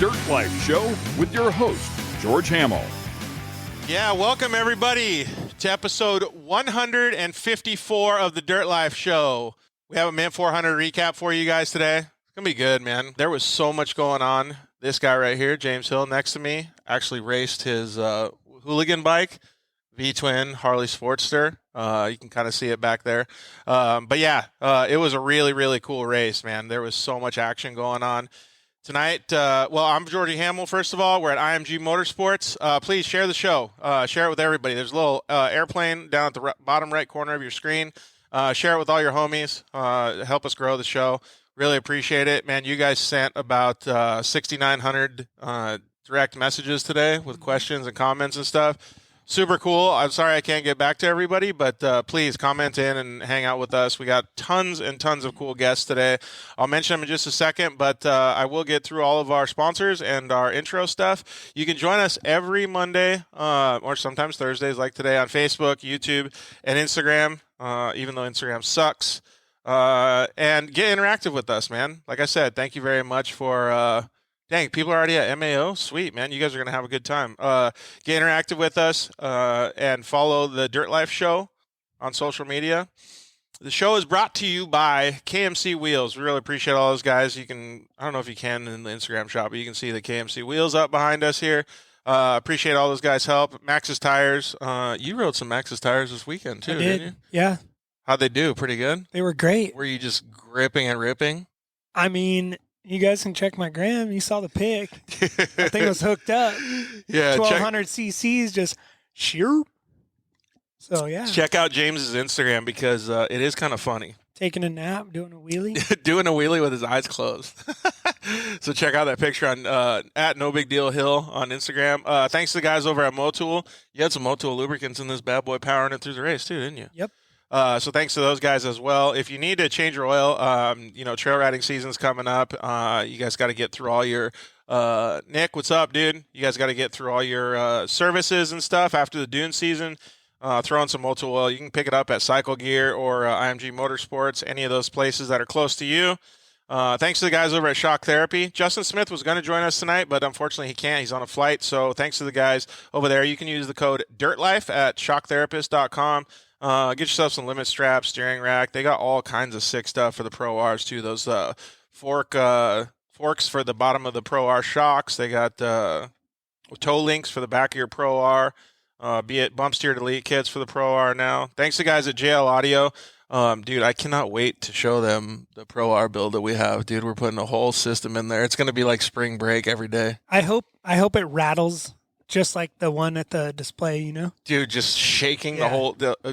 Dirt Life Show with your host, George Hamill. Yeah, welcome everybody to episode 154 of the Dirt Life Show. We have a Mint 400 recap for you guys today. It's going to be good, man. There was so much going on. This guy right here, James Hill, next to me, actually raced his hooligan bike, V-twin Harley Sportster. You can kind of see it back there. But yeah, it was a really, really cool race, man. There was so much action going on. Tonight, I'm Georgie Hamill, first of all. We're at IMG Motorsports. Please share the show. Share it with everybody. There's a little airplane down at the bottom right corner of your screen. Share it with all your homies. Help us grow the show. Really appreciate it. Man, you guys sent about 6,900 direct messages today with questions and comments and stuff. Super cool. I'm sorry I can't get back to everybody, but please comment in and hang out with us. We got tons and tons of cool guests today. I'll mention them in just a second, but I will get through all of our sponsors and our intro stuff. You can join us every Monday or sometimes Thursdays like today on Facebook, YouTube, and Instagram, even though Instagram sucks. And get interactive with us, man. Like I said, thank you very much for dang, people are already at MAO? Sweet, man. You guys are going to have a good time. Get interactive with us and follow the Dirt Life Show on social media. The show is brought to you by KMC Wheels. We really appreciate all those guys. You can, I don't know if you can in the Instagram shop, but you can see the KMC Wheels up behind us here. Appreciate all those guys' help. Maxxis Tires. You rode some Maxxis Tires this weekend, too, didn't you? Yeah. How'd they do? Pretty good? They were great. Were you just gripping and ripping? I mean, you guys can check my gram. You saw the pic. That thing was hooked up. Yeah, 1,200 cc's just shoot. So, yeah. Check out James's Instagram because it is kind of funny. Taking a nap, doing a wheelie. Doing a wheelie with his eyes closed. So check out that picture on at No Big Deal Hill on Instagram. Thanks to the guys over at Motul. You had some Motul lubricants in this bad boy powering it through the race too, didn't you? Yep. So thanks to those guys as well. If you need to change your oil, trail riding season's coming up. You guys got to get through all your Nick, what's up, dude? You guys got to get through all your services and stuff after the dune season. Throw in some Motul oil. You can pick it up at Cycle Gear or IMG Motorsports, any of those places that are close to you. Thanks to the guys over at Shock Therapy. Justin Smith was going to join us tonight, but unfortunately he can't. He's on a flight. So thanks to the guys over there. You can use the code DIRTLIFE at shocktherapist.com. Get yourself some limit straps, steering rack. They got all kinds of sick stuff for the Pro Rs too. Those forks for the bottom of the Pro R shocks. They got toe links for the back of your Pro R. Be it bump steer delete kits for the Pro R now. Thanks to guys at JL Audio. Dude, I cannot wait to show them the Pro R build that we have. Dude, we're putting a whole system in there. It's going to be like spring break every day. I hope it rattles. Just like the one at the display, you know? Dude, just shaking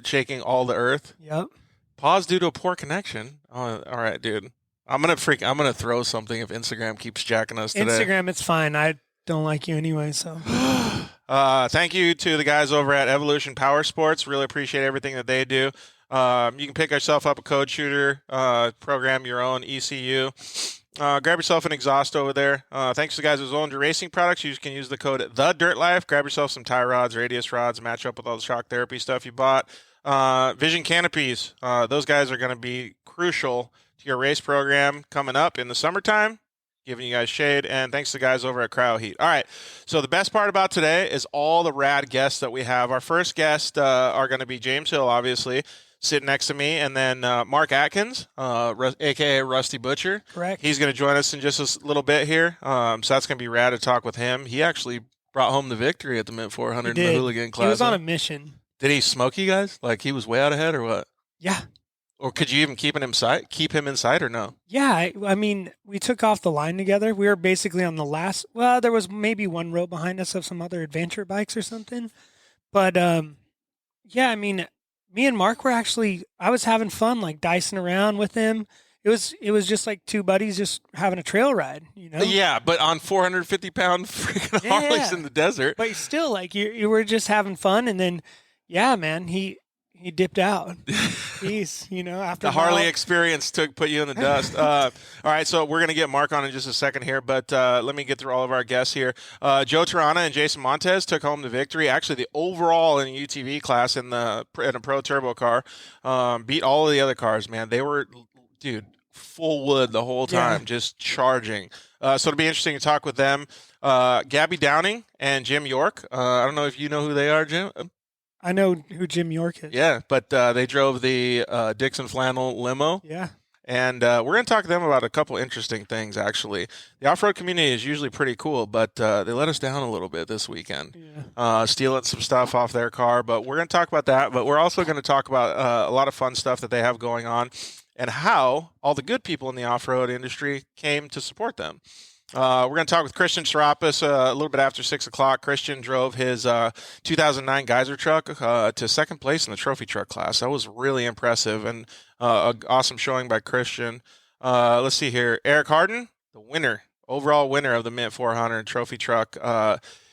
shaking all the earth. Yep. Pause due to a poor connection. Oh, all right, dude. I'm gonna throw something if Instagram keeps jacking us today. Instagram, it's fine. I don't like you anyway, so. Thank you to the guys over at Evolution Power Sports. Really appreciate everything that they do. You can pick yourself up a code shooter, program your own ECU. Grab yourself an exhaust over there. Thanks to the guys at Zollander Racing Products. You can use the code THEDIRTLIFE. Grab yourself some tie rods, radius rods, match up with all the Shock Therapy stuff you bought. Vision canopies. Those guys are going to be crucial to your race program coming up in the summertime, giving you guys shade. And thanks to the guys over at Cryo Heat. All right, so the best part about today is all the rad guests that we have. Our first guests are going to be James Hill, obviously, sitting next to me, and then Mark Atkins, a.k.a. Rusty Butcher. Correct. He's going to join us in just a little bit here, so that's going to be rad to talk with him. He actually brought home the victory at the Mint 400 in the Hooligan Classic. He was on a mission. Did he smoke you guys? Like he was way out ahead or what? Yeah. Or could you even keep him in sight or no? Yeah, I mean, we took off the line together. We were basically on the last, well, there was maybe one row behind us of some other adventure bikes or something. But, yeah, I mean, me and Mark were I was having fun, like dicing around with him. It was just like two buddies just having a trail ride, you know? Yeah, but on 450-pound freaking Harleys in the desert. But still, like, you were just having fun. And then, yeah, man, he dipped out. He's, after the Harley experience put you in the dust. All right, so we're going to get Mark on in just a second here, but let me get through all of our guests here. Joe Tirana and Jason Montez took home the victory. Actually, the overall in the UTV class in a pro turbo car beat all of the other cars, man. They were, dude, full wood the whole time, just charging. So it'll be interesting to talk with them. Gabby Downing and Jim York. I don't know if you know who they are, Jim. I know who Jim York is. Yeah, but they drove the Dixon Flannel limo. Yeah. And we're going to talk to them about a couple interesting things, actually. The off-road community is usually pretty cool, but they let us down a little bit this weekend, stealing some stuff off their car. But we're going to talk about that. But we're also going to talk about a lot of fun stuff that they have going on and how all the good people in the off-road industry came to support them. We're going to talk with Christian Serapis a little bit after 6 o'clock. Christian drove his 2009 Geyser truck to second place in the trophy truck class. That was really impressive and an awesome showing by Christian. Let's see here. Eric Hardin, the overall winner of the Mint 400 trophy truck.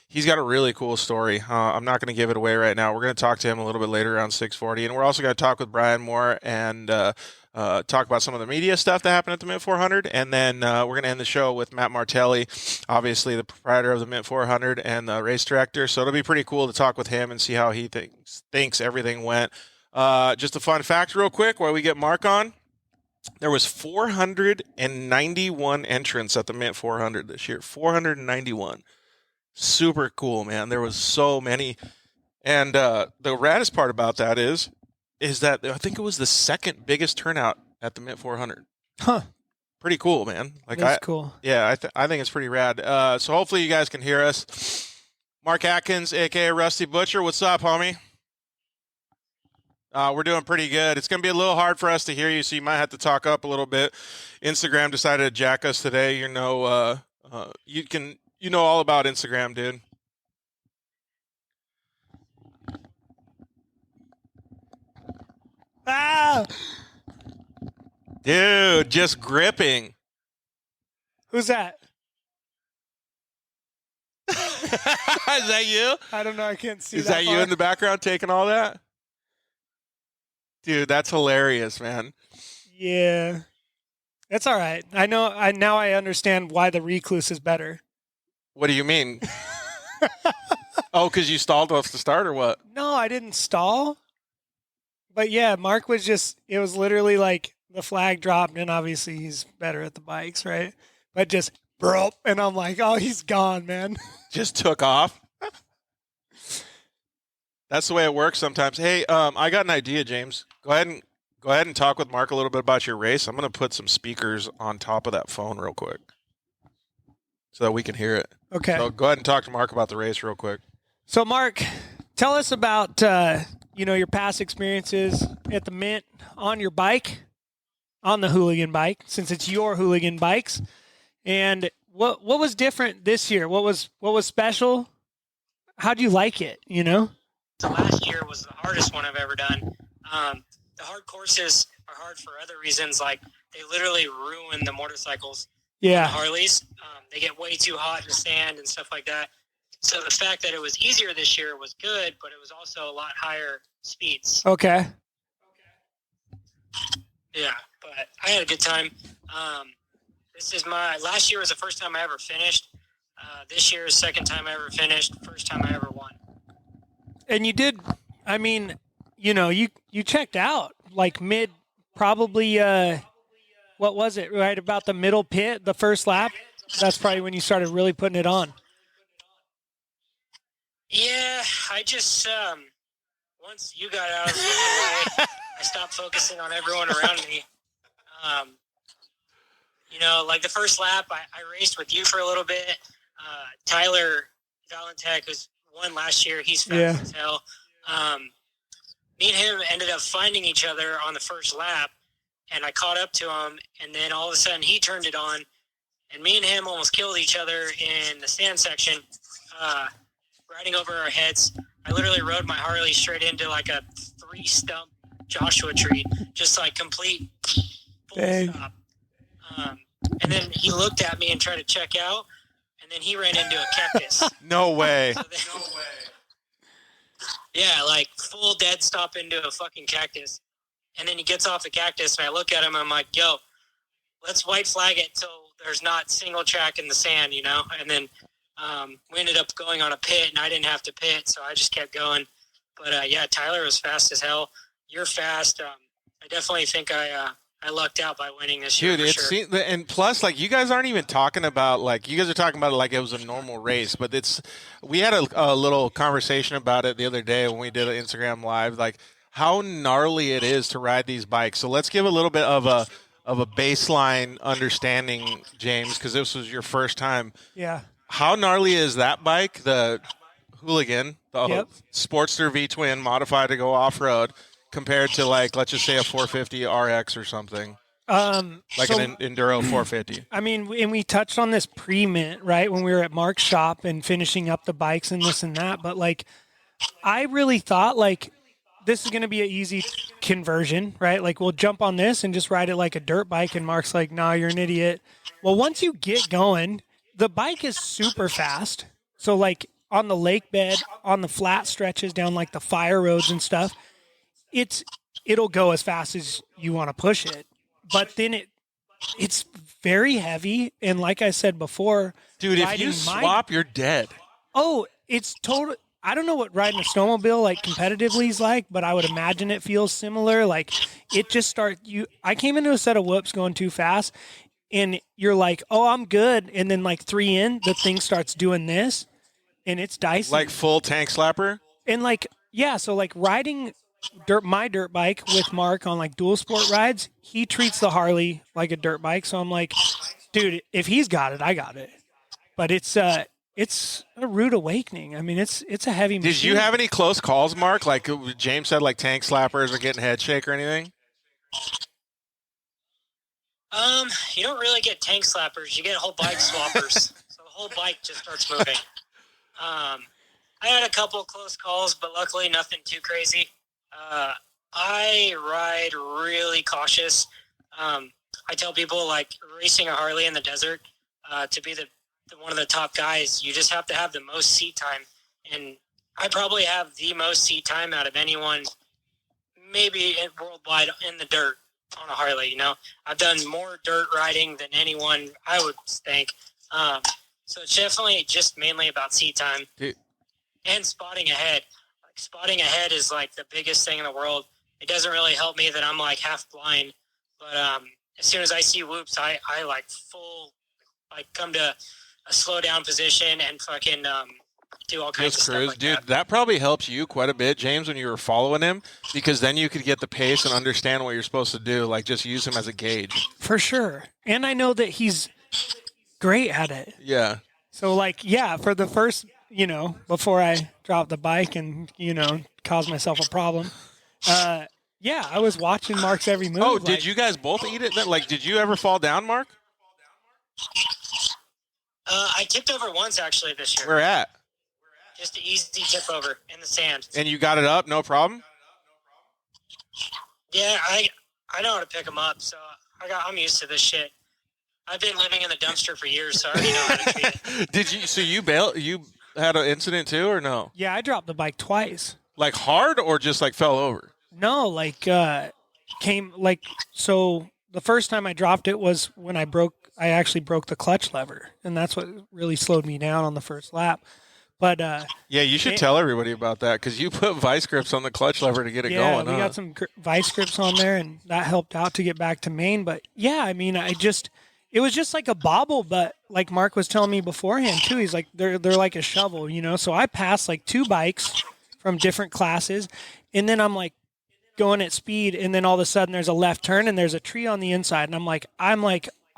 He's got a really cool story. I'm not going to give it away right now. We're going to talk to him a little bit later around 6:40. And we're also going to talk with Brian Moore and talk about some of the media stuff that happened at the Mint 400. And then we're going to end the show with Matt Martelli, obviously the proprietor of the Mint 400 and the race director. So it'll be pretty cool to talk with him and see how he thinks everything went. Just a fun fact real quick while we get Mark on. There was 491 entrants at the Mint 400 this year. 491. Super cool, man. There was so many. And the raddest part about that is that I think it was the second biggest turnout at the Mint 400. Huh. Pretty cool, man. That's cool. Yeah, I think it's pretty rad. So hopefully you guys can hear us. Mark Atkins, a.k.a. Rusty Butcher. What's up, homie? We're doing pretty good. It's going to be a little hard for us to hear you, so you might have to talk up a little bit. Instagram decided to jack us today. You know all about Instagram, dude. Ah! Dude, just gripping. Who's that? Is that you? I don't know. I can't see. Is that you in the background taking all that? Dude, that's hilarious, man. Yeah. That's all right. I know. Now I understand why the Recluse is better. What do you mean? Oh, because you stalled us to start or what? No, I didn't stall. But yeah, Mark was it was literally like the flag dropped, and obviously he's better at the bikes, right? But just, bro, and I'm like, oh, he's gone, man. Just took off. That's the way it works sometimes. Hey, I got an idea, James. Go ahead and talk with Mark a little bit about your race. I'm going to put some speakers on top of that phone real quick so that we can hear it. Okay. So go ahead and talk to Mark about the race real quick. So, Mark, tell us about your past experiences at the Mint on your bike, on the hooligan bike, since it's your hooligan bikes, and what was different this year? What was special? How'd you like it? So last year was the hardest one I've ever done. The hard courses are hard for other reasons, like they literally ruin the motorcycles. Yeah. The Harleys, they get way too hot in the sand and stuff like that. So the fact that it was easier this year was good, but it was also a lot higher speeds. Okay. Yeah, but I had a good time. Last year was the first time I ever finished. This year is the second time I ever finished, first time I ever won. And you did, you checked out like mid, probably, what was it, right about the middle pit, the first lap? That's probably when you started really putting it on. Yeah, I just, once you got out of the way, I stopped focusing on everyone around me. Like the first lap, I raced with you for a little bit. Tyler Valentek, who's won last year, he's fast as hell. Me and him ended up finding each other on the first lap, and I caught up to him, and then all of a sudden he turned it on, and me and him almost killed each other in the sand section, riding over our heads. I literally rode my Harley straight into like a 3-stump Joshua tree, just like complete full stop. And then he looked at me and tried to check out, and then he ran into a cactus. No way. Yeah, like full dead stop into a fucking cactus. And then he gets off the cactus, and I look at him, and I'm like, yo, let's white flag it till there's not single track in the sand, And then we ended up going on a pit, and I didn't have to pit, so I just kept going. But, Tyler was fast as hell. You're fast. I definitely think I I lucked out by winning this year. Dude, for sure. and plus, like, you guys aren't even talking about, like, you guys are talking about it like it was a normal race, but we had a little conversation about it the other day when we did an Instagram Live, like, how gnarly it is to ride these bikes. So let's give a little bit of a baseline understanding, James, because this was your first time. Yeah. How gnarly is that bike, the Hooligan, the Yep. Sportster V-twin modified to go off-road, compared to, like, let's just say a 450 RX or something? Like So, an Enduro 450. I mean, and we touched on this pre-mint, right, when we were at Mark's shop and finishing up the bikes and this and that. But, like, I really thought, like, this is going to be an easy conversion, right? Like, we'll jump on this and just ride it like a dirt bike. And Mark's like, nah, you're an idiot. Well, once you get going, the bike is super fast. So, like, on the lake bed, on the flat stretches down, like, the fire roads and stuff, it'll go as fast as you want to push it. But then it's very heavy. And like I said before, Dude, if you swap, you're dead. Oh, it's total. I don't know what riding a snowmobile like competitively is like, but I would imagine it feels similar. Like it just I came into a set of whoops going too fast, and you're like, oh, I'm good. And then like 3 in, the thing starts doing this, and it's dicey. Like full tank slapper? And like, yeah, so like riding my dirt bike with Mark on like dual sport rides, he treats the Harley like a dirt bike. So I'm like, dude, if he's got it, I got it. But it's a rude awakening. I mean, it's a heavy machine. Did you have any close calls, Mark? Like James said, like tank slappers or getting head shake or anything? You don't really get tank slappers. You get whole bike swappers. So the whole bike just starts moving. I had a couple close calls, but luckily nothing too crazy. I ride really cautious. I tell people, like, racing a Harley in the desert, to be the one of the top guys, you just have to have the most seat time. And I probably have the most seat time out of anyone, maybe worldwide, in the dirt on a Harley. You know, I've done more dirt riding than anyone, I would think. So it's definitely just mainly about seat time. Dude. And spotting ahead. Like, spotting ahead is like the biggest thing in the world. It doesn't really help me that I'm like half blind, but as soon as I see whoops, I like come to a slow down position and fucking do all kinds of stuff like Dude, that. that probably helps you quite a bit, James, when you were following him, because then you could get the pace and understand what you're supposed to do. Like, just use him as a gauge. For sure. And I know that he's great at it. Yeah. So, like, yeah, for the first, before I dropped the bike and, caused myself a problem, yeah, I was watching Mark's every move. Oh, did you guys both eat it? Like, did you ever fall down, Mark? I tipped over once, actually, this year. Where at? Just an easy tip over in the sand. And you got it up, no problem? Yeah, I know how to pick them up, so I'm used to this shit. I've been living in the dumpster for years, so I already know how to treat it. Did you? So you had an incident too, or no? Yeah, I dropped the bike twice. Like hard, or just like fell over? No, like so the first time I dropped it was when I actually broke the clutch lever, and that's what really slowed me down on the first lap. But yeah, you should tell everybody about that, because you put vice grips on the clutch lever to get it going. Yeah, we got some vice grips on there, and that helped out to get back to Maine. But yeah, I mean, it was just like a bobble, but like Mark was telling me beforehand too, he's like, they're like a shovel, So I passed like 2 bikes from different classes, and then I'm like going at speed, and then all of a sudden there's a left turn and there's a tree on the inside, and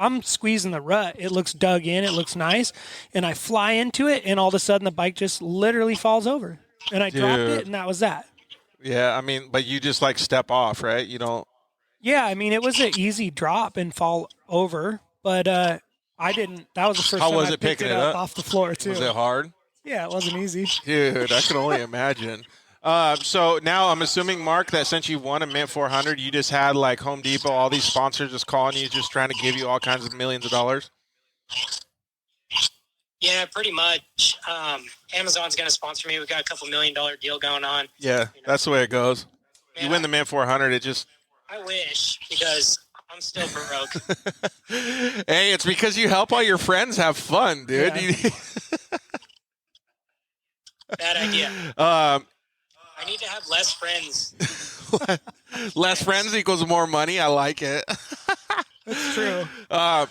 I'm squeezing the rut. It looks dug in, it looks nice, and I fly into it, and all of a sudden the bike just literally falls over, and I dropped it, and that was that. Yeah, I mean, but you just like step off, right? You don't. Yeah, I mean, it was an easy drop and fall over. But I didn't. That was the first How time was I it picked picking it it up up off the floor too. Was it hard? Yeah, it wasn't easy. Dude, I can only imagine. So now I'm assuming, Mark, that since you won a Mint 400, you just had like Home Depot, all these sponsors just calling you, just trying to give you all kinds of millions of dollars? Yeah, pretty much. Amazon's going to sponsor me. We got a couple $1 million deal going on. Yeah, that's the way it goes. Man, you win the Mint 400, it just... I wish, because I'm still broke. Hey, it's because you help all your friends have fun, dude. Yeah. Bad idea. I need to have less friends. Less friends equals more money. I like it. That's true.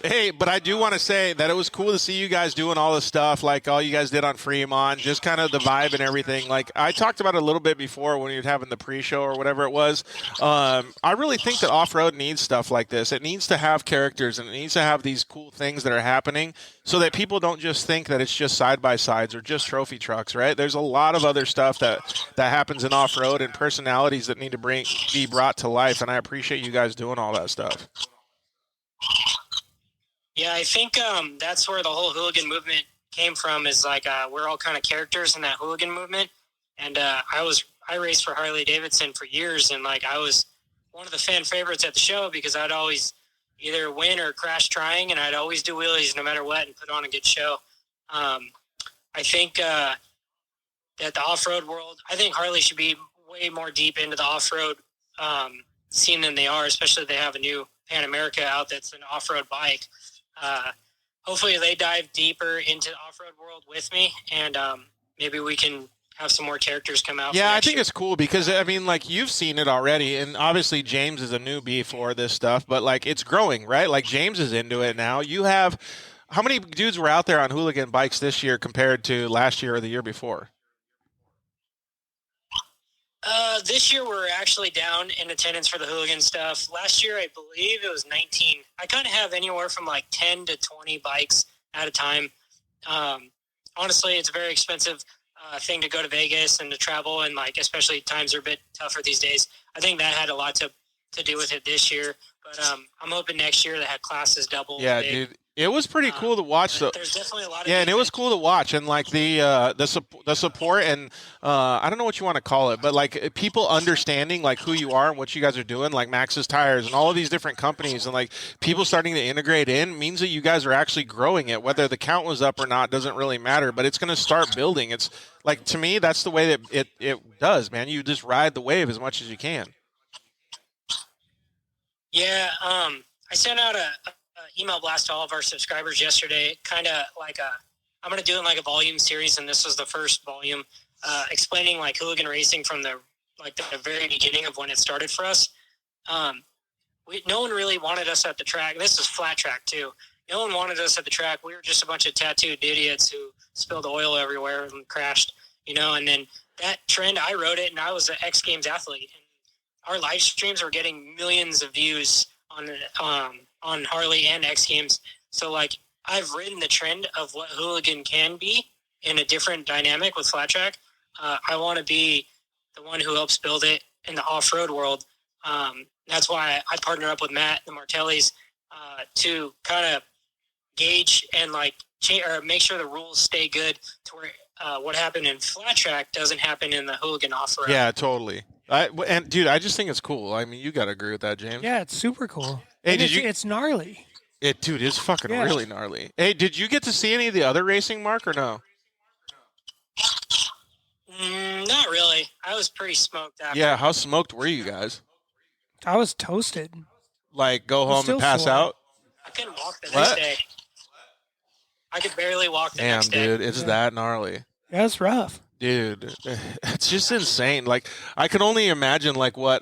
Hey, but I do want to say that it was cool to see you guys doing all this stuff, like all you guys did on Fremont, just kind of the vibe and everything. Like I talked about it a little bit before when you were having the pre-show or whatever it was. I really think that off-road needs stuff like this. It needs to have characters and it needs to have these cool things that are happening so that people don't just think that it's just side-by-sides or just trophy trucks, right? There's a lot of other stuff that happens in off-road and personalities that need to be brought to life, and I appreciate you guys doing all that stuff. Yeah, I think that's where the whole hooligan movement came from. Is like we're all kind of characters in that hooligan movement, and I raced for Harley Davidson for years, and like I was one of the fan favorites at the show because I'd always either win or crash trying, and I'd always do wheelies no matter what and put on a good show. I think that the off-road world, I think Harley should be way more deep into the off-road scene than they are, especially if they have a new Pan America out that's an off-road bike. Hopefully they dive deeper into the off-road world with me, and maybe we can have some more characters come out. Yeah, I think it's cool because, I mean, like, you've seen it already, and obviously James is a newbie for this stuff, but, like, it's growing, right? Like, James is into it now. You have – how many dudes were out there on hooligan bikes this year compared to last year or the year before? This year we're actually down in attendance for the hooligan stuff. Last year, I believe it was 19. I kind of have anywhere from like 10 to 20 bikes at a time. Honestly, it's a very expensive thing to go to Vegas and to travel, and like especially times are a bit tougher these days. I think that had a lot to do with it this year. But I'm hoping next year they had classes double. Yeah, big. dude. It was pretty cool to watch, though. There's definitely a lot of and it was cool to watch, and like the support, and I don't know what you want to call it, but like people understanding like who you are and what you guys are doing, like Max's Tires and all of these different companies, and like people starting to integrate in means that you guys are actually growing it. Whether the count was up or not doesn't really matter, but it's going to start building. It's like, to me, that's the way that it does, man. You just ride the wave as much as you can. Yeah, I sent out a email blast to all of our subscribers yesterday, kind of like I'm going to do it in like a volume series, and this was the first volume, explaining like hooligan racing from the very beginning of when it started for us. No one really wanted us at the track. This is flat track too. No one wanted us at the track. We were just a bunch of tattooed idiots who spilled oil everywhere and crashed, and then that trend, I wrote it, and I was an X Games athlete. And our live streams were getting millions of views on Harley and X Games. So like I've ridden the trend of what hooligan can be in a different dynamic with flat track. I want to be the one who helps build it in the off-road world. That's why I partner up with Matt, the Martellis, to kind of gauge and like or make sure the rules stay good to where what happened in flat track doesn't happen in the hooligan off-road. Yeah, totally. And dude, I just think it's cool. I mean, you got to agree with that, James. Yeah, it's super cool. Hey, and it's gnarly. Dude, it's fucking really gnarly. Hey, did you get to see any of the other racing, Mark, or no? Not really. I was pretty smoked after. Yeah, how smoked were you guys? I was toasted. Like, go home and pass out? I couldn't walk the next day. I could barely walk the next day. Damn, dude, it's that gnarly. Yeah, it's rough. Dude, it's just insane. Like, I can only imagine, like, what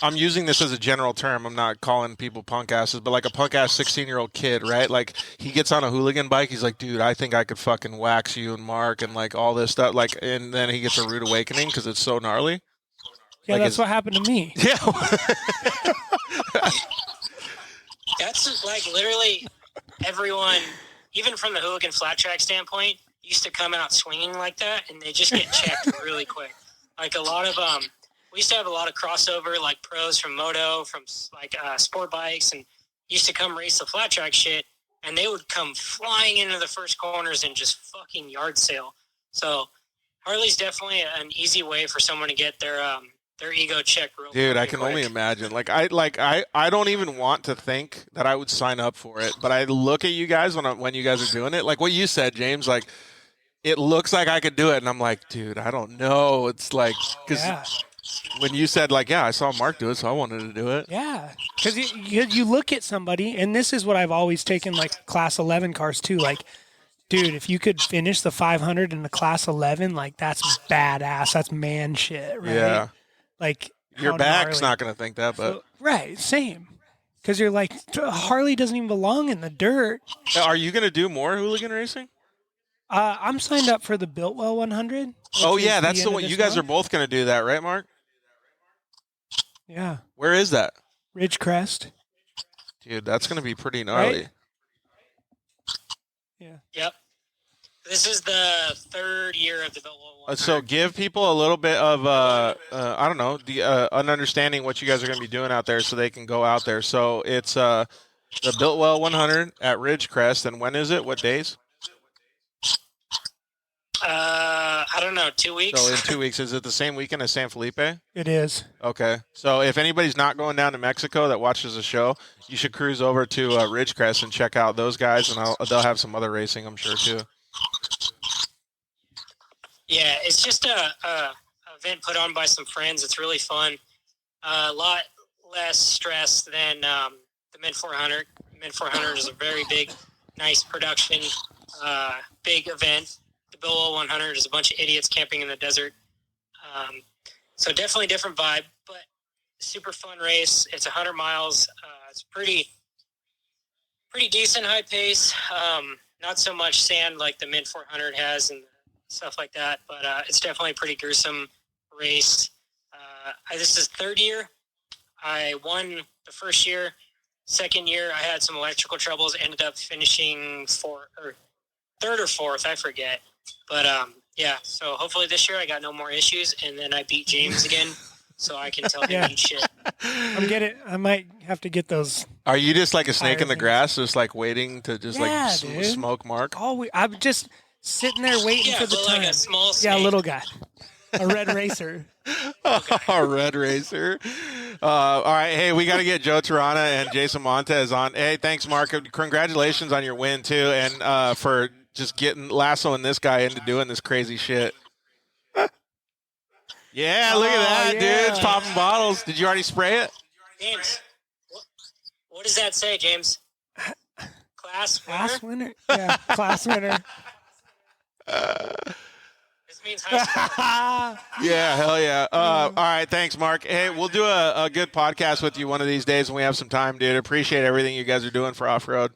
I'm using this as a general term. I'm not calling people punk asses, but like a punk ass 16-year-old kid, right? Like, he gets on a hooligan bike. He's like, dude, I think I could fucking wax you and Mark and like all this stuff. Like, and then he gets a rude awakening because it's so gnarly. Yeah, like, that's what happened to me. Yeah. That's like literally everyone, even from the hooligan flat track standpoint, used to come out swinging like that, and they just get checked really quick. Like a lot of we used to have a lot of crossover, like pros from moto, from like sport bikes, and used to come race the flat track shit, and they would come flying into the first corners and just fucking yard sale. So Harley's definitely an easy way for someone to get their ego checked real quick. Dude, I can only imagine. I don't even want to think that I would sign up for it, but I look at you guys when you guys are doing it, like what you said, James, like it looks like I could do it, and I'm like, dude, I don't know. It's like, because when you said like, yeah, I saw Mark do it, so I wanted to do it. Yeah, because you look at somebody, and this is what I've always taken like class 11 cars too. Like, dude, if you could finish the 500 in the class 11, like that's badass. That's man shit, right? Yeah. Like your back's not going to think that, but right, same. because you're like, Harley doesn't even belong in the dirt. Are you going to do more hooligan racing? I'm signed up for the Biltwell 100. Oh, yeah, that's the one. You guys are both going to do that, right, Mark? Yeah. Where is that? Ridgecrest. Dude, that's going to be pretty gnarly. Right? Yeah. Yep. This is the third year of the Biltwell 100. So give people a little bit of, I don't know, an understanding what you guys are going to be doing out there so they can go out there. So it's the Biltwell 100 at Ridgecrest. And when is it? What days? I don't know, 2 weeks? So in 2 weeks. Is it the same weekend as San Felipe? It is. Okay. So if anybody's not going down to Mexico that watches the show, you should cruise over to Ridgecrest and check out those guys. And they'll have some other racing, I'm sure, too. Yeah, it's just a event put on by some friends. It's really fun. A lot less stress than the Mint 400. Mint 400 is a very big, nice production, big event. The Biltwell 100 is a bunch of idiots camping in the desert. So definitely different vibe, but super fun race. It's 100 miles. It's pretty decent high pace. Not so much sand like the Mint 400 has and stuff like that, but it's definitely a pretty gruesome race. This is third year. I won the first year. Second year, I had some electrical troubles. Ended up finishing third or fourth, I forget. But yeah, so hopefully this year I got no more issues, and then I beat James again, so I can tell him to eat shit. I might have to get those. Are you just like a snake in the grass, just like waiting to just dude. smoke Mark? I'm just sitting there waiting for the time. Like a small snake. Yeah, a little guy. A red racer. A red racer. All right. Hey, we got to get Joe Tirana and Jason Montez on. Hey, thanks, Mark. Congratulations on your win, too, and for just lassoing this guy into doing this crazy shit. Yeah, look at that, dude. It's popping bottles. Did you already spray it? James, what does that say, James? Class winner? Yeah, class winner. This means high school. Yeah, hell yeah. All right, thanks, Mark. Hey, we'll do a good podcast with you one of these days when we have some time, dude. Appreciate everything you guys are doing for off-road.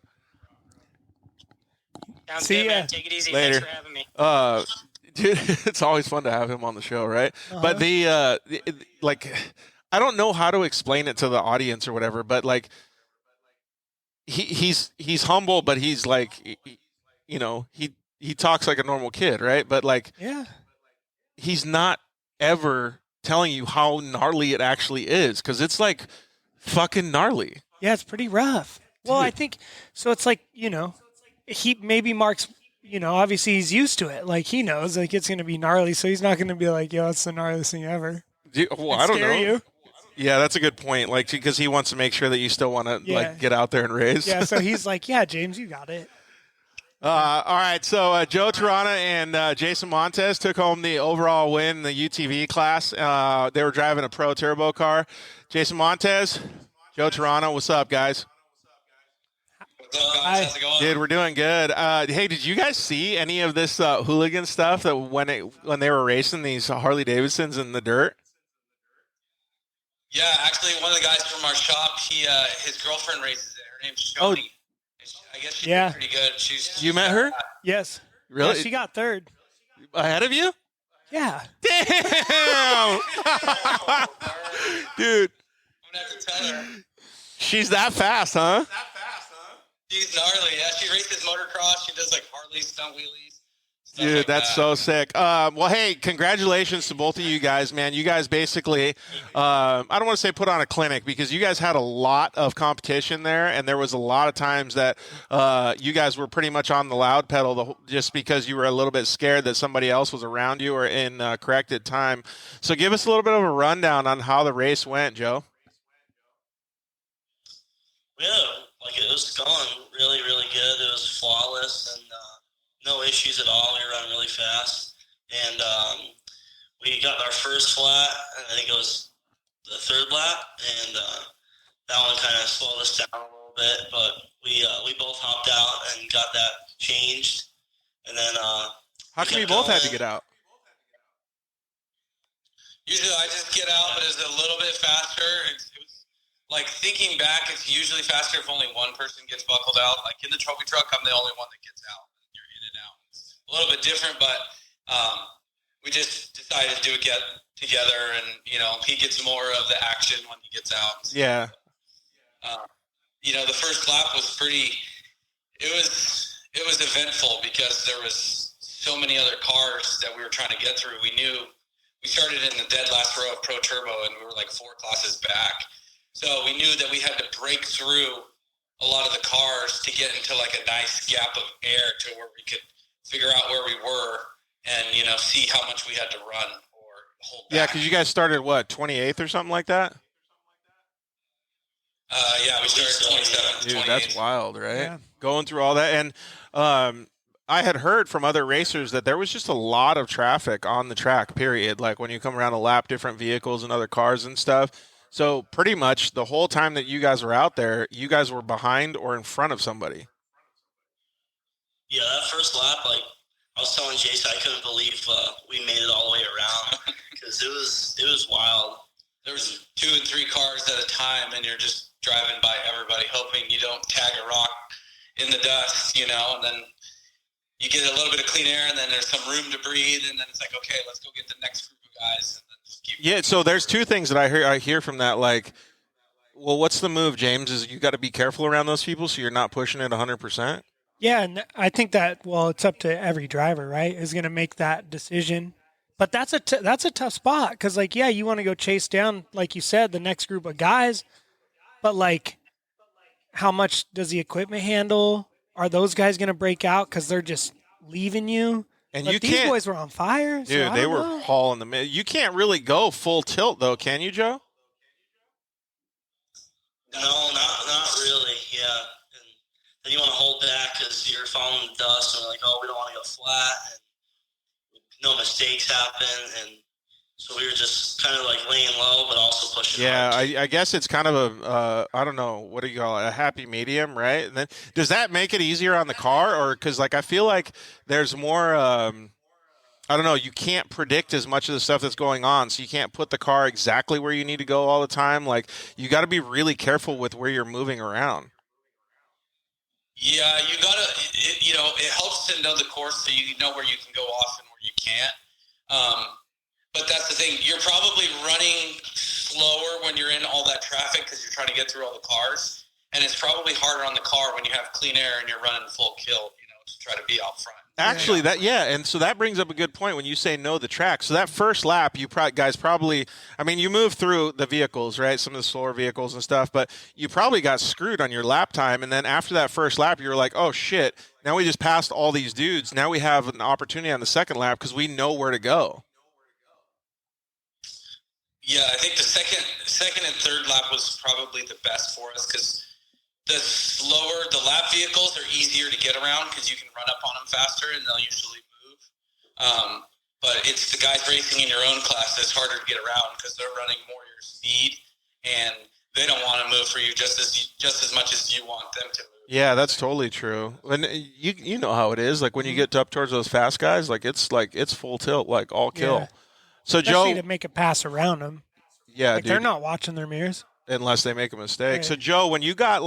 Sounds See good, ya. man. Take it easy. Later. Thanks for having me. Dude, it's always fun to have him on the show, right? But like, I don't know how to explain it to the audience or whatever, but like, he's humble, but he's like, you know, he talks like a normal kid, right? But like, he's not ever telling you how gnarly it actually is, because it's like fucking gnarly. Yeah, it's pretty rough. Well, I think so. It's like, you know, Mark's, you know, obviously he's used to it. Like, he knows like it's gonna be gnarly, so he's not gonna be like, yo, it's the gnarliest thing ever. Well, I don't know. You. Yeah, that's a good point. Like, because he wants to make sure that you still want to like get out there and race. Yeah, so he's like, yeah, James, you got it. All right, so Joe Tirana and Jason Montez took home the overall win in the UTV class. They were driving a Pro Turbo car. Jason Montez, Joe Tirana, what's up, guys? How's it going? Dude, we're doing good. Hey, did you guys see any of this hooligan stuff that when they were racing these Harley Davidsons in the dirt? Yeah, actually, one of the guys from our shop, his girlfriend races it. Her name's Shoni. Oh. I guess she's pretty good. You met her? Yes. Really? Yeah, she got third. Ahead of you? Yeah. Damn! Dude. I'm going to have to tell her. She's that fast, huh? She's gnarly. Yeah, she races motocross. She does like Harley stunt wheelies. Dude, like that's so sick. Well, hey, congratulations to both of you guys, man. You guys basically, I don't want to say put on a clinic, because you guys had a lot of competition there, and there was a lot of times that you guys were pretty much on the loud pedal just because you were a little bit scared that somebody else was around you or in corrected time. So give us a little bit of a rundown on how the race went, Joe. Yeah, like it was going really, really good. It was flawless and no issues at all. We were running really fast, and we got our first flat. I think it was the third lap, and that one kind of slowed us down a little bit. But we both hopped out and got that changed, and then how come you both had to get out? Usually I just get out, but it's a little bit faster. like thinking back, it's usually faster if only one person gets buckled out. Like in the trophy truck, I'm the only one that gets out. You're in and out. It's a little bit different, but we just decided to do it together, and he gets more of the action when he gets out. Yeah. The first lap was pretty. It was eventful because there was so many other cars that we were trying to get through. We started in the dead last row of Pro Turbo, and we were like 4 classes back. So we knew that we had to break through a lot of the cars to get into like a nice gap of air to where we could figure out where we were and, see how much we had to run or hold back. Yeah, because you guys started, 28th or something like that? Yeah, we started 27th. Dude, that's wild, right? Yeah. Going through all that. And I had heard from other racers that there was just a lot of traffic on the track, period. Like when you come around a lap, different vehicles and other cars and stuff. So pretty much the whole time that you guys were out there, you guys were behind or in front of somebody. Yeah, that first lap, like I was telling Jason, I couldn't believe we made it all the way around because it was wild. There was 2 and 3 cars at a time, and you're just driving by everybody, hoping you don't tag a rock in the dust, and then you get a little bit of clean air, and then there's some room to breathe, and then it's like, okay, let's go get the next group of guys, and then just keep. Yeah, so there's 2 things that I hear from that. Like, well, what's the move, James? Is you got to be careful around those people so you're not pushing it 100%. Yeah, and I think that, it's up to every driver, right, is going to make that decision. But that's a tough spot because, you want to go chase down, like you said, the next group of guys. But, how much does the equipment handle? Are those guys going to break out because they're just leaving you? And but these boys were on fire. Dude, they were hauling the mid. You can't really go full tilt, though, can you, Joe? No, not really, yeah. And then you want to hold back because you're following the dust, and we're like, oh, we don't want to go flat, and no mistakes happen, and so we were just kind of laying low, but also pushing hard. I guess it's kind of a, I don't know, what do you call it, a happy medium, right? And then does that make it easier on the car? Or because, I feel like there's more, I don't know, you can't predict as much of the stuff that's going on, so you can't put the car exactly where you need to go all the time. You got to be really careful with where you're moving around. Yeah, you gotta. It helps to know the course so you know where you can go off and where you can't. But that's the thing. You're probably running slower when you're in all that traffic because you're trying to get through all the cars, and it's probably harder on the car when you have clean air and you're running full kill. To try to be out front. Actually, and so that brings up a good point when you say know the track. So that first lap, you guys probably, you move through the vehicles, right? Some of the slower vehicles and stuff, but you probably got screwed on your lap time. And then after that first lap, you were like, oh shit, now we just passed all these dudes. Now we have an opportunity on the second lap because we know where to go. Yeah, I think the second and third lap was probably the best for us because the lap vehicles are easier to get around because you can run up on them faster and they'll usually move. But it's the guys racing in your own class that's harder to get around because they're running more your speed and they don't want to move for you just as much as you want them to move. Yeah, that's totally true. And you know how it is. When you get up towards those fast guys, it's full tilt, all kill. Yeah. So Especially Joe, to make a pass around them. Yeah, dude, they're not watching their mirrors. Unless they make a mistake. Right. So, Joe, when you got,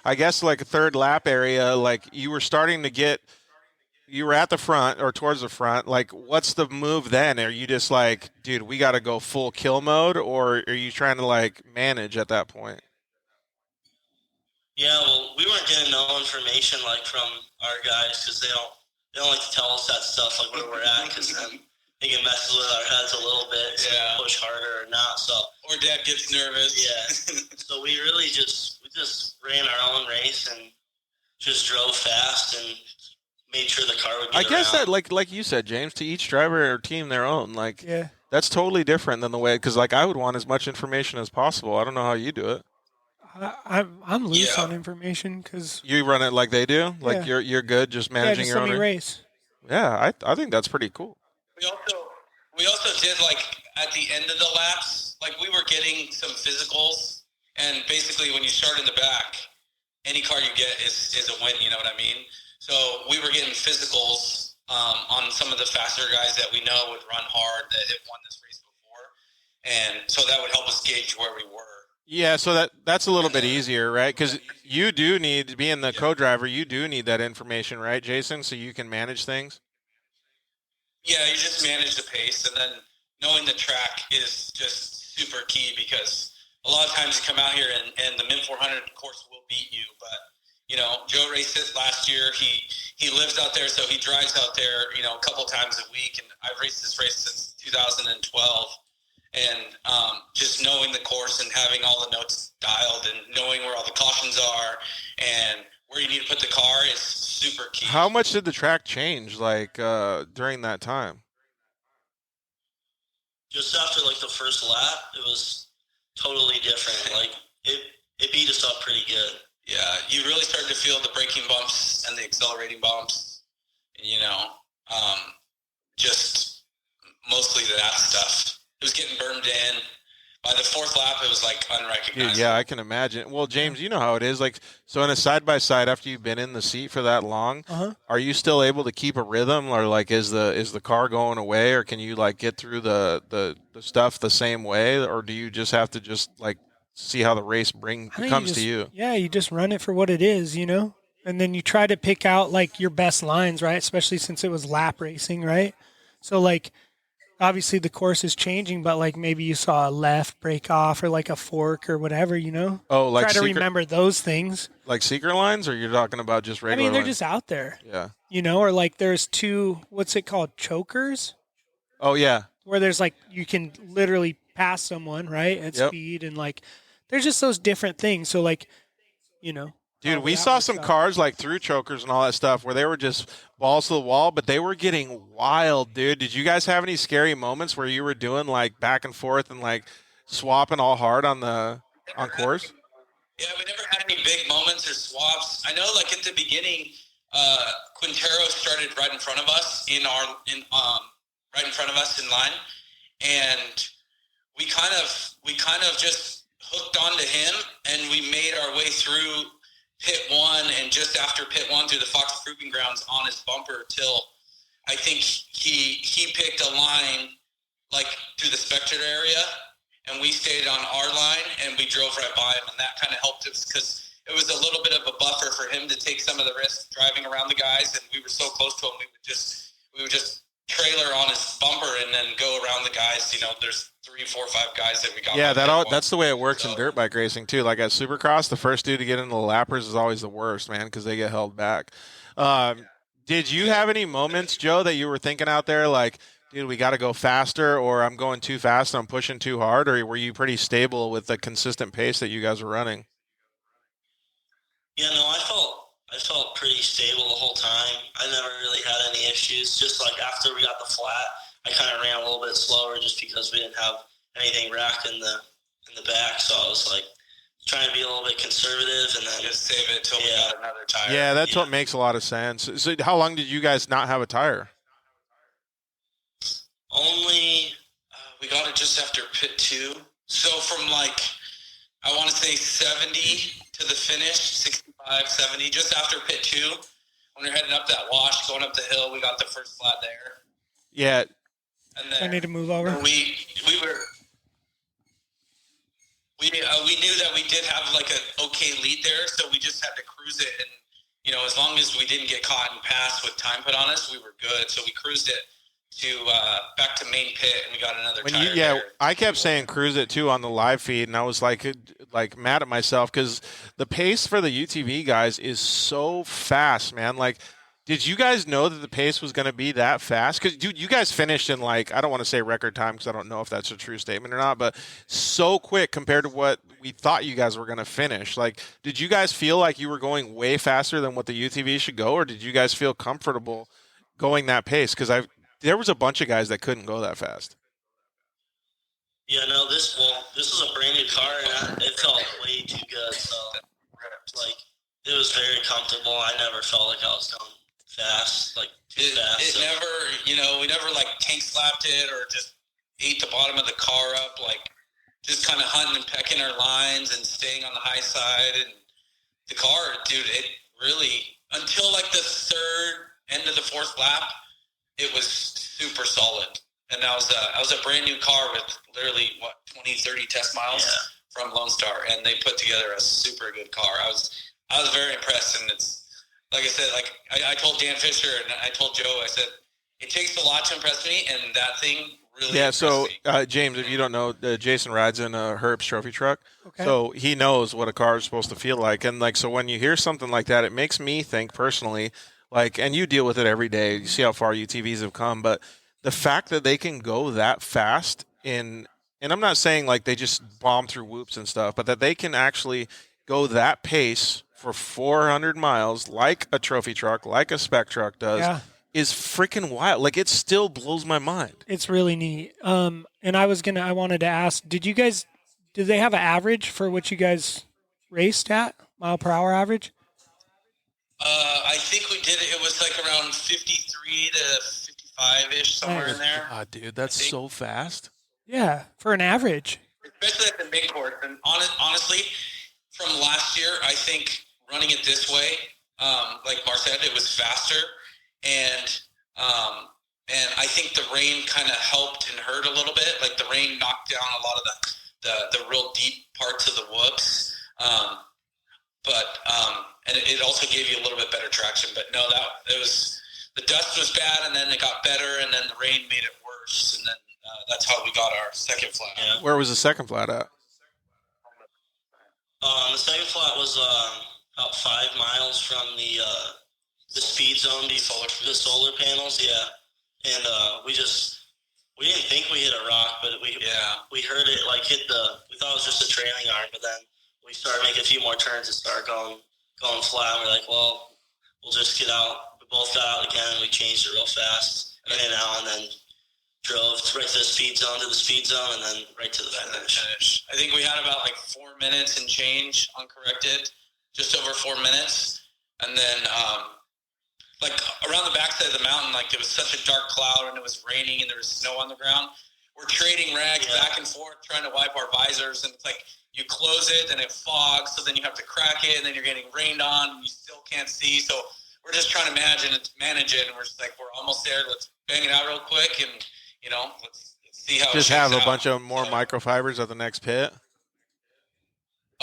a third lap area, you were starting to get – you were at the front or towards the front. What's the move then? Are you just dude, we got to go full kill mode, or are you trying to, manage at that point? Yeah, well, we weren't getting no information, from our guys because they don't like to tell us that stuff, where we're at because then – they can mess with our heads a little bit, so we push harder or not. So or Dad gets nervous. Yeah. So we really just ran our own race and just drove fast and made sure the car would get I guess around. that, like you said, James, to each driver or team their own. Yeah. That's totally different than the way, because I would want as much information as possible. I don't know how you do it. I'm loose on information because you run it like they do. You're good just managing your own race. Yeah, I think that's pretty cool. We also did at the end of the laps, we were getting some physicals, and basically when you start in the back, any car you get is a win. You know what I mean? So we were getting physicals on some of the faster guys that we know would run hard that had won this race before, and so that would help us gauge where we were. Yeah, so that's a little bit easier, right? Because you do need, being the co-driver, you do need that information, right, Jason, so you can manage things? Yeah, you just manage the pace, and then knowing the track is just super key because a lot of times you come out here and the Mint 400 course will beat you. But, Joe raced it last year. He lives out there, so he drives out there, a couple times a week. And I've raced this race since 2012. And just knowing the course and having all the notes dialed and knowing where all the cautions are and where you need to put the car is super key. How much did the track change, during that time? Just after the first lap, it was totally different. It beat us up pretty good. Yeah, you really started to feel the braking bumps and the accelerating bumps, and just mostly that stuff. It was getting burned in. By the fourth lap, it was unrecognizable. Dude, yeah, I can imagine. Well, James, you know how it is. So in a side-by-side, after you've been in the seat for that long, are you still able to keep a rhythm, or is the car going away, or can you get through the stuff the same way, or do you just have to see how the race comes to you? Yeah, you just run it for what it is, and then you try to pick out your best lines, right? Especially since it was lap racing, right? So obviously the course is changing, but maybe you saw a left break off or a fork or whatever, Oh, try to remember those things. Like secret lines, or you're talking about just regular they're lines? just out there. Yeah. Or there's two, what's it called? Chokers? Oh, yeah. Where there's you can literally pass someone, right? At speed and there's just those different things. So Dude, we saw some cars through chokers and all that stuff where they were just balls to the wall, but they were getting wild, dude. Did you guys have any scary moments where you were doing back and forth and swapping all hard on course? Yeah, we never had any big moments or swaps. I know at the beginning, Quintero started right in front of us right in front of us in line, and we kind of just hooked onto him, and we made our way through pit one, and just after pit one through the Fox Proving Grounds on his bumper till I think he picked a line through the spectator area, and we stayed on our line and we drove right by him, and that kind of helped us because it was a little bit of a buffer for him to take some of the risk driving around the guys, and we were so close to him we would just trailer on his bumper and then go around the guys. There's 3, 4, 5 guys that we got. Yeah, that's the way it works in dirt bike racing too. At Supercross, the first dude to get into the lappers is always the worst, man, because they get held back. Did you have any moments, Joe, that you were thinking out there dude, we got to go faster, or I'm going too fast and I'm pushing too hard, or were you pretty stable with the consistent pace that you guys were running? Yeah, no, I felt pretty stable the whole time. I never really had any issues. Just after we got the flat, I kind of ran a little bit slower just because we didn't have anything racked in the back. So I was trying to be a little bit conservative and then just save it until we got another tire. Yeah, that's what makes a lot of sense. So how long did you guys not have a tire? Only we got it just after pit 2. So from I want to say 70 to the finish, 65, 70, just after pit 2, when we're heading up that wash, going up the hill, we got the first flat there. Yeah. And then I need to move over. We knew that we did have an okay lead there, so we just had to cruise it, and as long as we didn't get caught and pass with time put on us, we were good. So we cruised it to back to main pit, and we got another tire there. I kept saying cruise it too on the live feed, and I was like mad at myself because the pace for the UTV guys is so fast, man. Did you guys know that the pace was going to be that fast? Because, dude, you guys finished in I don't want to say record time because I don't know if that's a true statement or not, but so quick compared to what we thought you guys were going to finish. Did you guys feel like you were going way faster than what the UTV should go, or did you guys feel comfortable going that pace? Because there was a bunch of guys that couldn't go that fast. Yeah, no, this was a brand new car, and it felt way too good. So, it was very comfortable. I never felt like I was going fast, too fast. It never, we never tank slapped it or just ate the bottom of the car up, just kind of hunting and pecking our lines and staying on the high side. And the car, dude, it really, until the third end of the fourth lap, it was super solid. And that was a brand new car with literally 20, 30 test miles. from Lone Star, and they put together a super good car. I was very impressed, and it's like I said, like I told Dan Fisher and I told Joe, I said it takes a lot to impress me, and that thing really impressed me. James, if you don't know, Jason rides in a Herbst trophy truck, Okay. so he knows what a car is supposed to feel like, and like so when you hear something like that, it makes me think personally, like, and you deal with it every day. You see how far UTVs have come, but the fact that they can go that fast and I'm not saying like they just bomb through whoops and stuff, but that they can actually go that pace for 400 miles like a trophy truck, like a spec truck does, is freaking wild. Like, it still blows my mind. It's really neat. And I wanted to ask, did they have an average for what you guys raced at, mile per hour average? I think we did it. It was like around 53 to 55-ish, somewhere in there. God, dude, that's so fast. Yeah, for an average. Especially at the big course. And honestly, from last year, I think running it this way, like Mar said, it was faster. And I think the rain kind of helped and hurt a little bit. Like the rain knocked down a lot of the real deep parts of the whoops. And it also gave you a little bit better traction. But no, the dust was bad, and then it got better, and then the rain made it worse. And then that's how we got our second flat. Yeah. Where was the second flat at? The second flat was about 5 miles from the speed zone, the solar panels. Yeah, and we didn't think we hit a rock, but we heard it like hit we thought it was just a trailing arm, but then we started making a few more turns and started going flat. We're like, well, we'll just get out. We both got out again, and we changed it real fast, in and out, and then drove right to the speed zone, and then right to the finish. I think we had about like 4 minutes and change uncorrected, just over 4 minutes. And then like around the backside of the mountain, like it was such a dark cloud and it was raining and there was snow on the ground. We're trading rags back and forth, trying to wipe our visors. And it's like you close it and it fogs, so then you have to crack it, and then you're getting rained on and you still can't see. So we're just trying to manage it. And we're just like, we're almost there. Let's bang it out real quick, and let's see how. Just have a bunch of more microfibers at the next pit.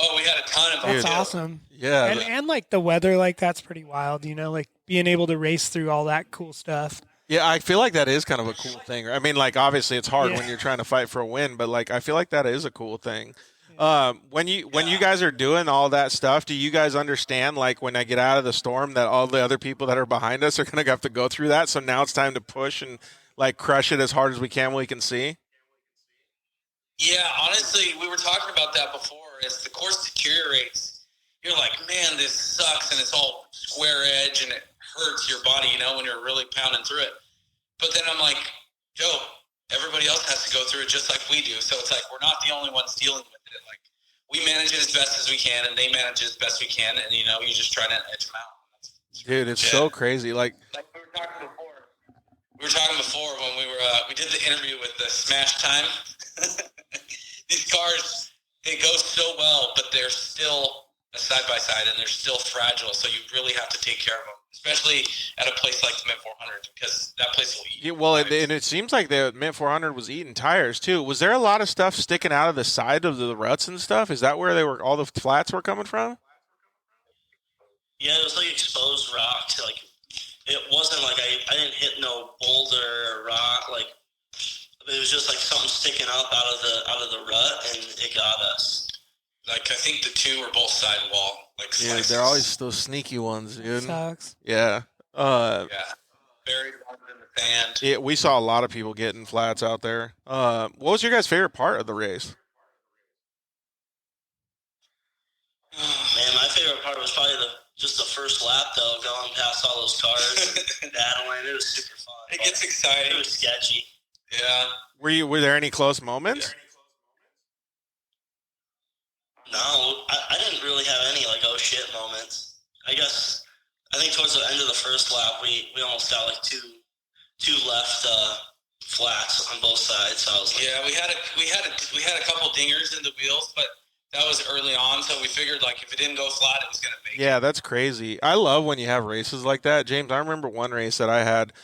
Oh, we had a ton of them. That's awesome. Yeah, and like the weather, like that's pretty wild. Like being able to race through all that cool stuff. Yeah, I feel like that is kind of a cool thing. I mean, like obviously it's hard when you're trying to fight for a win, but like I feel like that is a cool thing. When you guys are doing all that stuff, do you guys understand, like, when I get out of the storm, that all the other people that are behind us are going to have to go through that? So now it's time to push and like crush it as hard as we can when we can see. Yeah, honestly, we were talking about that before. As the course deteriorates, you're like, man, this sucks, and it's all square edge, and it hurts your body, when you're really pounding through it. But then I'm like, Joe, everybody else has to go through it just like we do. So it's like we're not the only ones dealing with it. Like, we manage it as best as we can, and they manage it as best we can, and you just try to edge them out. Dude, it's so crazy. Like we were talking before when we did the interview with the Smash Time. These cars, they go so well, but they're still a side-by-side, and they're still fragile, so you really have to take care of them, especially at a place like the Mint 400, because that place will eat. Yeah, well, and it seems like the Mint 400 was eating tires, too. Was there a lot of stuff sticking out of the side of the ruts and stuff? Is that where all the flats were coming from? Yeah, it was like exposed rock. Like, it wasn't like I didn't hit no boulder or rock. Like, it was just like something sticking up out of the rut, and it got us. Like, I think the two were both sidewall. Like, slices. They're always those sneaky ones, dude. Sucks. Yeah. Buried ones in the sand. Yeah, we saw a lot of people getting flats out there. What was your guys' favorite part of the race? Man, my favorite part was probably just the first lap, though, going past all those cars, battling. It was super fun. It gets exciting. It was sketchy. Yeah. Were there any close moments? No, I didn't really have any like oh shit moments. I think towards the end of the first lap we almost got like two left flats on both sides. So I was like, yeah, we had a couple dingers in the wheels, but that was early on, so we figured like if it didn't go flat, it was gonna make it. Yeah, that's crazy. I love when you have races like that, James. I remember one race that I had.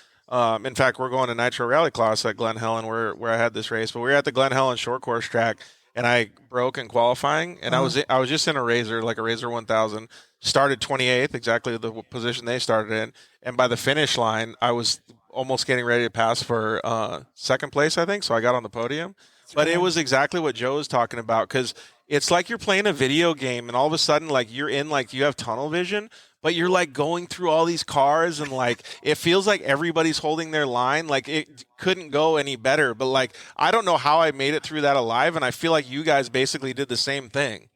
In fact, we're going to Nitro Rally Class at Glen Helen where I had this race, but we were at the Glen Helen short course track. and I broke in qualifying, and I was just in a Razor, like a Razor 1000, started 28th, exactly the position they started in, and by the finish line, I was almost getting ready to pass for second place, I think, so I got on the podium. But it was exactly what Joe was talking about, because it's like you're playing a video game, and all of a sudden, like, you're in, like, you have tunnel vision, but you're, like, going through all these cars, and, like, it feels like everybody's holding their line. Like, it couldn't go any better. But, like, I don't know how I made it through that alive, and I feel like you guys basically did the same thing.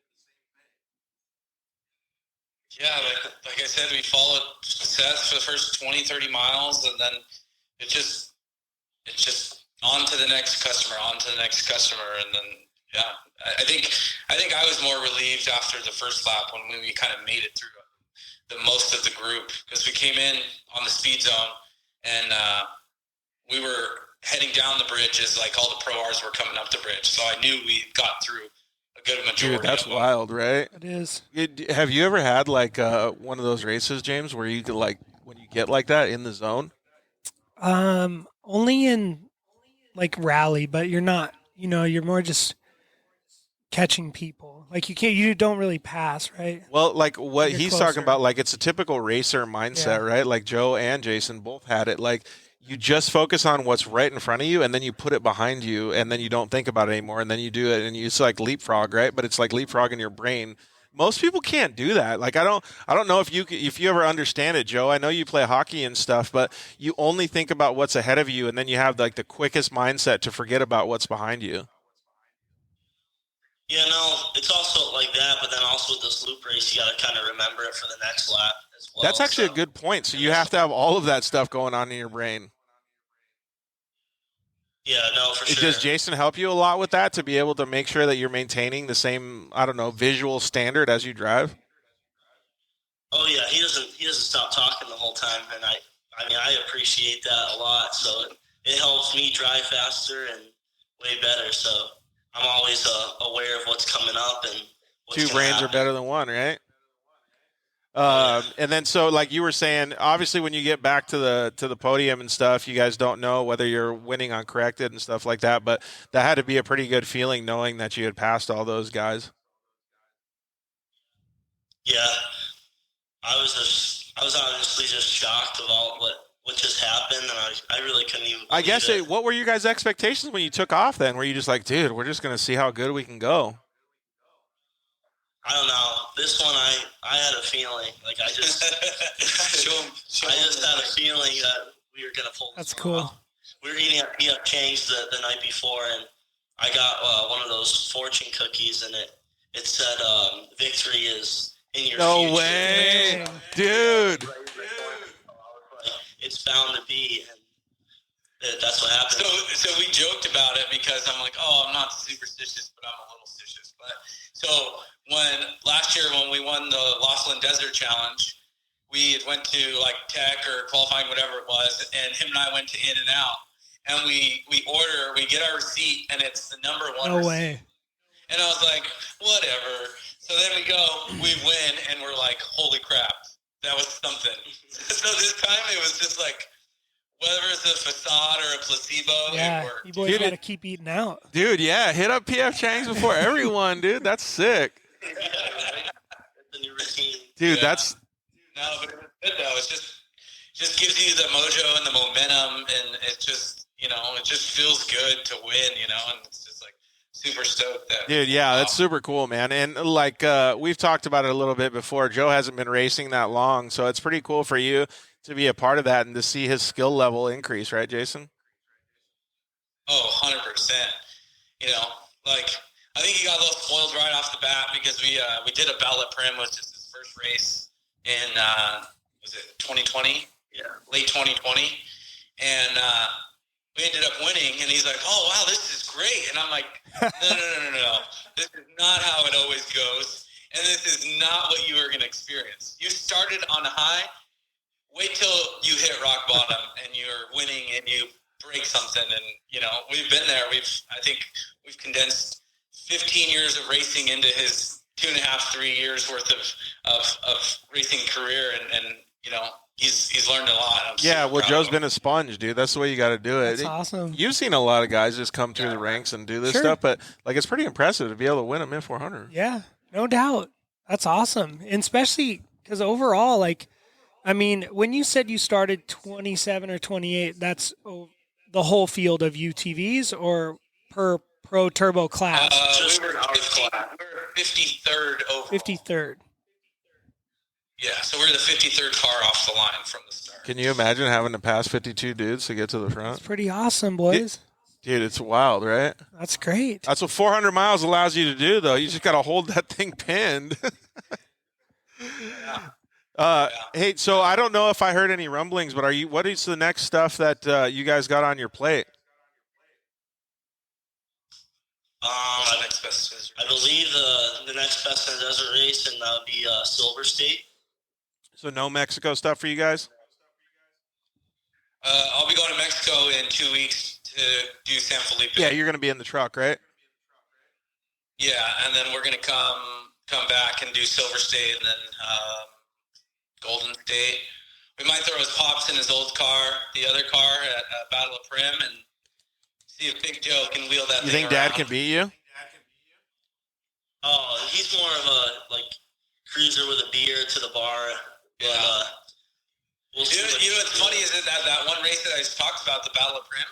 Yeah, like I said, we followed Seth for the first 20, 30 miles, and then it's just on to the next customer, and then I think I was more relieved after the first lap when we kind of made it through the most of the group, because we came in on the speed zone, and we were heading down the bridge as like all the Pro Rs were coming up the bridge, so I knew we got through a good majority. Dude, that's wild, right? It is. Have you ever had like one of those races, James, where you could, like, when you get like that in the zone? Only in like rally, but you're not. You're more just catching people. Like you don't really pass, right? Well, like what You're he's closer. talking about, like, it's a typical racer mindset, right? Like Joe and Jason both had it. Like, you just focus on what's right in front of you, and then you put it behind you, and then you don't think about it anymore, and then you do it, and it's like leapfrog, right? But it's like leapfrog in your brain. Most people can't do that. Like, I don't know if you ever understand it, Joe. I know you play hockey and stuff, but you only think about what's ahead of you, and then you have like the quickest mindset to forget about what's behind you. Yeah, no, it's also like that, but then also with this loop race, you got to kind of remember it for the next lap as well. That's actually a good point. So you have to have all of that stuff going on in your brain. Yeah, no, for sure. Does Jason help you a lot with that, to be able to make sure that you're maintaining the same, I don't know, visual standard as you drive? Oh yeah, he doesn't stop talking the whole time, and I appreciate that a lot. So it helps me drive faster and way better. So I'm always aware of what's coming up and what's Two brains are better than one, right? And then, so like you were saying, obviously when you get back to the podium and stuff, you guys don't know whether you're winning on corrected and stuff like that, but that had to be a pretty good feeling knowing that you had passed all those guys. Yeah, I was honestly just shocked of all what just happened, and I really couldn't even I guess believe it. what were your guys' expectations when you took off then? Were you just like, dude, we're just going to see how good we can go? I don't know. This one, I had a feeling. Like, I just had a feeling that we were going to pull this That's one cool. off. We were eating at PF Change the night before, and I got one of those fortune cookies, and it said victory is in your future. No way. Dude. It's bound to be, and that's what happened. So we joked about it, because I'm like, oh, I'm not superstitious, but I'm a little stitious. But so last year when we won the Laughlin Desert Challenge, we went to like tech or qualifying, whatever it was, and him and I went to In-N-Out, and we get our receipt, and it's the number one. No receipt. way. And I was like, whatever. So then we win, and we're like, holy crap, that was something. So this time it was just like, whether it's a facade or a placebo, Yeah, it worked. you boys got to keep eating out. Dude, yeah, hit up PF Chang's before everyone, dude. That's sick. The new routine. Dude, Yeah. that's No, but it's good though. It's just gives you the mojo and the momentum, and it just feels good to win, and it's just like super stoked that. Dude, yeah, that's super cool, man. And like we've talked about it a little bit before. Joe hasn't been racing that long, so it's pretty cool for you to be a part of that and to see his skill level increase, right, Jason? Oh, 100%. Like I think he got a little spoiled right off the bat, because we did a ballot prim, which is his first race in was it 2020? Yeah. Late 2020, and we ended up winning. And he's like, "Oh wow, this is great!" And I'm like, "No. This is not how it always goes, and this is not what you are going to experience. You started on a high. Wait till you hit rock bottom, and you're winning, and you break something." And we've been there. I think we've condensed 15 years of racing into his 2.5, 3 years worth of racing career, and he's learned a lot. Yeah, well, Joe's been a sponge, dude. That's the way you got to do it. That's awesome. You've seen a lot of guys just come through the ranks and do this Sure. stuff, but like it's pretty impressive to be able to win a Mint 400. Yeah, no doubt. That's awesome. And especially because overall, like, I mean, when you said you started 27 or 28, that's the whole field of UTVs or per pro turbo class? We were 53rd overall. 53rd. Yeah, so we're the 53rd car off the line from the start. Can you imagine having to pass 52 dudes to get to the front? It's pretty awesome, boys. Dude, it's wild, right? That's great. That's what 400 miles allows you to do, though. You just got to hold that thing pinned. Hey, so I don't know if I heard any rumblings, but what is the next stuff that you guys got on your plate? I believe the next best in the desert race, and that would be Silver State. So no Mexico stuff for you guys? I'll be going to Mexico in 2 weeks to do San Felipe. Yeah, you're going to be in the truck, right? Yeah, and then we're going to come back and do Silver State and then Golden State. We might throw his pops in his old car, the other car at Battle of Prim, and see if Big Joe can wheel that You thing think Dad around. can beat you? Oh, he's more of a cruiser with a beer to the bar. Yeah. But, we'll see what's funny is that one race that I just talked about, the Battle of Prim.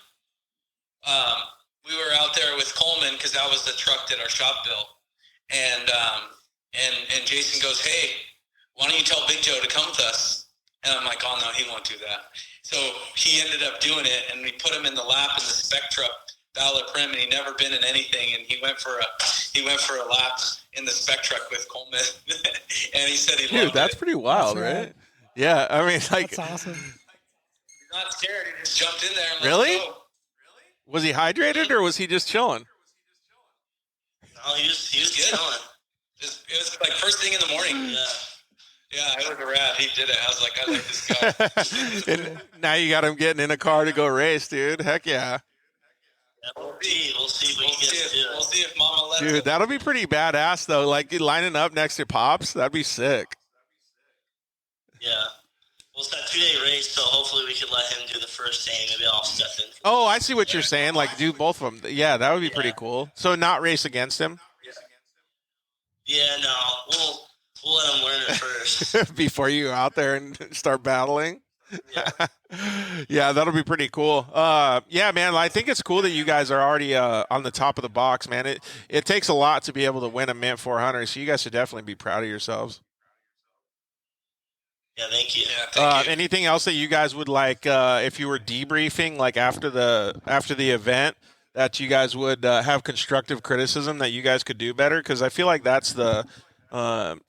We were out there with Coleman because that was the truck that our shop built, and Jason goes, "Hey, why don't you tell Big Joe to come with us?" And I'm like, "Oh no, he won't do that." So he ended up doing it, and we put him in the lap in the spec truck, Battle of Prim, and he'd never been in anything, and he went for a lap in the spec truck with Coleman, and he said he loved Dude, that's it. pretty wild, That's right? rad. Yeah, I mean, like, That's awesome. He's not scared. He just jumped in there and Really? let's go. was he hydrated or was he just chilling? No, he was chilling. It was like first thing in the morning. Yeah. Yeah, it was a rat. He did it. I was like, I like this guy. And now you got him getting in a car to go race, dude. Heck yeah. Yeah, we'll see if we can get to do it. We'll see if Mama lets Dude, him. that'll be pretty badass, though. Like, lining up next to Pops, that'd be sick. Yeah. Well, it's that 2-day race, so hopefully we could let him do the first day. Maybe I'll step in. Oh, I see what you're saying. Like, do both of them. Yeah, that would be pretty cool. So not race against him Yeah, no. We'll let him learn it first. before you go out there and start battling. Yeah. Yeah, that'll be pretty cool. Yeah, man, I think it's cool that you guys are already on the top of the box, man. It takes a lot to be able to win a Mint 400, so you guys should definitely be proud of yourselves. Yeah, thank you. Yeah, thank you. Anything else that you guys would like, if you were debriefing, like after the event, that you guys would have constructive criticism that you guys could do better? Because I feel like that's the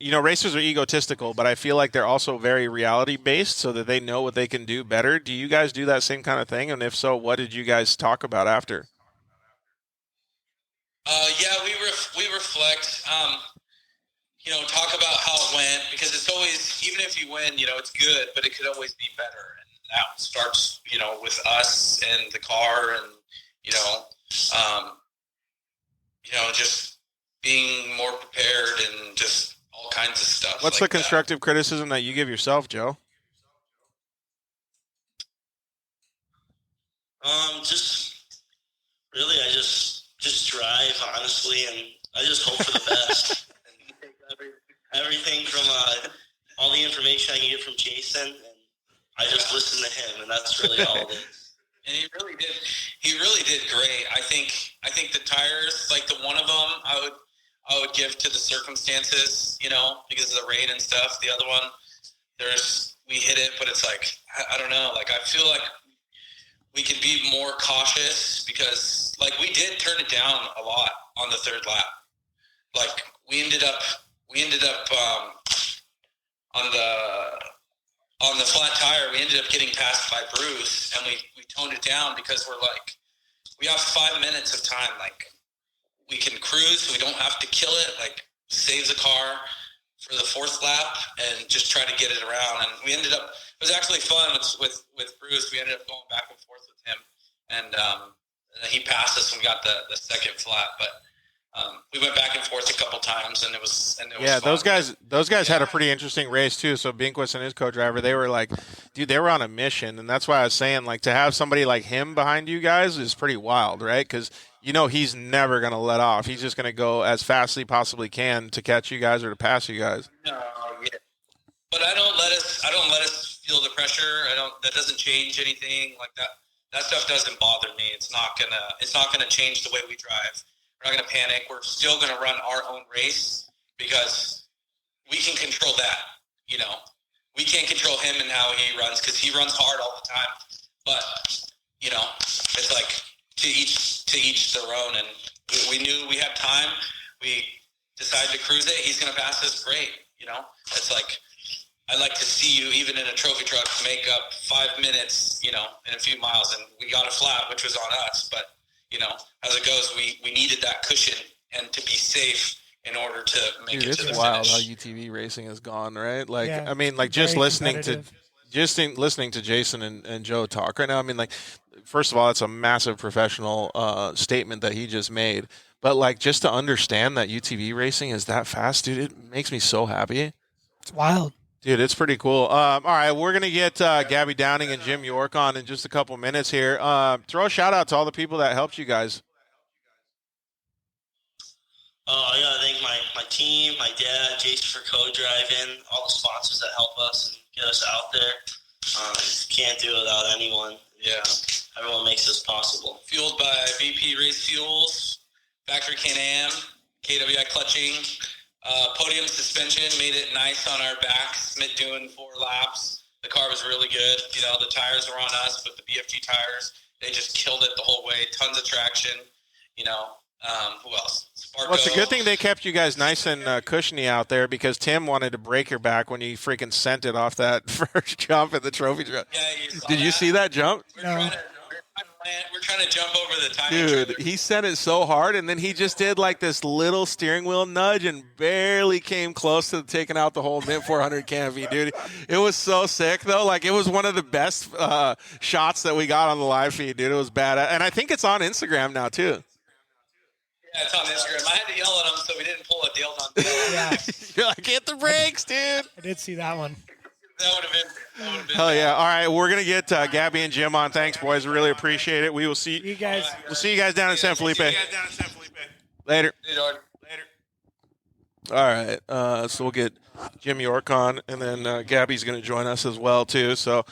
racers are egotistical, but I feel like they're also very reality-based so that they know what they can do better. Do you guys do that same kind of thing? And if so, what did you guys talk about after? Yeah, we reflect, talk about how it went, because it's always, even if you win, it's good, but it could always be better. And that starts, with us and the car and, just being more prepared and just all kinds of stuff. What's like the constructive criticism that you give yourself, Joe? Just really, I just drive honestly, and I just hope for the best. And take everything from all the information I can get from Jason, and I just listen to him, and that's really all it is. And he really did great. I think the tires, like the one of them, I would give to the circumstances, because of the rain and stuff. The other one, we hit it, but it's like, I don't know. Like, I feel like we could be more cautious because, like, we did turn it down a lot on the third lap. Like, we ended up on the flat tire, we ended up getting passed by Bruce, and we toned it down because we're like, we have 5 minutes of time. Like, we can cruise. We don't have to kill it. Like, save the car for the fourth lap and just try to get it around. And we ended up, it was actually fun with Bruce. We ended up going back and forth with him. And he passed us when we got the second flat. But we went back and forth a couple times, and it was Yeah, fun. those guys had a pretty interesting race too. So Binquist and his co-driver, they were like, dude, they were on a mission, and that's why I was saying, like, to have somebody like him behind you guys is pretty wild, right? Because he's never gonna let off. He's just gonna go as fast as he possibly can to catch you guys or to pass you guys. No, yeah. But I don't let us feel the pressure. That doesn't change anything like that. That stuff doesn't bother me. It's not gonna change the way we drive. We're not gonna panic. We're still gonna run our own race because we can control that. We can't control him and how he runs because he runs hard all the time. But it's like to each their own. And we knew we had time. We decided to cruise it. He's gonna pass us. Great. It's like. I'd like to see you, even in a trophy truck, make up 5 minutes, in a few miles. And we got a flat, which was on us. But, as it goes, we needed that cushion and to be safe in order to make it to the finish. It's wild how UTV racing has gone, right? Like, Yeah, I mean, like just listening to Jason and Joe talk right now. I mean, like, first of all, that's a massive professional statement that he just made. But, like, just to understand that UTV racing is that fast, dude, it makes me so happy. It's wild. Dude, it's pretty cool. All right, we're going to get Gabby Downing and Jim York on in just a couple minutes here. Throw a shout-out to all the people that helped you guys. I got to thank my team, my dad, Jason for co-driving, all the sponsors that help us and get us out there. Can't do it without anyone. Yeah. Everyone makes this possible. Fueled by VP Race Fuels, Factory Can-Am, KWI Clutching, podium suspension made it nice on our backs, doing 4 laps. The car was really good. The tires were on us, but the BFG tires, they just killed it the whole way. Tons of traction. Who else? Sparko. Well, it's a good thing they kept you guys nice and cushiony out there because Tim wanted to break your back when you freaking sent it off that first jump at the trophy truck. Yeah, Did you see that jump? We're trying to jump over the tire. Dude, trailer. he sent it so hard, and then he just did like this little steering wheel nudge and barely came close to taking out the whole Mint 400 canopy, dude. It was so sick, though. Like, it was one of the best shots that we got on the live feed, dude. It was bad. And I think it's on Instagram now, too. Yeah, it's on Instagram. I had to yell at him so we didn't pull a deal on Dale. Yeah, You're like, hit the brakes, dude. I did see that one. That would have been Hell yeah. All right, we're going to get Gabby and Jim on. Thanks, boys. Really appreciate it. We will see You guys. We'll see you guys down in San Felipe. Later. All right. So we'll get Jim York on, and then Gabby's going to join us as well, too. So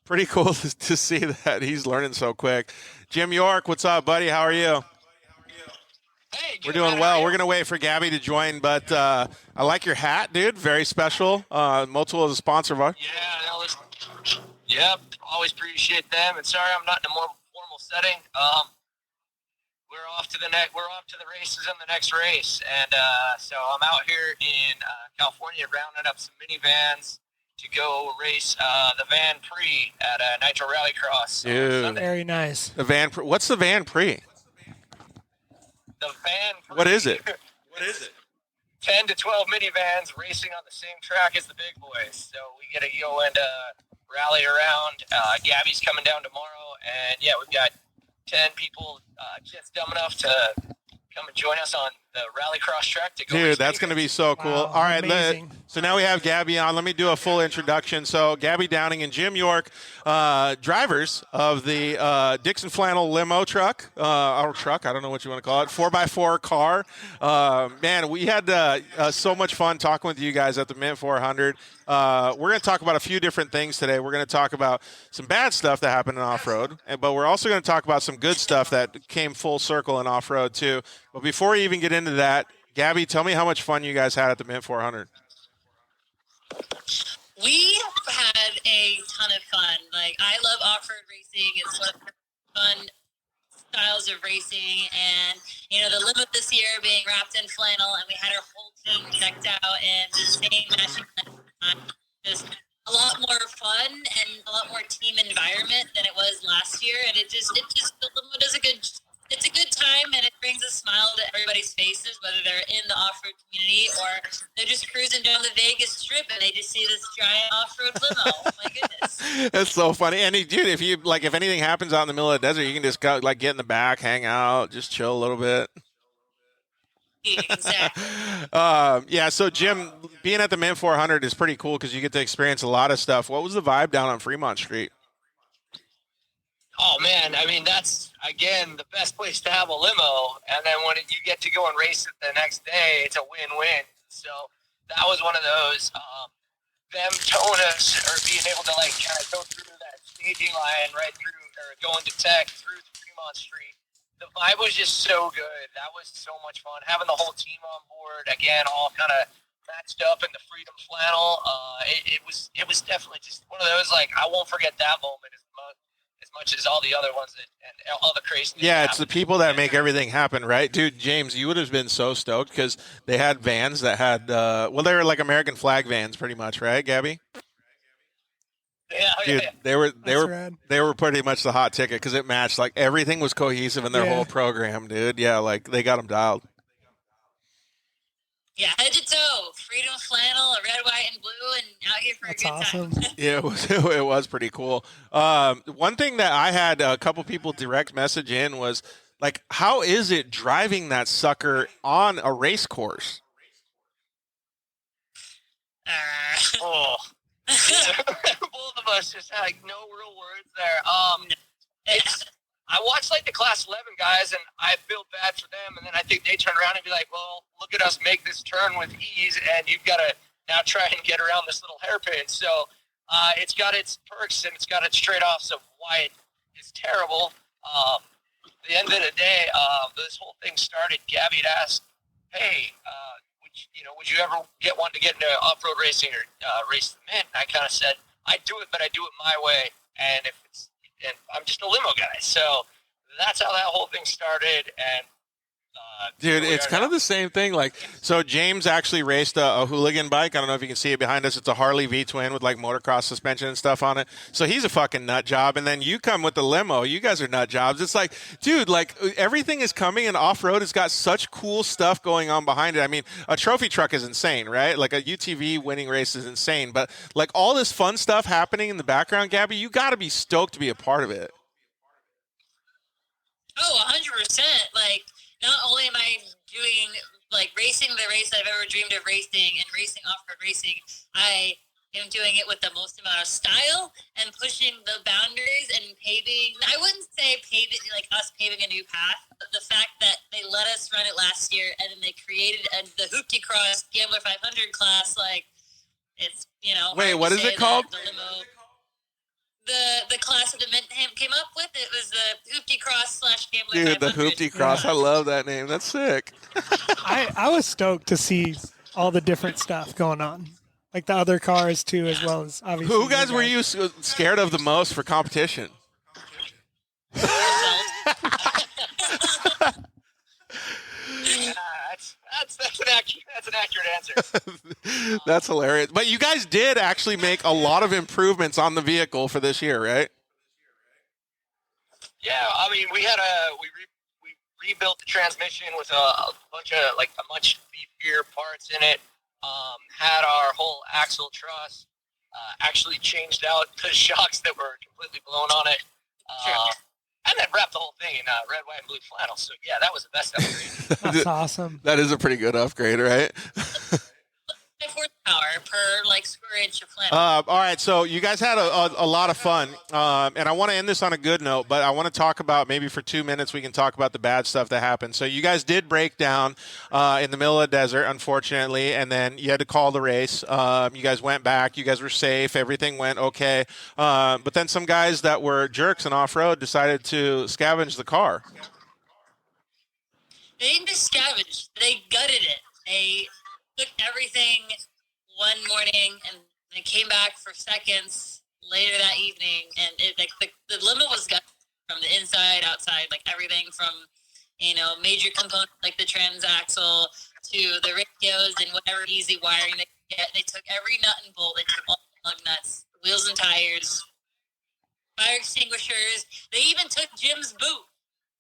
pretty cool to see that he's learning so quick. Jim York, what's up, buddy? How are you? Hey, We're doing well. We're going to wait for Gabby to join, but I like your hat, dude. Very special. Motul is a sponsor of ours. Yeah, yep. Always appreciate them. And sorry, I'm not in a more formal setting. We're off to the races in the next race, and so I'm out here in California rounding up some minivans to go race the Van Prix at Nitro Rallycross. Dude, Very nice. the Van. What's the Van Prix? The Van Prix. What is it? 10 to 12 minivans racing on the same track as the big boys. So we get to go and rally around. Gabby's coming down tomorrow, and yeah, we've got 10 people just dumb enough to come and join us on the Rallycross track to go. Dude, that's going to be so cool. Wow, All right, amazing. so now we have Gabby on. Let me do a full introduction. So Gabby Downing and Jim York, drivers of the Dixon Flannel limo truck, or truck, I don't know what you want to call it, 4x4 car. Man, we had so much fun talking with you guys at the Mint 400. We're going to talk about a few different things today. We're going to talk about some bad stuff that happened in off-road, but we're also going to talk about some good stuff that came full circle in off-road too. But before we even get into that, Gabby, tell me how much fun you guys had at the Mint 400. We had a ton of fun. Like, I love off-road racing. It's one of the fun styles of racing. And, the limo this year being wrapped in flannel, and we had our whole team decked out in the same matching flannel. Just a lot more fun and a lot more team environment than it was last year. And the limo does it's a good time, and it brings a smile to everybody's faces, whether they're in the off-road community, or they're just cruising down the Vegas Strip and they just see this giant off-road limo. Oh my goodness. That's so funny. And dude, if anything happens out in the middle of the desert, you can just go like get in the back, hang out, just chill a little bit. Exactly. Yeah. So Jim, being at the Mint 400 is pretty cool because you get to experience a lot of stuff. What was the vibe down on Fremont Street? Oh man, I mean that's again the best place to have a limo, and then when you get to go and race it the next day, it's a win-win. So that was one of those. Them towing us or being able to like kind of go through that staging line right through or going to Tech through Fremont Street. The vibe was just so good. That was so much fun. Having the whole team on board again, all kind of matched up in the Freedom flannel. It was definitely just one of those like I won't forget that moment as much as all the other ones and all the craziness. Yeah, it's the people that make everything happen, right? Dude, James, you would have been so stoked because they had vans that had, they were like American flag vans pretty much, right, Gabby? Yeah, Dude, yeah. they were pretty much the hot ticket because it matched. Like everything was cohesive in their whole program, dude. Yeah, like they got them dialed. Yeah, head to toe, Freedom flannel, a red, white, and blue, and out here for a good awesome. time. Yeah, it was pretty cool. One thing that I had a couple people direct message in was like, how is it driving that sucker on a race course? Oh. Both of us just had like no real words there. I watched like the Class 11 guys, and I feel bad for them. And then I think they turn around and be like, "Well, look at us make this turn with ease, and you've got to now try and get around this little hairpin." So it's got its perks and it's got its trade-offs of why it is terrible. At the end of the day, this whole thing started. Gabby had asked, "Hey, would you ever get one to get into off-road racing or race the Mint?" And I kind of said, "I do it, but I do it my way, and I'm just a limo guy." So that's how that whole thing started. And dude, it's kind of the same thing. Like, so James actually raced a hooligan bike. I don't know if you can see it behind us. It's a Harley V-twin with like motocross suspension and stuff on it. So he's a fucking nut job. And then you come with the limo. You guys are nut jobs. It's like, dude, like everything is coming, and off-road has got such cool stuff going on behind it. I mean, a trophy truck is insane, right? Like a UTV winning race is insane. But like all this fun stuff happening in the background, Gabby, you got to be stoked to be a part of it. Oh, 100%. Like, not only am I doing, like, racing the race I've ever dreamed of racing and racing off-road racing, I am doing it with the most amount of style and pushing the boundaries and paving. I wouldn't say paving, like us paving a new path, but the fact that they let us run it last year and then they created the Hoopty Cross Gambler 500 class, like, it's, Wait, what is it called? The limo. The class that the Mint came up with, it was the Hoopty Cross / Gambler. Dude, the Hoopty Cross. I love that name. That's sick. I was stoked to see all the different stuff going on. Like the other cars, too, as well as obviously. Who guys were you scared of the most for competition? That's an accurate answer. That's hilarious. But you guys did actually make a lot of improvements on the vehicle for this year, right? Yeah, I mean, we rebuilt the transmission with a bunch of much beefier parts in it. Had our whole axle truss. Actually changed out the shocks that were completely blown on it. And then wrapped the whole thing in red, white, and blue flannel. So, yeah, that was the best upgrade. That's awesome. That is a pretty good upgrade, right? Horsepower per square inch of flannel. All right, so you guys had a lot of fun, and I want to end this on a good note, but I want to talk about, maybe for 2 minutes we can talk about the bad stuff that happened. So you guys did break down in the middle of the desert, unfortunately, and then you had to call the race. You guys went back. You guys were safe. Everything went okay. But then some guys that were jerks and off-road decided to scavenge the car. They didn't just scavenge. They gutted it. They took everything one morning and they came back for seconds later that evening, and the limo was gutted from the inside, outside, like everything from major components like the transaxle to the radios and whatever easy wiring they could get. They took every nut and bolt. They took all the lug nuts, wheels and tires, fire extinguishers. They even took Jim's boot.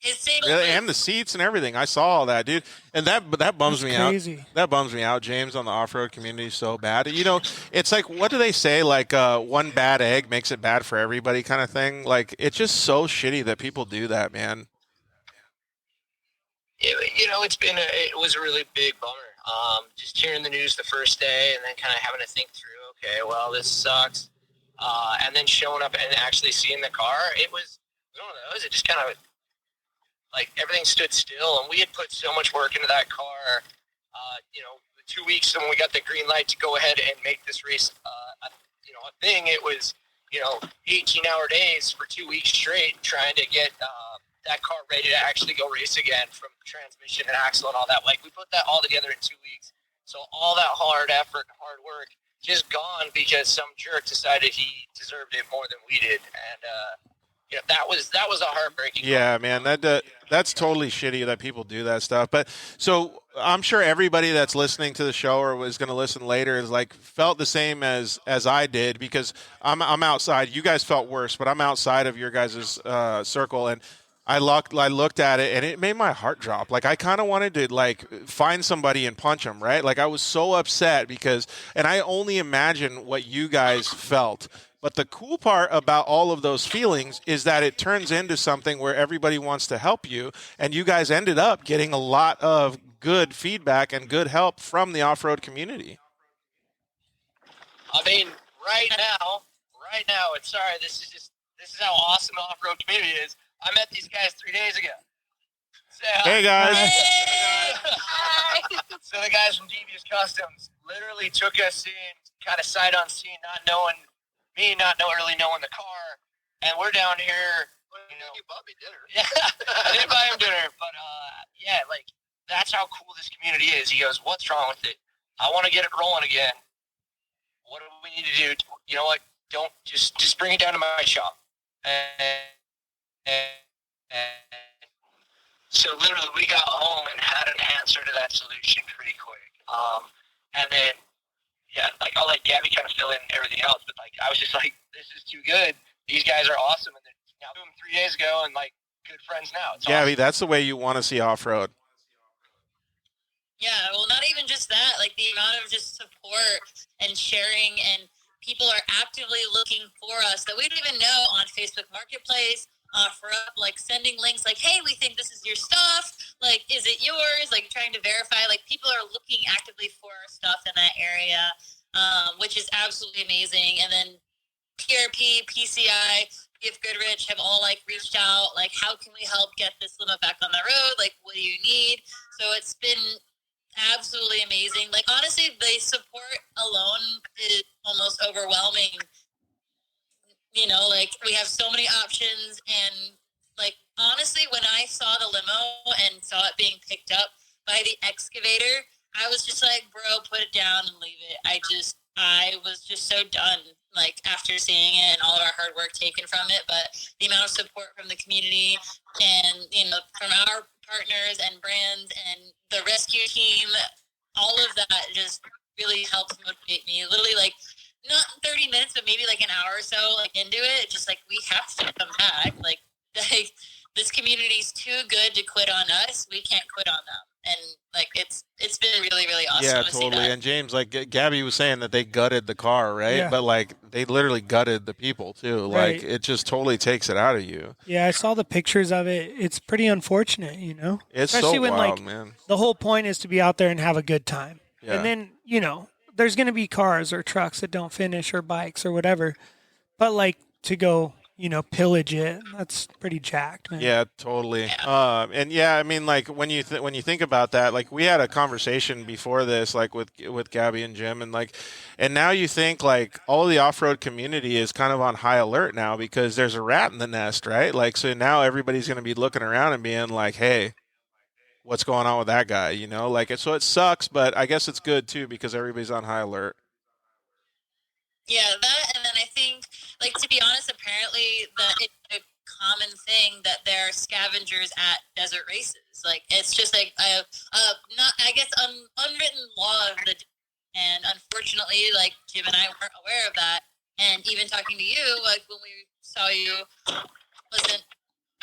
His single Really, was- and the seats and everything. I saw all that, dude. And that bums That's me crazy. out. That bums me out, James, on the off-road community so bad. You know, it's like, what do they say? Like, one bad egg makes it bad for everybody kind of thing. Like, it's just so shitty that people do that, man. It was a really big bummer. Just hearing the news the first day and then kind of having to think through, okay, well, this sucks. And then showing up and actually seeing the car, it was one of those. It just kind of, like, everything stood still, and we had put so much work into that car. 2 weeks when we got the green light to go ahead and make this race, a thing. It was, 18-hour days for 2 weeks straight trying to get that car ready to actually go race again, from transmission and axle and all that. Like, we put that all together in 2 weeks. So all that hard effort and hard work just gone because some jerk decided he deserved it more than we did. And that was a heartbreaking. Yeah, man, that's totally shitty that people do that stuff. But so I'm sure everybody that's listening to the show or was going to listen later is like felt the same as I did, because I'm outside. You guys felt worse, but I'm outside of your guys' circle, and I looked at it, and it made my heart drop. Like, I kind of wanted to, like, find somebody and punch them, right? Like, I was so upset because, and I only imagine what you guys felt. But the cool part about all of those feelings is that it turns into something where everybody wants to help you, and you guys ended up getting a lot of good feedback and good help from the off-road community. I mean, right now, it's sorry. This is how awesome the off-road community is. I met these guys 3 days ago. Hey, guys. So the guys from Devious Customs literally took us in, kind of sight unseen, not knowing the car, and we're down here. You bought me dinner. Yeah, I didn't buy him dinner, but like, that's how cool this community is. He goes, "What's wrong with it? I want to get it rolling again. What do we need to do? You know what? Don't just bring it down to my shop." And so literally we got home and had an answer to that solution pretty quick. And then, like, I'll let Gabby kind of fill in everything else, but, like, I was just like, this is too good. These guys are awesome. And they're now doing 3 days ago and, like, good friends now. It's Gabby, awesome. that's the way you want to see off-road. Yeah, well, not even just that, like the amount of just support and sharing, and people are actively looking for us that we don't even know on Facebook Marketplace, for like sending links like, hey, we think this is your stuff, like, is it yours, like trying to verify, like people are looking actively for our stuff in that area, which is absolutely amazing. And then PRP, PCI, Gift Goodrich have all like reached out, like, how can we help get this limo back on the road, like, what do you need? So it's been absolutely amazing. Like, honestly, the support alone is almost overwhelming. Like, we have so many options, and, like, honestly, when I saw the limo and saw it being picked up by the excavator, I was just like, bro, put it down and leave it. I was just so done, like, after seeing it and all of our hard work taken from it. But the amount of support from the community and, from our partners and brands and the rescue team, all of that just really helped motivate me. Literally, like, not 30 minutes, but maybe like an hour or so, like, into it, just like, we have to come back. Like this community's too good to quit on us. We can't quit on them. And, like, it's been really, really awesome Yeah, to see totally. that. And James, like Gabby was saying that they gutted the car, right? Yeah. But, like, they literally gutted the people too. Like, Right. it just totally takes it out of you. Yeah, I saw the pictures of it. It's pretty unfortunate, It's Especially so when, wild, like, man. the whole point is to be out there and have a good time. Yeah. And then, there's going to be cars or trucks that don't finish, or bikes or whatever. But, like, to go, pillage it, that's pretty jacked, man. Yeah, totally. And yeah, I mean, like, when you think about that, like, we had a conversation before this, like, with Gabby and Jim, and now you think, like, all the off-road community is kind of on high alert now because there's a rat in the nest, right? Like, so now everybody's going to be looking around and being like, hey, what's going on with that guy? Like, so it sucks, but I guess it's good too because everybody's on high alert. Yeah, that, and then I think, like, to be honest, apparently it's a common thing that there are scavengers at desert races. Like, it's just like unwritten law of the, and unfortunately, like, Jim and I weren't aware of that. And even talking to you, like, when we saw you, wasn't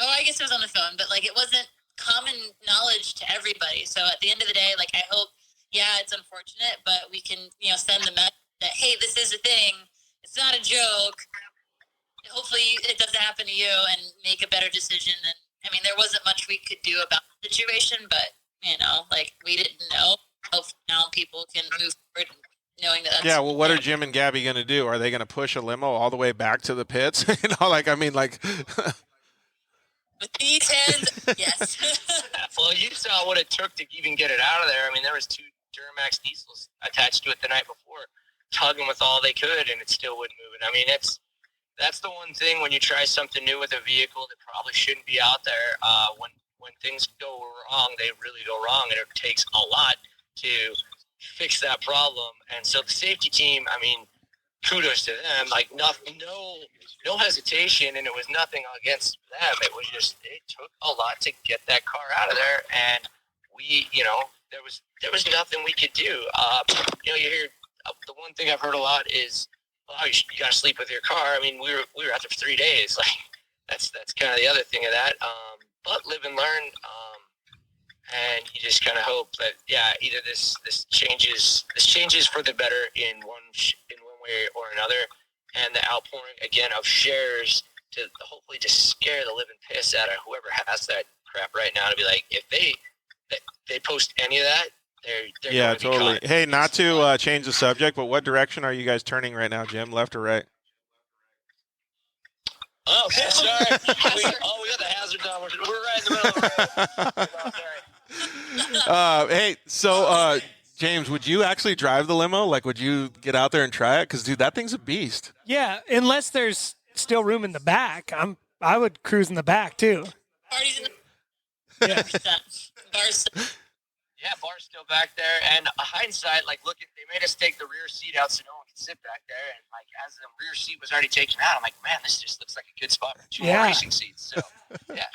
Oh, I guess it was on the phone, but like it wasn't common knowledge to everybody. So at the end of the day, like I hope, yeah, it's unfortunate, but we can, send the message that, hey, this is a thing. It's not a joke. Hopefully it doesn't happen to you and make a better decision. And I mean, there wasn't much we could do about the situation, but like we didn't know. Hopefully now people can move forward knowing that. Yeah. Well, what are Jim and Gabby going to do? Are they going to push a limo all the way back to the pits? With these hands, yes. Well, you saw what it took to even get it out of there. I mean, there was 2 Duramax diesels attached to it the night before, tugging with all they could, and it still wouldn't move it. I mean, that's the one thing when you try something new with a vehicle that probably shouldn't be out there. When things go wrong, they really go wrong, and it takes a lot to fix that problem. And so the safety team, I mean, kudos to them. Like no hesitation, and it was nothing against them. It was just it took a lot to get that car out of there, and we, there was nothing we could do. You hear the one thing I've heard a lot is, "Oh, you got to sleep with your car." I mean, we were out there for 3 days. Like that's kind of the other thing of that. But live and learn, and you just kind of hope that either this changes for the better in one way or another. And the outpouring again of shares to hopefully just scare the living piss out of whoever has that crap right now, to be like, if they post any of that, they're yeah, going to be totally. caught. Hey, not to change the subject, but what direction are you guys turning right now, Jim? Left or right? Oh, sorry. We got the hazard on. We're right in the middle of the road. Oh, sorry. Hey, so James, would you actually drive the limo? Like, would you get out there and try it? Because, dude, that thing's a beast. Yeah, unless there's still room in the back, I would cruise in the back too. Parties in the Yeah. bars. Yeah, bar's still back there. And hindsight, like, they made us take the rear seat out so no one could sit back there. And, like, as the rear seat was already taken out, I'm like, man, this just looks like a good spot for 2 more racing seats. So, yeah,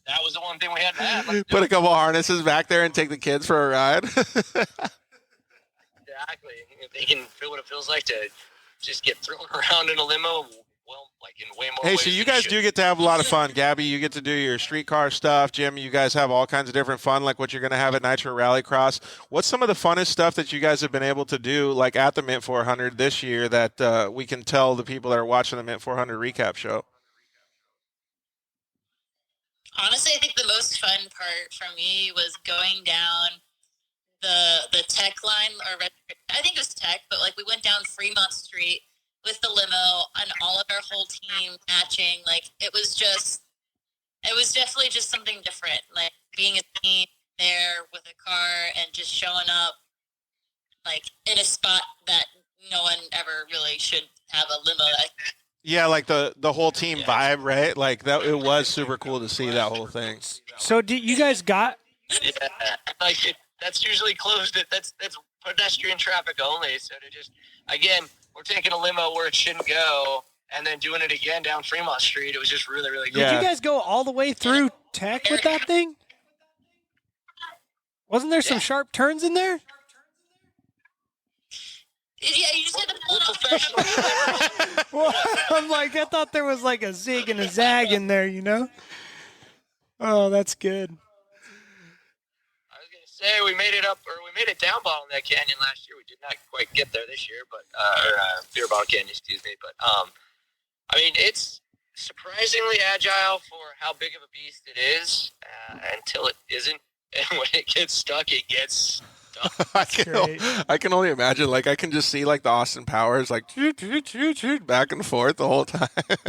that was the one thing we had to have. Like, Put a couple harnesses back there and take the kids for a ride. Exactly. If they can feel what it feels like to just get thrown around in a limo, well, like in way more Hey, ways so you than guys should. do get to have a lot of fun. Gabby, you get to do your streetcar stuff. Jim, you guys have all kinds of different fun, like what you're going to have at Nitro Rallycross. What's some of the funnest stuff that you guys have been able to do, like at the Mint 400 this year, that we can tell the people that are watching the Mint 400 recap show? Honestly, I think the most fun part for me was going down the tech line, or I think it was tech, but like we went down Fremont Street with the limo and all of our whole team matching. Like it was definitely just something different. Like being a team there with a car and just showing up like in a spot that no one ever really should have a limo. Yeah, like the whole team vibe, right? Like that, it was super cool to see that whole thing. So you guys got? Yeah, like that's usually closed. That's pedestrian traffic only. So to just, again, we're taking a limo where it shouldn't go, and then doing it again down Fremont Street. It was just really, really cool. Did you guys go all the way through tech with that thing? Wasn't there some sharp turns in there? Yeah, you just had to pull it off. Well, I'm like, I thought there was like a zig and a zag in there, you know? Oh, that's good. I was gonna say we made it down Bottleneck Canyon last year. We did not quite get there this year, but Beer Bottle Canyon, excuse me. But I mean, it's surprisingly agile for how big of a beast it is until it isn't, and when it gets stuck, it gets stuck. I can only imagine. Like, I can just see like the Austin Powers like back and forth the whole time.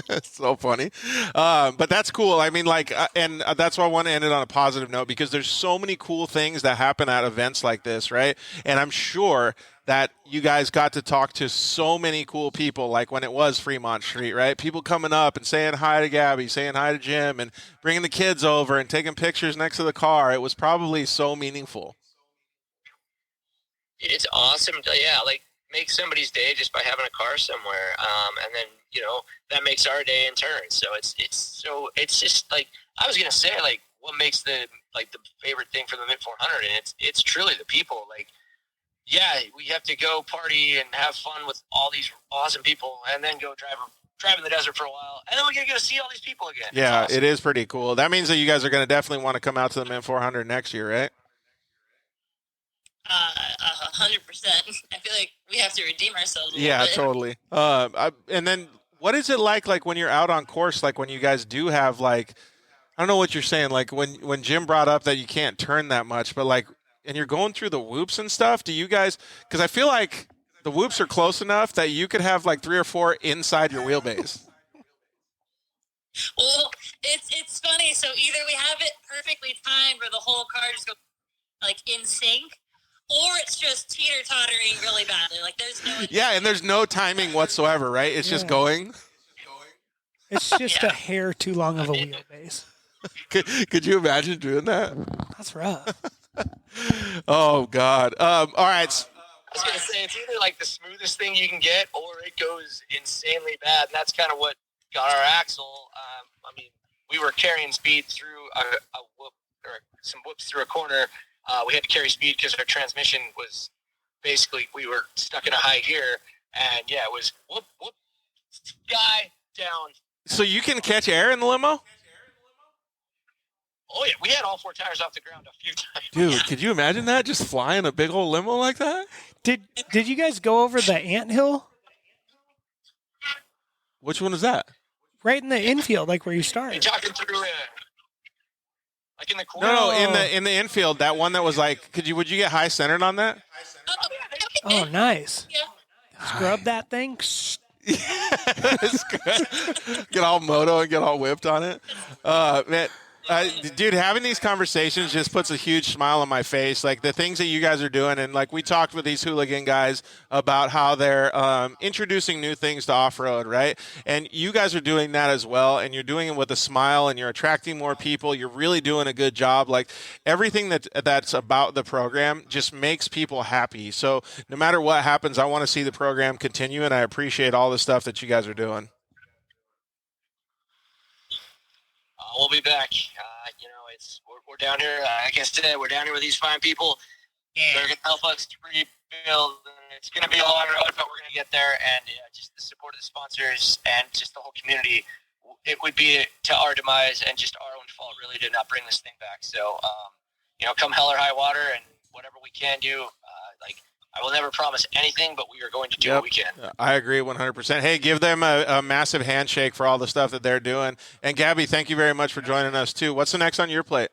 It's so funny, but that's cool. I mean, like, and that's why I want to end it on a positive note, because there's so many cool things that happen at events like this, right? And I'm sure that you guys got to talk to so many cool people, like when it was Fremont Street, right? People coming up and saying hi to Gabby, saying hi to Jim, and bringing the kids over and taking pictures next to the car. It was probably so meaningful. It's awesome to, like, make somebody's day just by having a car somewhere. And then, that makes our day in turn. So it's just like, I was going to say, like, what makes the favorite thing for the Mint 400, and it's truly the people. Like, yeah, we have to go party and have fun with all these awesome people and then go drive drive in the desert for a while, and then we get to see all these people again. Yeah, awesome. It is pretty cool. That means that you guys are going to definitely want to come out to the Mint 400 next year, right? 100%. I feel like we have to redeem ourselves a Yeah, little bit. totally. And then what is it like when you're out on course, like when you guys do have like, I don't know what you're saying, like when Jim brought up that you can't turn that much, but like, and you're going through the whoops and stuff, do you guys, because I feel like the whoops are close enough that you could have like 3 or 4 inside your wheelbase. Well, it's funny. So either we have it perfectly timed where the whole car just goes like in sync, or it's just teeter-tottering really badly. Like there's no... Yeah, and there's no timing whatsoever, right? It's just going. It's just a hair too long of a wheelbase. Could you imagine doing that? That's rough. Oh, God. All right. I was gonna say it's either like the smoothest thing you can get, or it goes insanely bad. And that's kind of what got our axle. I mean, we were carrying speed through a whoop or some whoops through a corner. We had to carry speed because our transmission was basically, we were stuck in a high gear, and yeah, it was whoop whoop, guy down. So you can catch air in the limo? Oh yeah, we had all 4 tires off the ground a few times. Dude, could you imagine that? Just flying a big old limo like that? Did you guys go over the anthill? Which one is that? Right in the infield, like where you You started. talking through like in the corner? No, in the infield, that one that was like, would you get high centered on that? Oh, nice. Yeah. Scrub that thing. It's good. Get all moto and get all whipped on it. Man, dude, having these conversations just puts a huge smile on my face. Like the things that you guys are doing, and like we talked with these hooligan guys about how they're introducing new things to off-road, right? And you guys are doing that as well, and you're doing it with a smile, and you're attracting more people. You're really doing a good job. Like everything that's about the program just makes people happy. So no matter what happens, I want to see the program continue, and I appreciate all the stuff that you guys are doing. We'll be back. We're down here. I guess today we're down here with these fine people. They're going to help us rebuild. It's going to be a long road, but we're going to get there. And just the support of the sponsors and just the whole community. It would be to our demise and just our own fault, really, to not bring this thing back. So, come hell or high water, and whatever we can do. I will never promise anything, but we are going to do what we can. I agree 100%. Hey, give them a massive handshake for all the stuff that they're doing. And Gabby, thank you very much for joining us too. What's the next on your plate?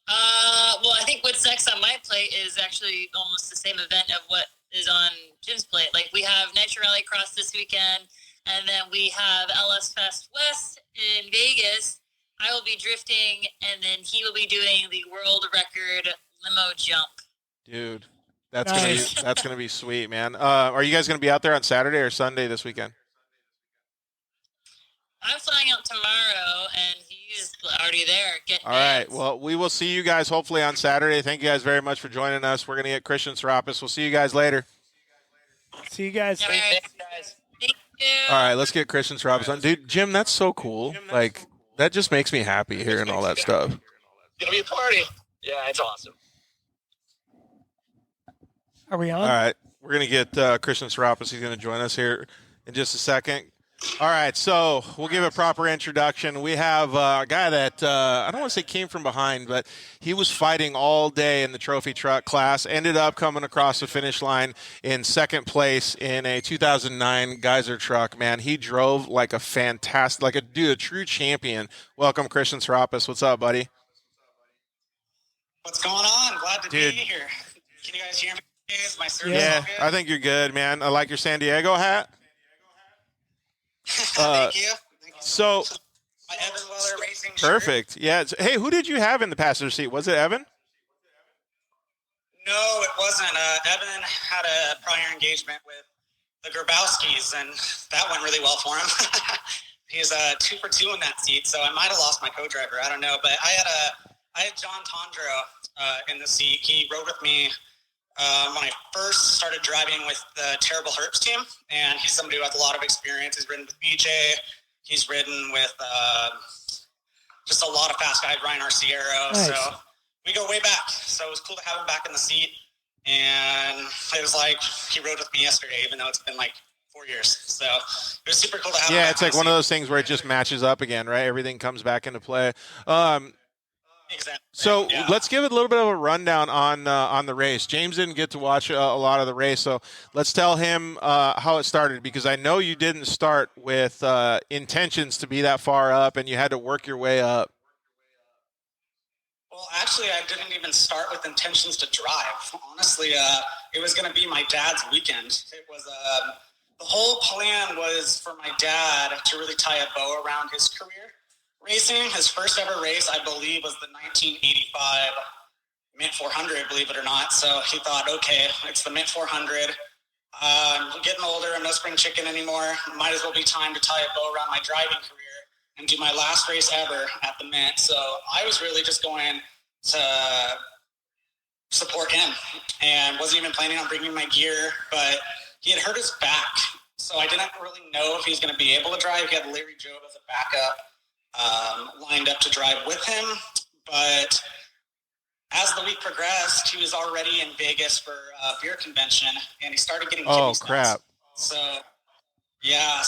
Well, I think what's next on my plate is actually almost the same event of what is on Jim's plate. Like we have Nitro Rally Cross this weekend, and then we have LS Fest West in Vegas. I will be drifting, and then he will be doing the world record limo jump. Dude, that's gonna be sweet, man. Are you guys gonna be out there on Saturday or Sunday this weekend? I'm flying out tomorrow, and he's already there. All right. Well, we will see you guys hopefully on Saturday. Thank you guys very much for joining us. We're gonna get Christian Serapis. We'll see you guys later. See you guys. All right. Thanks, guys. Thank you. All right, let's get Christian Serapis on. Dude, Jim, that's so cool. Like that just makes me happy hearing all that stuff. It's gonna be a party. Yeah, it's awesome. Are we on? All right. We're going to get Christian Serapis. He's going to join us here in just a second. All right. So we'll give a proper introduction. We have a guy that I don't want to say came from behind, but he was fighting all day in the trophy truck class, ended up coming across the finish line in second place in a 2009 Geyser truck. Man, he drove like a fantastic, a true champion. Welcome, Christian Serapis. What's up, buddy? What's going on? Glad to be here. Can you guys hear me? Is my service all good? I think you're good, man. I like your San Diego hat. Thank you. So, my Evan Weller Racing perfect. shirt. Yeah. Hey, who did you have in the passenger seat? Was it Evan? No, it wasn't. Evan had a prior engagement with the Grabowskis, and that went really well for him. He's 2 for 2 in that seat, so I might have lost my co-driver. I don't know, but I had John Tondro in the seat. He rode with me when I first started driving with the Terrible Herbs team, and he's somebody who has a lot of experience. He's ridden with BJ. He's ridden with just a lot of fast guys, Ryan Arciero. Nice. So we go way back. So it was cool to have him back in the seat. And it was like he rode with me yesterday, even though it's been like 4 years. So it was super cool to have him Yeah, back it's like on one the of scene. those things where it just matches up again, right? Everything comes back into play. Exactly. So Yeah. let's give it a little bit of a rundown on the race. James didn't get to watch a lot of the race, so let's tell him how it started, because I know you didn't start with intentions to be that far up, and you had to work your way up. Well, actually, I didn't even start with intentions to drive. Honestly, it was going to be my dad's weekend. It was the whole plan was for my dad to really tie a bow around his career racing. His first ever race, I believe, was the 1985 Mint 400, believe it or not. So he thought, okay, it's the Mint 400. I'm getting older. I'm no spring chicken anymore. Might as well be time to tie a bow around my driving career and do my last race ever at the Mint. So I was really just going to support him and wasn't even planning on bringing my gear, but he had hurt his back. So I didn't really know if he was going to be able to drive. He had Larry Jobe as a backup lined up to drive with him. But as the week progressed, he was already in Vegas for a beer convention, and he started getting kidney stones. Crap. So, yeah,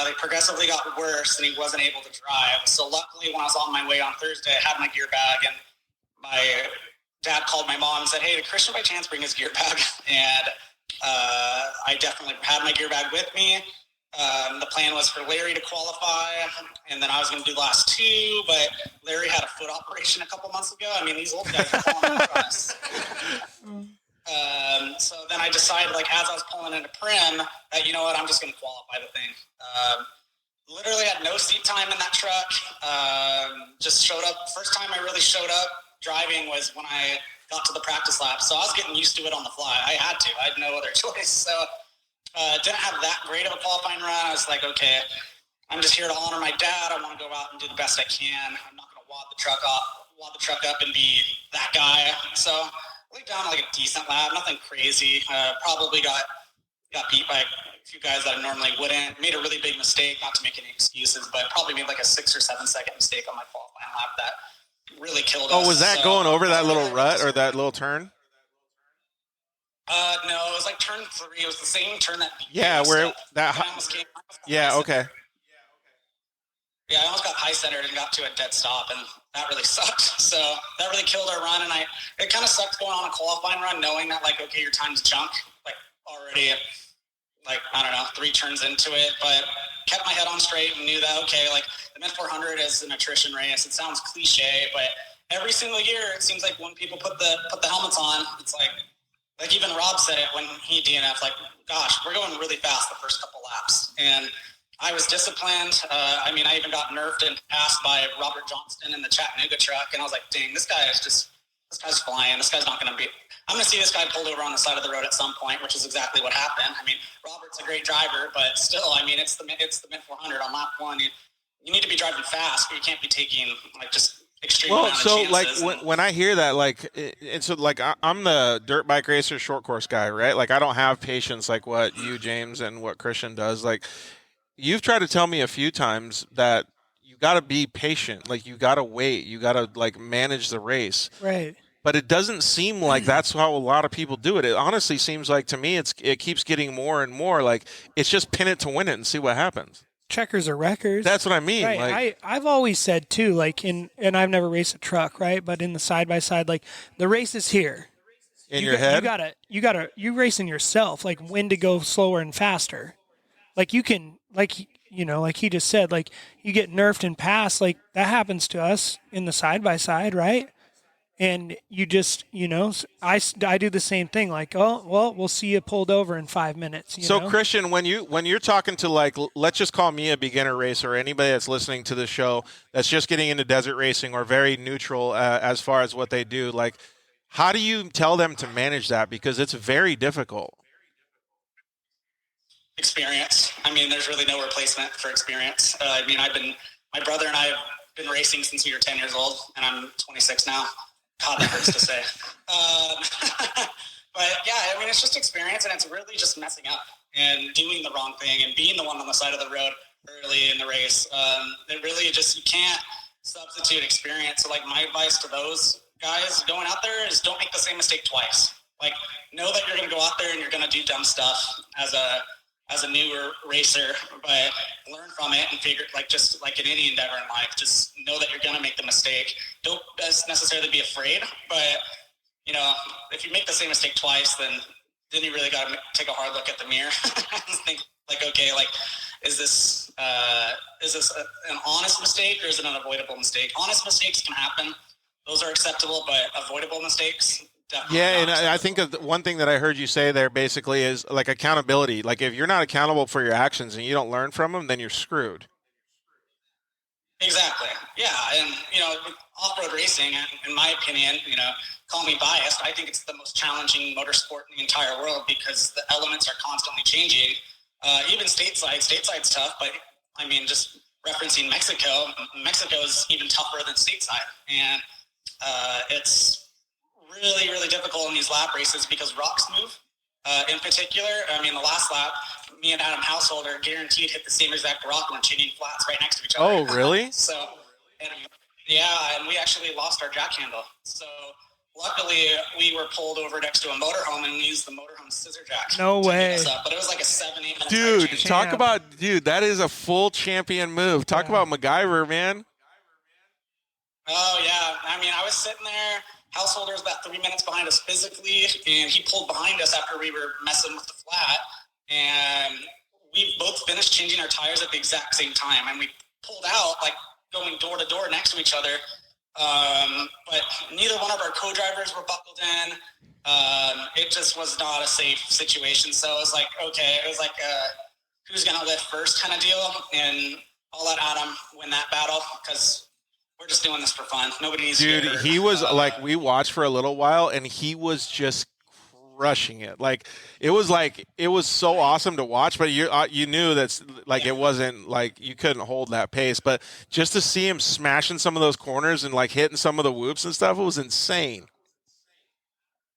they progressively got worse, and he wasn't able to drive. So luckily, when I was on my way on Thursday, I had my gear bag, and my dad called my mom and said, hey, did Christian by chance bring his gear bag? And I definitely had my gear bag with me. The plan was for Larry to qualify, and then I was going to do the last two, but Larry had a foot operation a couple months ago. I mean, these old guys are falling across. So then I decided, like, as I was pulling into Prim, that, you know what, I'm just going to qualify the thing. Literally had no seat time in that truck. Just showed up. First time I really showed up driving was when I got to the practice lap. So I was getting used to it on the fly. I had to. I had no other choice. So didn't have that great of a qualifying run. I was like, okay, I'm just here to honor my dad. I want to go out and do the best I can. I'm not going to wad the truck up and be that guy. So laid down like a decent lap, nothing crazy. Probably got beat by a few guys that I normally wouldn't. Made a really big mistake, not to make any excuses, but probably made like a 6 or 7 second mistake on my qualifying lap that really killed us. Oh, was that going over that little rut or that little turn? No, it was like turn 3. It was the same turn that. Yeah, where that. Yeah, okay. Yeah, I almost got high centered and got to a dead stop, and that really sucked. So that really killed our run, and it kind of sucked going on a qualifying run, knowing that, like, okay, your time's junk, like already, like, I don't know, 3 turns into it, but kept my head on straight and knew that, okay, like, the Mint 400 is an attrition race. It sounds cliche, but every single year, it seems like when people put the helmets on, it's like even Rob said it when he DNF'd, like, gosh, we're going really fast the first couple laps. And I was disciplined. I even got nerfed and passed by Robert Johnston in the Chattanooga truck. And I was like, dang, this guy's flying. This guy's not going to be, I'm going to see this guy pulled over on the side of the road at some point, which is exactly what happened. I mean, Robert's a great driver, but still, I mean, it's the Mint 400 on lap 1. You need to be driving fast, but you can't be taking, like, just extreme amount of chances. Like, when I hear that, like, and so, like, I'm the dirt bike racer, short course guy, right? Like, I don't have patience like what you, James, and what Christian does. Like, you've tried to tell me a few times that you got to be patient. Like, you got to wait. You got to, like, manage the race. Right. But it doesn't seem like that's how a lot of people do it. It honestly seems like, to me, it keeps getting more and more. Like, it's just pin it to win it and see what happens. Checkers or wreckers. That's what I mean. Right. Like, I've always said too, like, and I've never raced a truck, right? But in the side by side, like, the race is here. In your head? You racing yourself, like, when to go slower and faster. Like, you can, like, you know, like he just said, like, you get nerfed and passed, like, that happens to us in the side by side, right? And you just, you know, I do the same thing. Like, oh, well, we'll see you pulled over in 5 minutes. You know? Christian, when you're talking to, like, let's just call me a beginner racer, or anybody that's listening to the show that's just getting into desert racing or very neutral as far as what they do, like, how do you tell them to manage that? Because it's very difficult. Experience. I mean, there's really no replacement for experience. My brother and I have been racing since we were 10 years old, and I'm 26 now. God, that hurts to say. But yeah, I mean, it's just experience, and it's really just messing up and doing the wrong thing and being the one on the side of the road early in the race. It really just, you can't substitute experience. So, like, my advice to those guys going out there is don't make the same mistake twice. Like, know that you're going to go out there and you're going to do dumb stuff as a as a newer racer, but learn from it and figure, like, just like in any endeavor in life, just know that you're going to make the mistake. Don't necessarily be afraid, but, you know, if you make the same mistake twice, then you really got to take a hard look at the mirror and think, like, okay, like, is this an honest mistake or is it an avoidable mistake? Honest mistakes can happen. Those are acceptable, but avoidable mistakes, definitely. Yeah, and I think one thing that I heard you say there basically is like accountability. Like if you're not accountable for your actions and you don't learn from them, then you're screwed. Exactly. Yeah, and you know, off-road racing, in my opinion, you know, call me biased, I think it's the most challenging motorsport in the entire world because the elements are constantly changing. Even stateside's tough, but I mean, just referencing Mexico is even tougher than stateside, and it's really, really difficult in these lap races because rocks move. In particular, I mean, the last lap, me and Adam Householder guaranteed hit the same exact rock when changing flats right next to each other. Oh, really? So, and we actually lost our jack handle. So, luckily, we were pulled over next to a motorhome and we used the motorhome scissor jack. No way. But it was like a 7-8 minute Dude, change. talk about, that is a full champion move. Talk about MacGyver, man. Oh, yeah. I mean, I was sitting there. Householder was about 3 minutes behind us physically, and he pulled behind us after we were messing with the flat. And we both finished changing our tires at the exact same time. And we pulled out, like, going door to door next to each other. But neither one of our co-drivers were buckled in. It just was not a safe situation. So it was like, okay, it was like who's going to lift first kind of deal. And I'll let Adam win that battle because we're just doing this for fun. Nobody needs to get hurt. He was we watched for a little while and he was just crushing it. It was so awesome to watch, but you knew that's like, it wasn't like you couldn't hold that pace, but just to see him smashing some of those corners and like hitting some of the whoops and stuff, it was insane.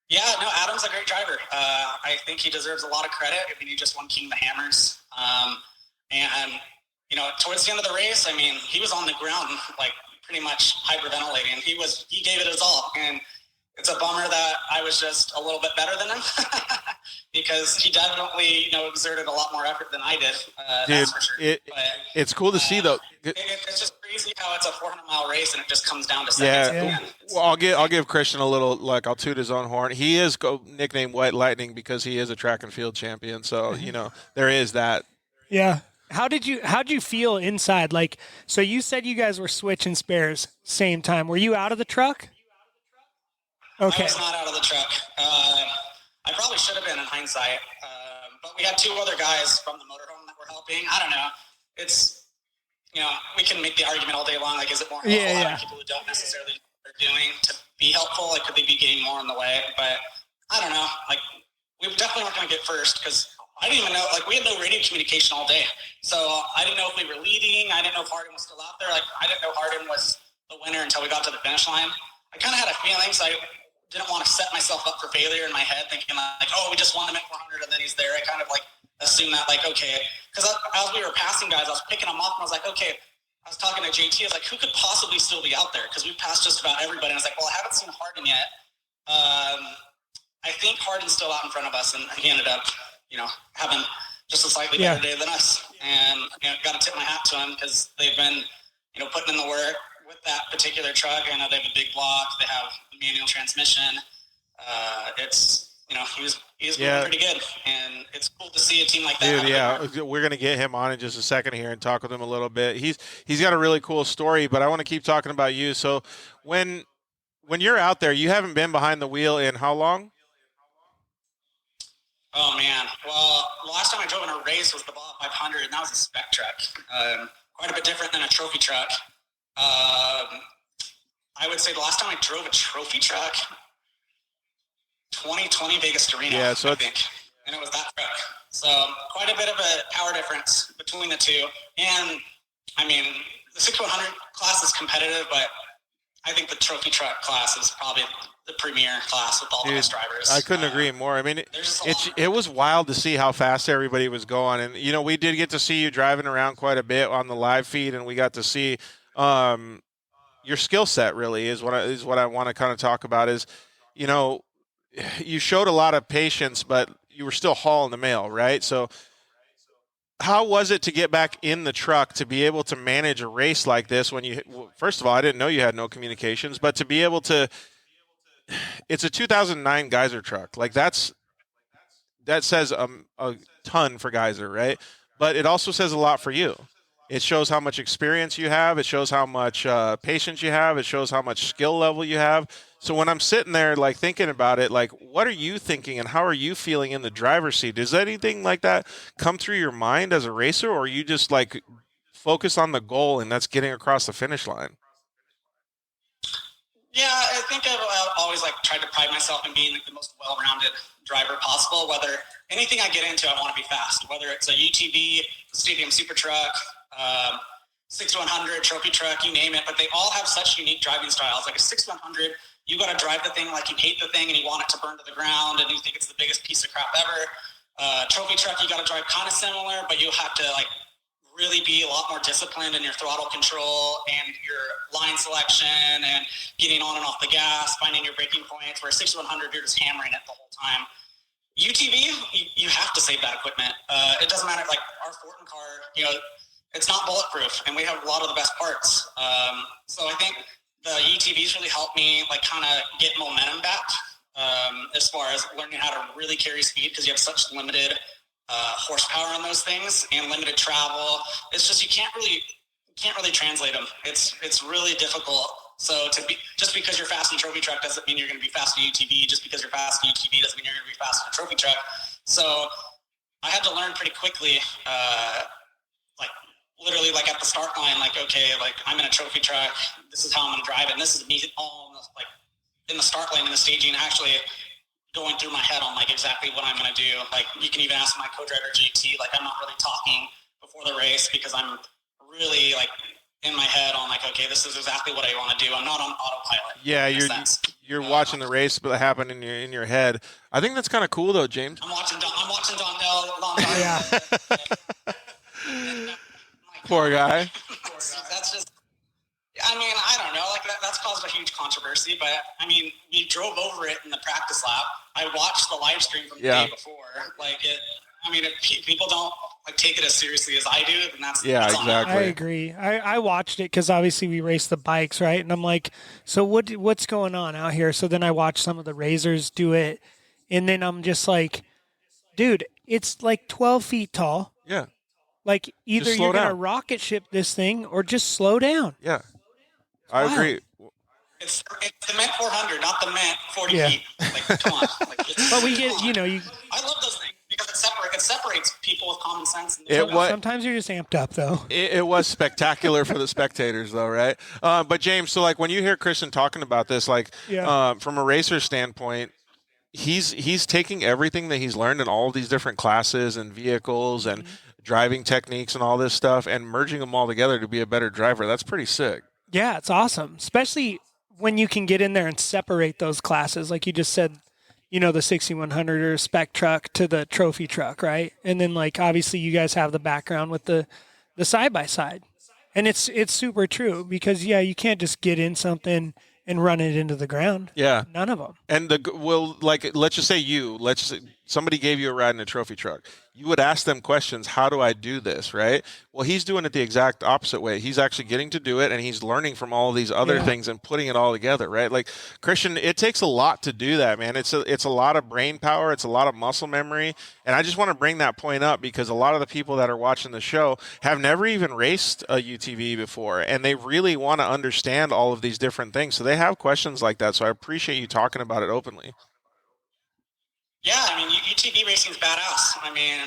Yeah, no, Adam's a great driver. I think he deserves a lot of credit. I mean, he just won King of the Hammers. And, you know, towards the end of the race, I mean, he was on the ground, like, pretty much hyperventilating. He gave it his all. And it's a bummer that I was just a little bit better than him because he definitely, you know, exerted a lot more effort than I did. That's for sure. It's cool to see though. It's just crazy how it's a 400-mile race and it just comes down to seconds. Yeah. Well, I'll give Christian a little, like, I'll toot his own horn. He is nicknamed White Lightning because he is a track and field champion. So, you know, there is that. Yeah. How'd you feel inside? Like, so you said you guys were switching spares same time. Were you out of the truck? Okay. I was not out of the truck. I probably should have been in hindsight. But we had two other guys from the motorhome that were helping. I don't know. It's, you know, we can make the argument all day long. Like, is it more helpful having people who don't necessarily know what they're doing to be helpful? Like, could they be getting more in the way? But I don't know. Like, we definitely weren't going to get first because I didn't even know, like, we had no radio communication all day. So I didn't know if we were leading. I didn't know if Hardin was still out there. Like, I didn't know Hardin was the winner until we got to the finish line. I kind of had a feeling, so I didn't want to set myself up for failure in my head, thinking like, oh, we just won the Mint 400 and then he's there. I kind of like assumed that, like, okay. Because as we were passing guys, I was picking them up and I was like, okay. I was talking to JT. I was like, who could possibly still be out there? Because we passed just about everybody. And I was like, well, I haven't seen Hardin yet. I think Hardin's still out in front of us, and he ended up, you know, having just a slightly better day than us. And, you know, got to tip my hat to him because they've been, you know, putting in the work with that particular truck. I know they have a big block. They have a manual transmission. It's, you know, he's moving pretty good. And it's cool to see a team like that. Dude, yeah. We're going to get him on in just a second here and talk with him a little bit. He's got a really cool story, but I want to keep talking about you. So when you're out there, you haven't been behind the wheel in how long? Oh, man. Well, the last time I drove in a race was the Ball 500, and that was a spec truck. Quite a bit different than a trophy truck. I would say the last time I drove a trophy truck, 2020 Vegas to Reno, I think. And it was that truck. So quite a bit of a power difference between the two. And, I mean, the 6100 class is competitive, but I think the trophy truck class is probably the premier class with all the best drivers. I couldn't agree more. I mean, it was wild to see how fast everybody was going. And, you know, we did get to see you driving around quite a bit on the live feed, and we got to see your skill set really is what I want to kind of talk about is, you know, you showed a lot of patience, but you were still hauling the mail, right? So how was it to get back in the truck to be able to manage a race like this when first of all, I didn't know you had no communications, but to be able to, it's a 2009 Geyser truck. Like that says a ton for Geyser, right? But it also says a lot for you. It shows how much experience you have. It shows how much patience you have. It shows how much skill level you have. So when I'm sitting there, like thinking about it, like what are you thinking and how are you feeling in the driver's seat? Does anything like that come through your mind as a racer, or are you just like focus on the goal and that's getting across the finish line? Yeah, I think I've always like tried to pride myself in being like the most well-rounded driver possible. Whether anything I get into, I want to be fast. Whether it's a UTV, stadium super truck, 6100 trophy truck, you name it. But they all have such unique driving styles. Like a 6100, you got to drive the thing like you hate the thing and you want it to burn to the ground and you think it's the biggest piece of crap ever. Trophy truck, you got to drive kind of similar, but you have to like really be a lot more disciplined in your throttle control and your line selection and getting on and off the gas, finding your braking points. Where 6100, you're just hammering it the whole time. UTV, you have to save that equipment. It doesn't matter. Like our Fortin car, it's not bulletproof, and we have a lot of the best parts. So I think the UTVs really helped me like kind of get momentum back as far as learning how to really carry speed, because you have such limited horsepower on those things and limited travel. It's just you can't really translate them. It's really difficult. So just because you're fast in trophy truck doesn't mean you're going to be fast in UTV. Just because you're fast in UTV doesn't mean you're going to be fast in a trophy truck. So I had to learn pretty quickly, like literally like at the start line, like, okay, like I'm in a trophy truck. This is how I'm going to drive it. And this is me all like in the start lane in the staging, actually going through my head on like exactly what I'm going to do. Like you can even ask my co-driver GT, like I'm not really talking before the race because I'm really like in my head on like, okay, this is exactly what I want to do. I'm not on autopilot. Yeah, you're watching the race but happen in your head. I think that's kind of cool though, James. I'm watching Donnell. Yeah. Poor guy. That's just, I mean, I don't know. Like that's caused a huge controversy, but I mean, we drove over it in the practice lap. I watched the live stream from the day before. Like it. I mean, if people don't like take it as seriously as I do, then that's exactly. I agree. I watched it because obviously we race the bikes, right? And I'm like, so what's going on out here? So then I watched some of the razors do it, and then I'm just like, dude, it's like 12 feet tall. Yeah. Like either you're gonna rocket ship this thing or just slow down. Yeah, I agree. It's the Mint 400, not the Mint 40 feet. Like, come on. Like, but we get, I love those things because it separates people with common sense. Sometimes you're just amped up, though. It was spectacular for the spectators, though, right? But James, so like when you hear Christian talking about this, like from a racer standpoint, he's taking everything that he's learned in all of these different classes and vehicles and driving techniques and all this stuff and merging them all together to be a better driver. That's pretty sick. Yeah, it's awesome, especially when you can get in there and separate those classes, like you just said, the 6100 or spec truck to the trophy truck, right? And then like obviously you guys have the background with the side by side, and it's super true because you can't just get in something and run it into the ground. Yeah, none of them. And let's just say somebody gave you a ride in a trophy truck. You would ask them questions. How do I do this? Right. Well, he's doing it the exact opposite way. He's actually getting to do it, and he's learning from all of these other things and putting it all together. Right. Like Christian, it takes a lot to do that, man. It's a lot of brain power. It's a lot of muscle memory. And I just want to bring that point up because a lot of the people that are watching the show have never even raced a UTV before, and they really want to understand all of these different things. So they have questions like that. So I appreciate you talking about it openly. Yeah, I mean, UTV racing is badass. I mean,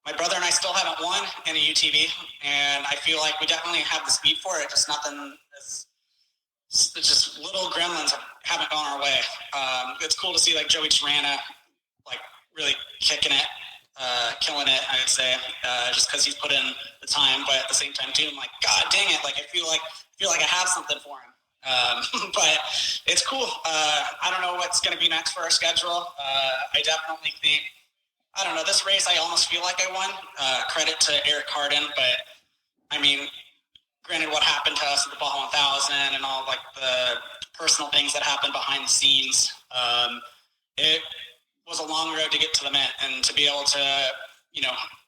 my brother and I still haven't won in a UTV, and I feel like we definitely have the speed for it. Just nothing it's just little gremlins haven't gone our way. It's cool to see like Joey Tirana, like really kicking it, killing it. I would say just because he's put in the time, but at the same time too, I'm like, God dang it! Like I feel like I have something for him. But it's cool. I don't know what's going to be next for our schedule. I definitely think, I don't know, this race I almost feel like I won. Credit to Eric Hardin, but I mean, granted what happened to us at the Baja 1000 and all like the personal things that happened behind the scenes, it was a long road to get to the Mint, and to be able to,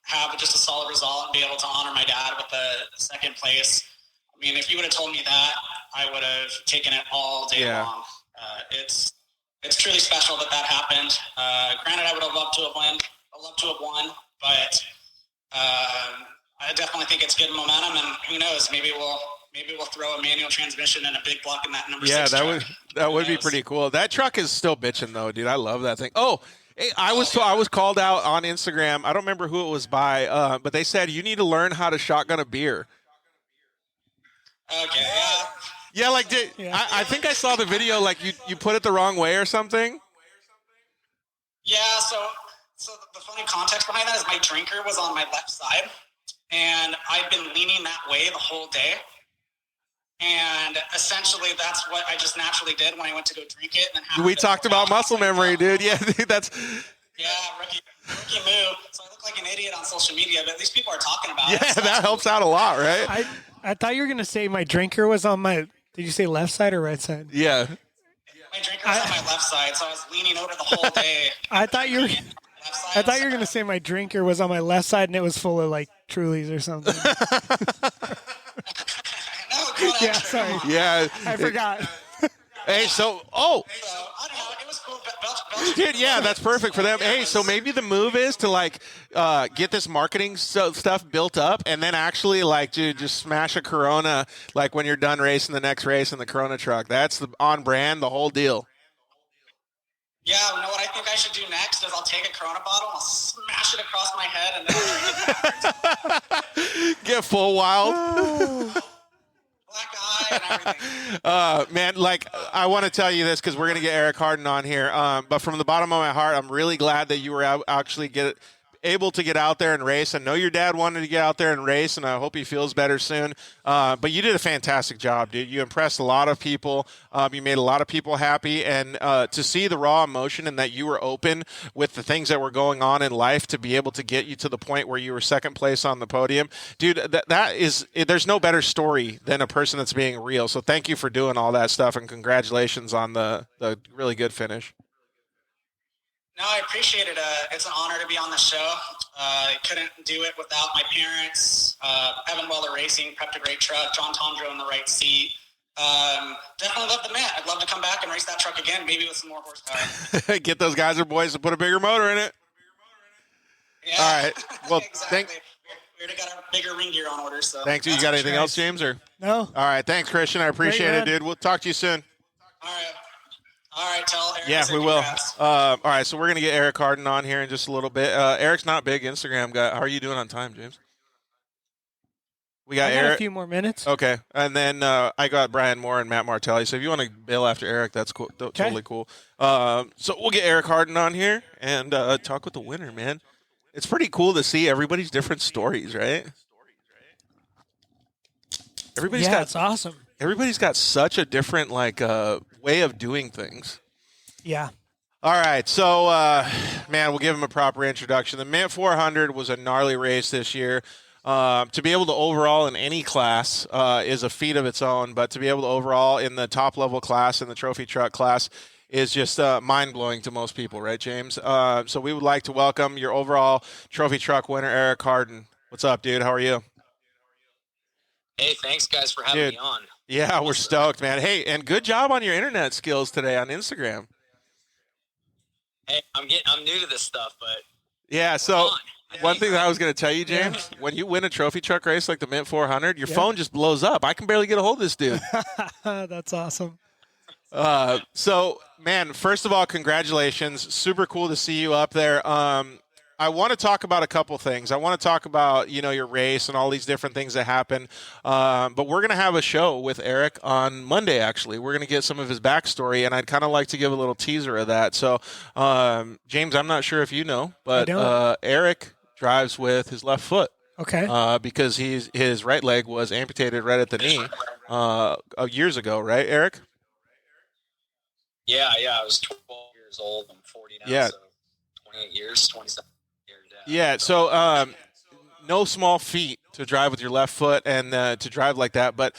have just a solid result and be able to honor my dad with the second place. I mean, if you would have told me that, I would have taken it all day long. It's truly special that happened. Granted, I would have loved to have won, but I definitely think it's good momentum, and who knows, maybe we'll throw a manual transmission and a big block in that number 6 truck. Yeah, that would be pretty cool. That truck is still bitching though, dude. I love that thing. Oh, hey, I was called out on Instagram. I don't remember who it was by, but they said you need to learn how to shotgun a beer. Okay, yeah. Yeah, like I think I saw the video. Like you put it the wrong way or something. Yeah. So the funny context behind that is my drinker was on my left side, and I've been leaning that way the whole day. And essentially, that's what I just naturally did when I went to go drink it. And we talked about muscle memory, dude. Yeah, dude, that's. Yeah, rookie move. So I look like an idiot on social media, but these people are talking about it. Yeah, So that helps out a lot, right? I thought you were gonna say my drinker was on my. Did you say left side or right side? Yeah. My drinker was on my left side, so I was leaning over the whole day. I thought you were gonna say my drinker was on my left side and it was full of like Trulies or something. Yeah, sorry. Yeah. I forgot. Hey, so I don't know. It was cool. dude, yeah, that's perfect for them. Hey, so maybe the move is to like get this marketing stuff built up, and then actually like, dude, just smash a Corona like when you're done racing the next race in the Corona truck. That's the on brand, the whole deal. Yeah, you know what I think I should do next is I'll take a Corona bottle, I'll smash it across my head, and then I'll drink it. Get full wild. Black eye and everything. Man, like I want to tell you this because we're gonna get Eric Hardin on here. But from the bottom of my heart, I'm really glad that you were actually able to get out there and race. I know your dad wanted to get out there and race, and I hope he feels better soon. But you did a fantastic job, dude. You impressed a lot of people. You made a lot of people happy, and to see the raw emotion and that you were open with the things that were going on in life to be able to get you to the point where you were second place on the podium, dude. That is, there's no better story than a person that's being real. So thank you for doing all that stuff, and congratulations on the really good finish. No, I appreciate it. It's an honor to be on the show. I couldn't do it without my parents. Evan Weller Racing prepped a great truck. John Tondro in the right seat. Definitely love the man. I'd love to come back and race that truck again, maybe with some more horsepower. Get those guys or boys to put a bigger motor in it. Yeah. All right. Well, exactly. We already got our bigger ring gear on order. So thanks. You got anything else, James? Or no? All right. Thanks, Christian. I appreciate it, dude. We'll talk to you soon. All right, tell Eric. Yeah, we will. All right, so we're going to get Eric Hardin on here in just a little bit. Eric's not a big Instagram guy. How are you doing on time, James? We got Eric. A few more minutes. Okay, and then I got Brian Moore and Matt Martelli. So if you want to bail after Eric, that's cool. Totally cool. So we'll get Eric Hardin on here and talk with the winner, man. It's pretty cool to see everybody's different stories, right? It's awesome. Everybody's got such a different way of doing things. Yeah. All right, so man, we'll give him a proper introduction. The Mint 400 was a gnarly race this year. To be able to overall in any class is a feat of its own, but to be able to overall in the top level class, in the trophy truck class, is just mind-blowing to most people, right, James? So we would like to welcome your overall trophy truck winner, Eric Hardin. What's up, dude? How are you? Hey, thanks, guys, for having me on. Yeah, we're stoked, man. Hey, and good job on your internet skills today on Instagram. Hey, I'm new to this stuff, but yeah. So one thing that I was going to tell you, James, when you win a trophy truck race like the Mint 400, your phone just blows up. I can barely get a hold of this dude. That's awesome. So, man, first of all, congratulations. Super cool to see you up there. I want to talk about a couple things. I want to talk about, your race and all these different things that happen. But we're going to have a show with Eric on Monday, actually. We're going to get some of his backstory, and I'd kind of like to give a little teaser of that. So, James, I'm not sure if you know, but Eric drives with his left foot. Okay. Because his right leg was amputated right at the knee years ago, right, Eric? Yeah, I was 12 years old. I'm 40 now, so 28 years, 27 years. Yeah, so no small feat to drive with your left foot and to drive like that. But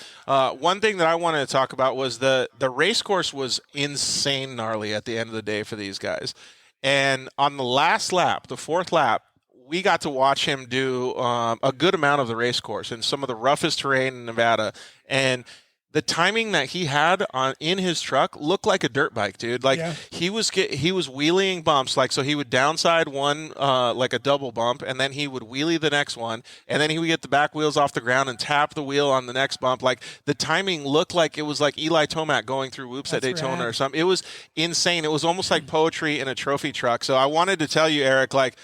one thing that I wanted to talk about was the race course was insane gnarly at the end of the day for these guys. And on the last lap, the fourth lap, we got to watch him do a good amount of the race course and some of the roughest terrain in Nevada. And the timing that he had in his truck looked like a dirt bike, dude. Like he was wheeling bumps, like so he would downside one like a double bump, and then he would wheelie the next one, and then he would get the back wheels off the ground and tap the wheel on the next bump. Like the timing looked like it was like Eli Tomac going through whoops at Daytona or something. It was insane. It was almost like poetry in a trophy truck. So I wanted to tell you, Eric, like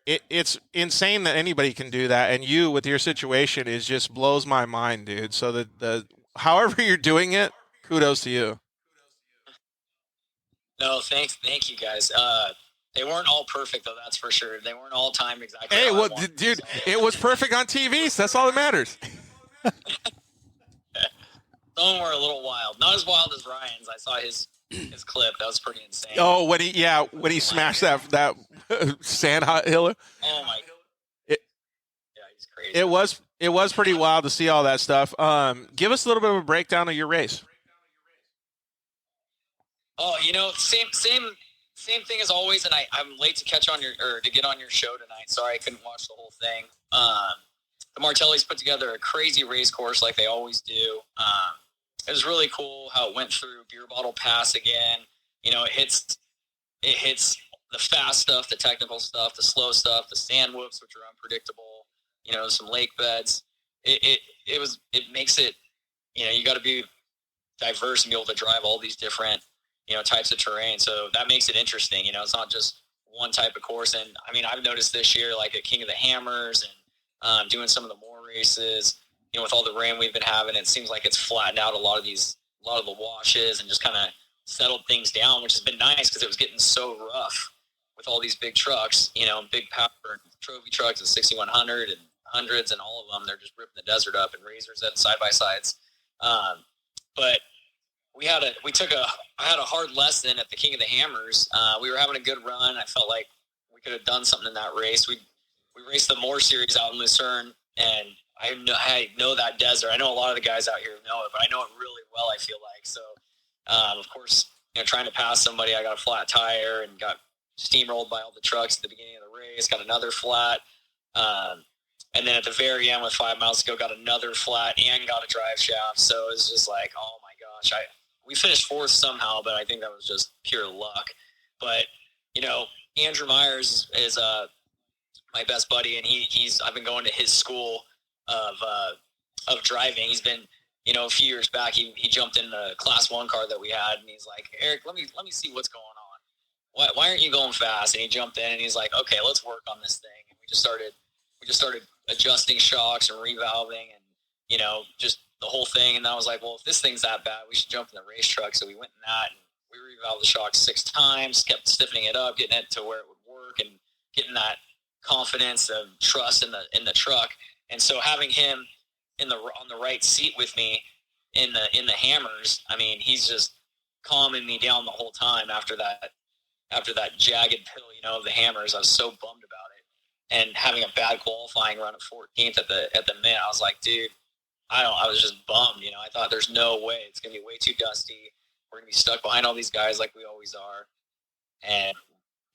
it's insane that anybody can do that, and you with your situation is just blows my mind, dude. So the however you're doing it, kudos to you. No, thank you guys. They weren't all perfect though, that's for sure. They weren't all timed exactly. Hey, well, dude, it was perfect on TV, so that's all that matters. Some were a little wild, not as wild as Ryan's. I saw his clip. That was pretty insane. Oh, when he smashed that sand hill. Oh my. Yeah, he's crazy. It was pretty wild to see all that stuff. Give us a little bit of a breakdown of your race. Oh, same thing as always, and I'm late to get on your show tonight. Sorry I couldn't watch the whole thing. The Martellis put together a crazy race course like they always do. It was really cool how it went through Beer Bottle Pass again. It hits the fast stuff, the technical stuff, the slow stuff, the sand whoops, which are unpredictable. Some lake beds. It makes it, you got to be diverse and be able to drive all these different, types of terrain. So that makes it interesting. It's not just one type of course. And I mean, I've noticed this year, like at King of the Hammers and doing some of the more races, with all the rain we've been having, it seems like it's flattened out a lot of the washes and just kind of settled things down, which has been nice because it was getting so rough with all these big trucks, big power trophy trucks and 6100 and hundreds and all of them. They're just ripping the desert up and razors and side by sides. But I had a hard lesson at the King of the Hammers. We were having a good run. I felt like we could have done something in that race. We raced the Moore Series out in Lucerne, and I know that desert. I know a lot of the guys out here know it, but I know it really well, I feel like. So, of course, trying to pass somebody, I got a flat tire and got steamrolled by all the trucks at the beginning of the race, got another flat. And then at the very end with 5 miles to go, got another flat and got a drive shaft. So it was just like, oh my gosh, we finished fourth somehow, but I think that was just pure luck. But, Andrew Myers is my best buddy, and I've been going to his school of driving. He's been, a few years back, he jumped in the Class 1 car that we had, and he's like, Eric, let me see what's going on. Why aren't you going fast? And he jumped in, and he's like, okay, let's work on this thing. And we just started adjusting shocks and revalving and, just the whole thing. And I was like, well, if this thing's that bad, we should jump in the race truck. So we went in that, and we revalved the shocks 6 times, kept stiffening it up, getting it to where it would work, and getting that confidence and trust in the truck. And so having him on the right seat with me in the Hammers, I mean, he's just calming me down the whole time after that jagged pill, of the Hammers. I was so bummed about it. And having a bad qualifying run at 14th at the mid, I was like, dude, I was just bummed. I thought there's no way. It's going to be way too dusty. We're going to be stuck behind all these guys like we always are. And,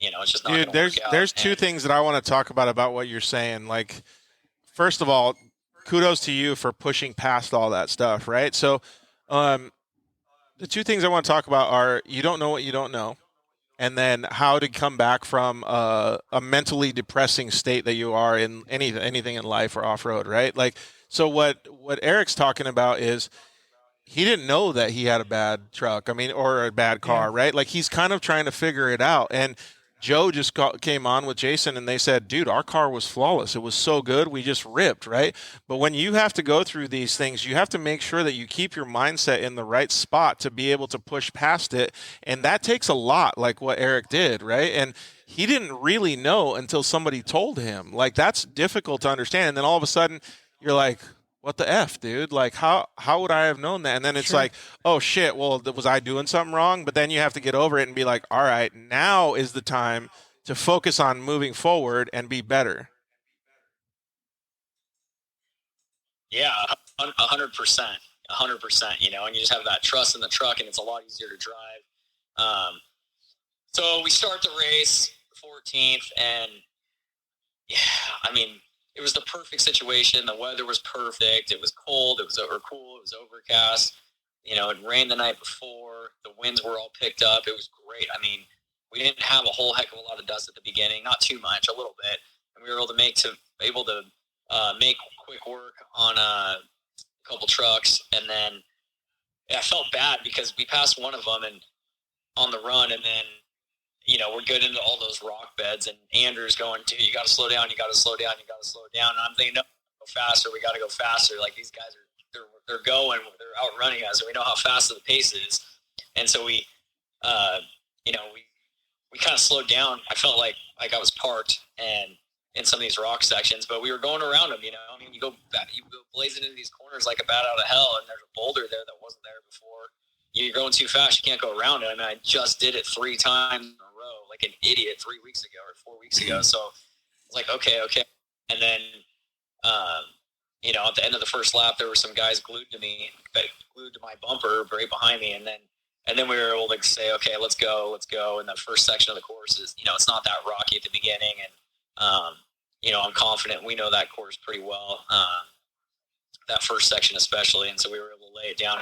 it's just not going to work out. There's two things that I want to talk about what you're saying. Like, first of all, kudos to you for pushing past all that stuff, right? So the two things I want to talk about are you don't know what you don't know, and then how to come back from a mentally depressing state that you are in anything in life or off-road, right? Like, so what Eric's talking about is he didn't know that he had a bad truck, or a bad car, right? Like, he's kind of trying to figure it out. And Joe just came on with Jason, and they said, dude, our car was flawless. It was so good. We just ripped, right? But when you have to go through these things, you have to make sure that you keep your mindset in the right spot to be able to push past it. And that takes a lot, like what Eric did, right? And he didn't really know until somebody told him. Like, that's difficult to understand. And then all of a sudden, you're like, what the F, dude? Like, how would I have known that? And then it's like, oh, shit, well, was I doing something wrong? But then you have to get over it and be like, all right, now is the time to focus on moving forward and be better. Yeah, 100%. 100%, and you just have that trust in the truck, and it's a lot easier to drive. So we start the race 14th, and yeah, I mean, it was the perfect situation. The weather was perfect. It was cold. It was cool. It was overcast. You know, it rained the night before. The winds were all picked up. It was great. I mean, we didn't have a whole heck of a lot of dust at the beginning, not too much, a little bit, and we were able to make quick work on a couple trucks. And then I felt bad because we passed one of them and on the run, and then you know we're good into all those rock beds, and Andrew's going, dude, you got to slow down, you got to slow down, you got to slow down. And I'm thinking, no, go faster, we got to go faster. Like these guys they're going, they're outrunning us, and we know how fast the pace is. And so we kind of slowed down. I felt like I was parked and in some of these rock sections, but we were going around them, you know. I mean, you go blazing into these corners like a bat out of hell, and there's a boulder there that wasn't there before. You're going too fast, you can't go around it. I mean, I just did it 3 times in a row, like an idiot 3 weeks ago or 4 weeks ago. So it's like, okay. And then, at the end of the first lap, there were some guys glued to my bumper right behind me. And then we were able to say, okay, let's go. And the first section of the course is, it's not that rocky at the beginning. And, I'm confident we know that course pretty well, that first section especially. And so we were able to lay it down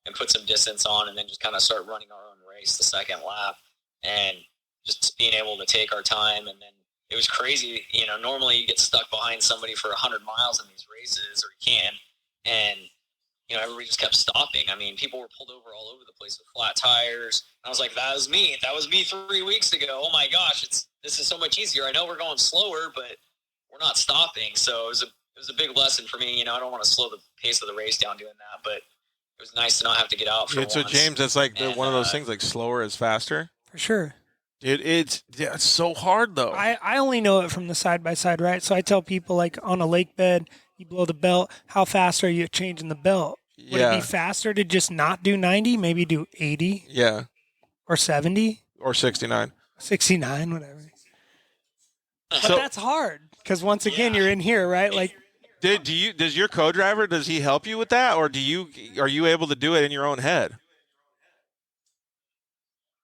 and put some distance on, and then just kind of start running our own race the second lap and just being able to take our time. And then it was crazy. Normally you get stuck behind somebody for 100 miles in these races, or you can. And, everybody just kept stopping. I mean, people were pulled over all over the place with flat tires. And I was like, that was me 3 weeks ago. Oh my gosh, this is so much easier. I know we're going slower, but we're not stopping. So it was a big lesson for me. I don't want to slow the pace of the race down doing that, but it was nice to not have to get out for once. So James, that's like one of those things, like slower is faster. For sure. Dude, it's so hard though. I only know it from the side-by-side, right? So I tell people, like, on a lake bed, you blow the belt. How fast are you changing the belt? Would it be faster to just not do 90, maybe do 80? Yeah. Or 70? Or 69. 69, whatever. But that's hard because, once again, you're in here, right? Like, does your co-driver, does he help you with that, or are you able to do it in your own head?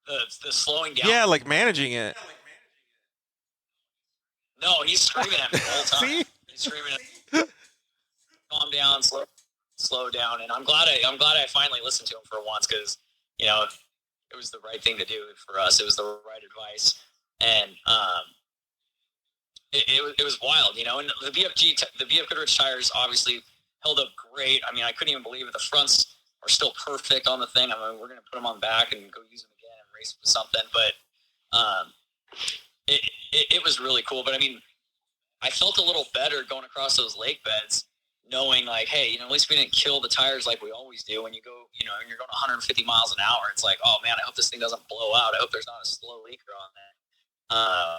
The slowing down. Yeah, like managing it. No, he's screaming at me the whole time. See? He's screaming at me. Calm down, slow down. And I'm glad I finally listened to him for once, because it was the right thing to do for us. It was the right advice, and it was wild, And the BF Goodrich tires obviously held up great. I mean, I couldn't even believe it. The fronts are still perfect on the thing. I mean, we're going to put them on back and go use them again and race with something. But it was really cool. But I mean, I felt a little better going across those lake beds, knowing like, hey, at least we didn't kill the tires like we always do. When you go, and you're going 150 miles an hour, it's like, oh man, I hope this thing doesn't blow out. I hope there's not a slow leaker on that.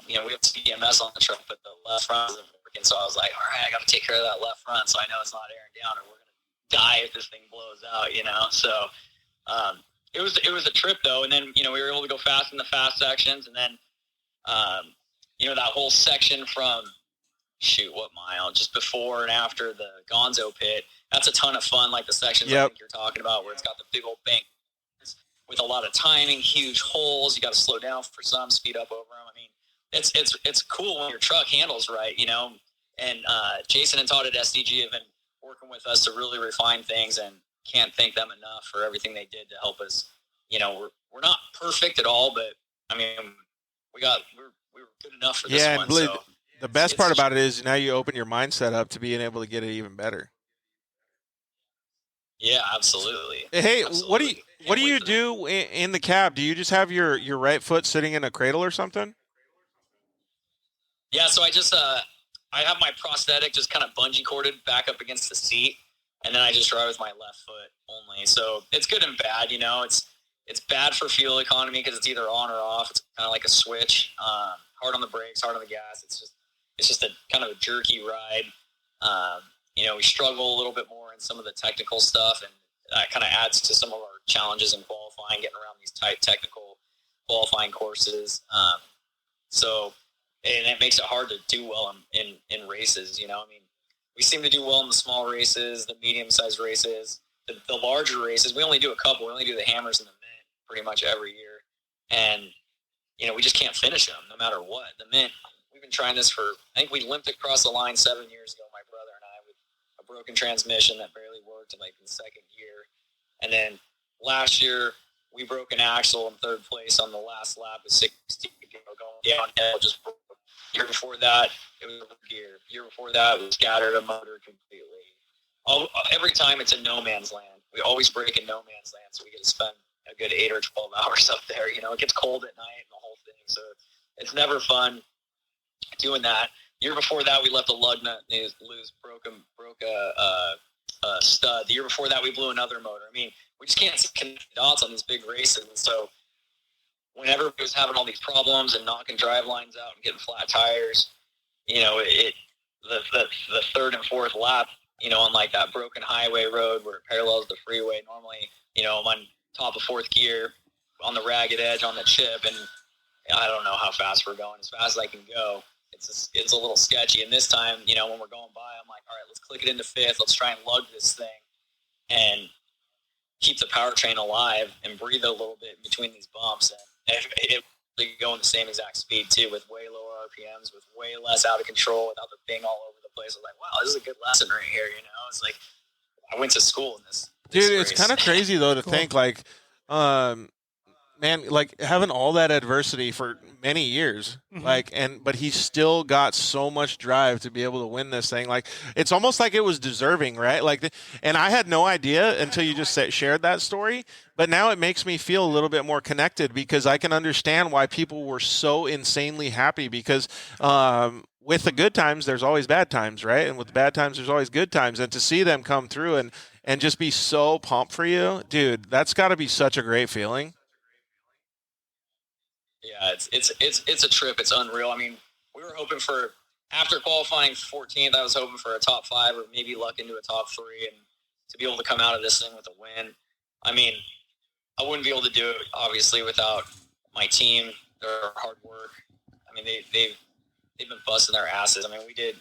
We have CMS on the truck, but the left front isn't working. So I was like, all right, I got to take care of that left front, so I know it's not airing down, or we're gonna die if this thing blows out. So it was a trip though. And then we were able to go fast in the fast sections, and then that whole section from what mile, just before and after the Gonzo pit. That's a ton of fun, like the sections I think you're talking about, where it's got the big old bank with a lot of timing, huge holes. You got to slow down for some, speed up over them. I mean, it's cool when your truck handles right, And Jason and Todd at SDG have been working with us to really refine things, and can't thank them enough for everything they did to help us. We're not perfect at all, but I mean, we were good enough for this one. And the best part about it is now you open your mindset up to being able to get it even better. Yeah, absolutely. Hey, Absolutely. what do you do in the cab? Do you just have your right foot sitting in a cradle or something? Yeah, so I just I have my prosthetic just kind of bungee corded back up against the seat, and then I just drive with my left foot only. So it's good and bad, It's bad for fuel economy because it's either on or off. It's kind of like a switch. Hard on the brakes, hard on the gas. It's just a kind of a jerky ride. We struggle a little bit more in some of the technical stuff, and that kind of adds to some of our challenges in qualifying, getting around these tight technical qualifying courses. And it makes it hard to do well in races. I mean, we seem to do well in the small races, the medium-sized races, the larger races. We only do a couple. We only do the hammers and the mint pretty much every year, and we just can't finish them no matter what. The mint, we've been trying this for, I think we limped across the line 7 years ago, my brother and I, with a broken transmission that barely worked in like the second year. And then last year we broke an axle in third place on the last lap with 60 going downhill, just broke. Year before that, it was a gear. Year before that, we scattered a motor completely. Every time it's in no man's land. We always break in no man's land, so we get to spend a good 8 or 12 hours up there. You know, it gets cold at night and the whole thing, so it's never fun doing that. Year before that, we left a lug nut loose, broke a stud. The year before that, we blew another motor. I mean, we just can't connect the dots on these big races, and so whenever we was having all these problems and knocking drive lines out and getting flat tires, you know, the third and fourth lap, you know, on like that broken highway road where it parallels the freeway, normally, you know, I'm on top of fourth gear on the ragged edge on the chip, and I don't know how fast we're going, as fast as I can go. It's a little sketchy. And this time, you know, when we're going by, I'm like, all right, let's click it into fifth. Let's try and lug this thing and keep the powertrain alive and breathe a little bit in between these bumps. And it going the same exact speed too, with way lower RPMs, with way less out of control, without the thing all over the place. I was like, wow, this is a good lesson right here. You know, it's like I went to school in this Dude, race. it's kind of crazy though to think like, man, like having all that adversity for many years, but he still got so much drive to be able to win this thing. Like, it's almost like it was deserving, right? Like, and I had no idea until you just shared that story, but now it makes me feel a little bit more connected, because I can understand why people were so insanely happy, because, with the good times, there's always bad times, right? And with the bad times, there's always good times. And to see them come through and just be so pumped for you, dude, that's got to be such a great feeling. Yeah, it's a trip. It's unreal. I mean, we were hoping for, after qualifying 14th, I was hoping for a top 5 or maybe luck into a top 3, and to be able to come out of this thing with a win. I mean, I wouldn't be able to do it, obviously, without my team, their hard work. I mean, they've been busting their asses. I mean, we did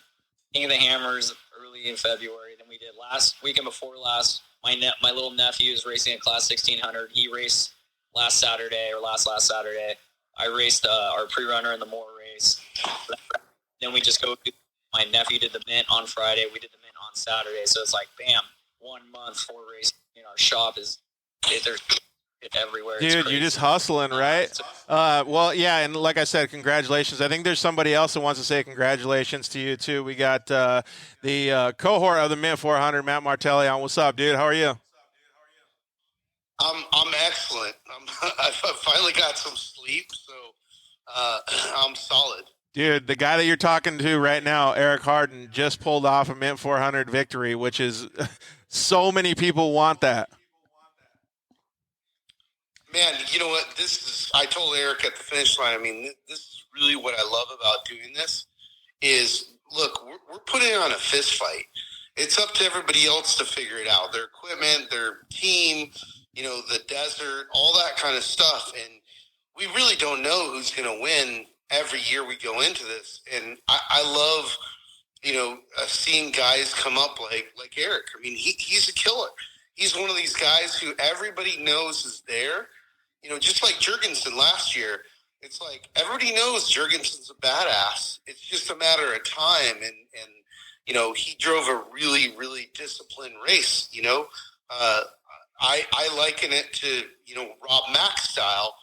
King of the Hammers early in February. Then we did weekend before last. My little nephew is racing a Class 1600. He raced last Saturday. I raced our pre-runner in the Moore race. Then we just my nephew did the mint on Friday. We did the mint on Saturday. So it's like, bam, 1 month, 4 races. You know, our shop there's everywhere. Dude, you're just hustling, right? Well, yeah, and like I said, congratulations. I think there's somebody else that wants to say congratulations to you, too. We got the cohort of the Mint 400, Matt Martelli, on. What's up, dude? How are you? I'm excellent. I finally got some sleep, so I'm solid. Dude, the guy that you're talking to right now, Eric Hardin, just pulled off a Mint 400 victory, which is so many people want that. Man, you know what? I told Eric at the finish line, I mean, this is really what I love about doing this is, look, we're putting on a fist fight. It's up to everybody else to figure it out. Their equipment, their team, you know, the desert, all that kind of stuff. And we really don't know who's going to win every year we go into this. And I love, you know, seeing guys come up like Eric. I mean, he's a killer. He's one of these guys who everybody knows is there. You know, just like Jurgensen last year, it's like everybody knows Jurgensen's a badass. It's just a matter of time. And you know, he drove a really, really disciplined race, you know. I liken it to, you know, Rob Mack style,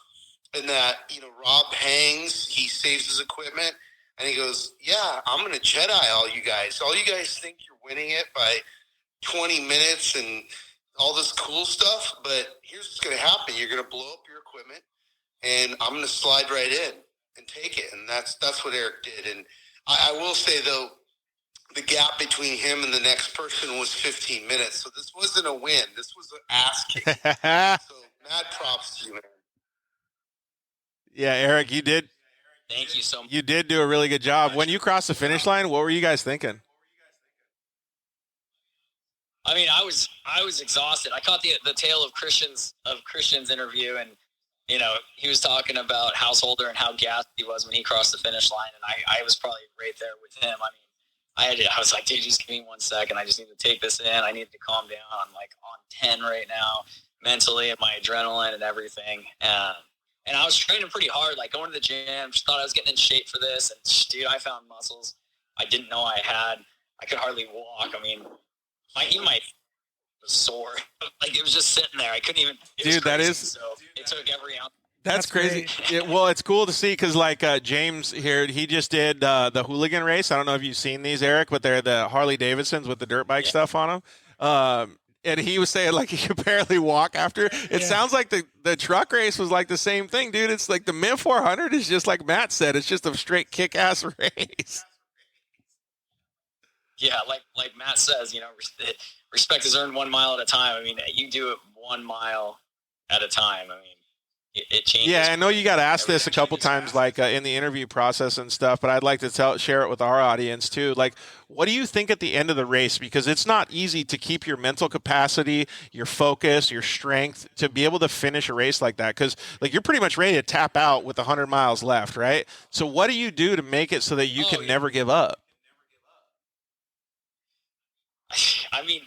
in that, you know, Rob hangs, he saves his equipment, and he goes, yeah, I'm going to Jedi all you guys. All you guys think you're winning it by 20 minutes and all this cool stuff, but here's what's going to happen. You're going to blow up your equipment, and I'm going to slide right in and take it. And that's what Eric did. And I will say, though, the gap between him and the next person was 15 minutes. So this wasn't a win. This was an ass kick. So mad props to you, man. Yeah, Eric, you did. Thank you so much. You did do a really good job. When you crossed the finish line, what were you guys thinking? I mean, I was exhausted. I caught the tail of Christian's interview, and you know, he was talking about Householder and how gassed he was when he crossed the finish line, and I was probably right there with him. I mean, I was like, dude, just give me 1 second. I just need to take this in. I need to calm down. I'm like on 10 right now, mentally, and my adrenaline and everything. And I was training pretty hard, like going to the gym, just thought I was getting in shape for this. And dude, I found muscles I didn't know I had. I could hardly walk. I mean, my was sore. Like it was just sitting there. I couldn't even. Dude, that is. So it took every ounce. That's crazy. Well, it's cool to see because, like, James here, he just did the hooligan race. I don't know if you've seen these, Eric, but they're the Harley Davidsons with the dirt bike stuff on them. And he was saying, like, he could barely walk after. It sounds like the truck race was like the same thing, dude. It's like the Mint 400 is just like Matt said. It's just a straight kick-ass race. Yeah, like Matt says, you know, respect is earned 1 mile at a time. I mean, you do it 1 mile at a time. I mean, it changes. Yeah, I know you got asked this a couple times, like in the interview process and stuff, but I'd like to share it with our audience too. Like, what do you think at the end of the race? Because it's not easy to keep your mental capacity, your focus, your strength to be able to finish a race like that. Because like you're pretty much ready to tap out with 100 miles left, right? So what do you do to make it so that you can never give up? I mean,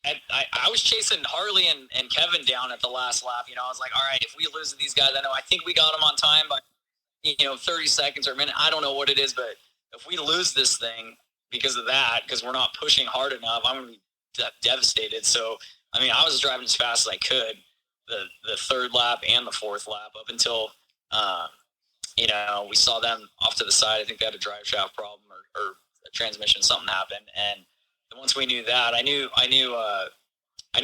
I was chasing Harley and Kevin down at the last lap. You know, I was like, all right, if we lose to these guys, I think we got them on time by, 30 seconds or a minute. I don't know what it is, but if we lose this thing because of that, because we're not pushing hard enough, I'm going to be devastated. So, I mean, I was driving as fast as I could the third lap and the fourth lap up until, we saw them off to the side. I think they had a drive shaft problem or a transmission, something happened. And once we knew that, I knew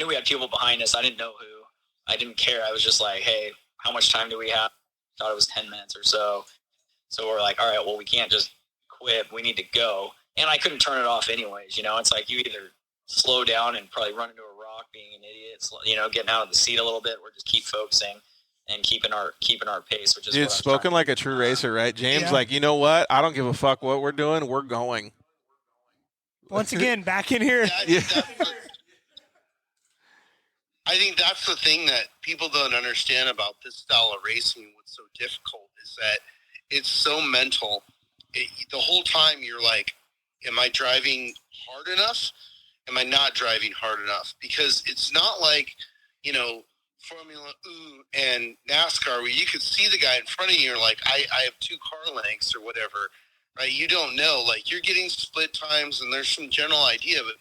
we had people behind us. I didn't know who. I didn't care. I was just like, hey, how much time do we have? Thought it was 10 minutes or so. So we're like, all right, well, we can't just quit. We need to go. And I couldn't turn it off anyways. You know, it's like you either slow down and probably run into a rock, being an idiot, getting out of the seat a little bit, or just keep focusing and keeping our pace, which is Dude, spoken like a true racer, right? James, like, you know what? I don't give a fuck what we're doing. We're going. Once again, back in here. I think that's the thing that people don't understand about this style of racing and what's so difficult is that it's so mental. The whole time you're like, am I driving hard enough? Am I not driving hard enough? Because it's not like, Formula U and NASCAR where you could see the guy in front of you and you're like, I have 2 car lengths or whatever. Right, you don't know. Like you're getting split times, and there's some general idea, but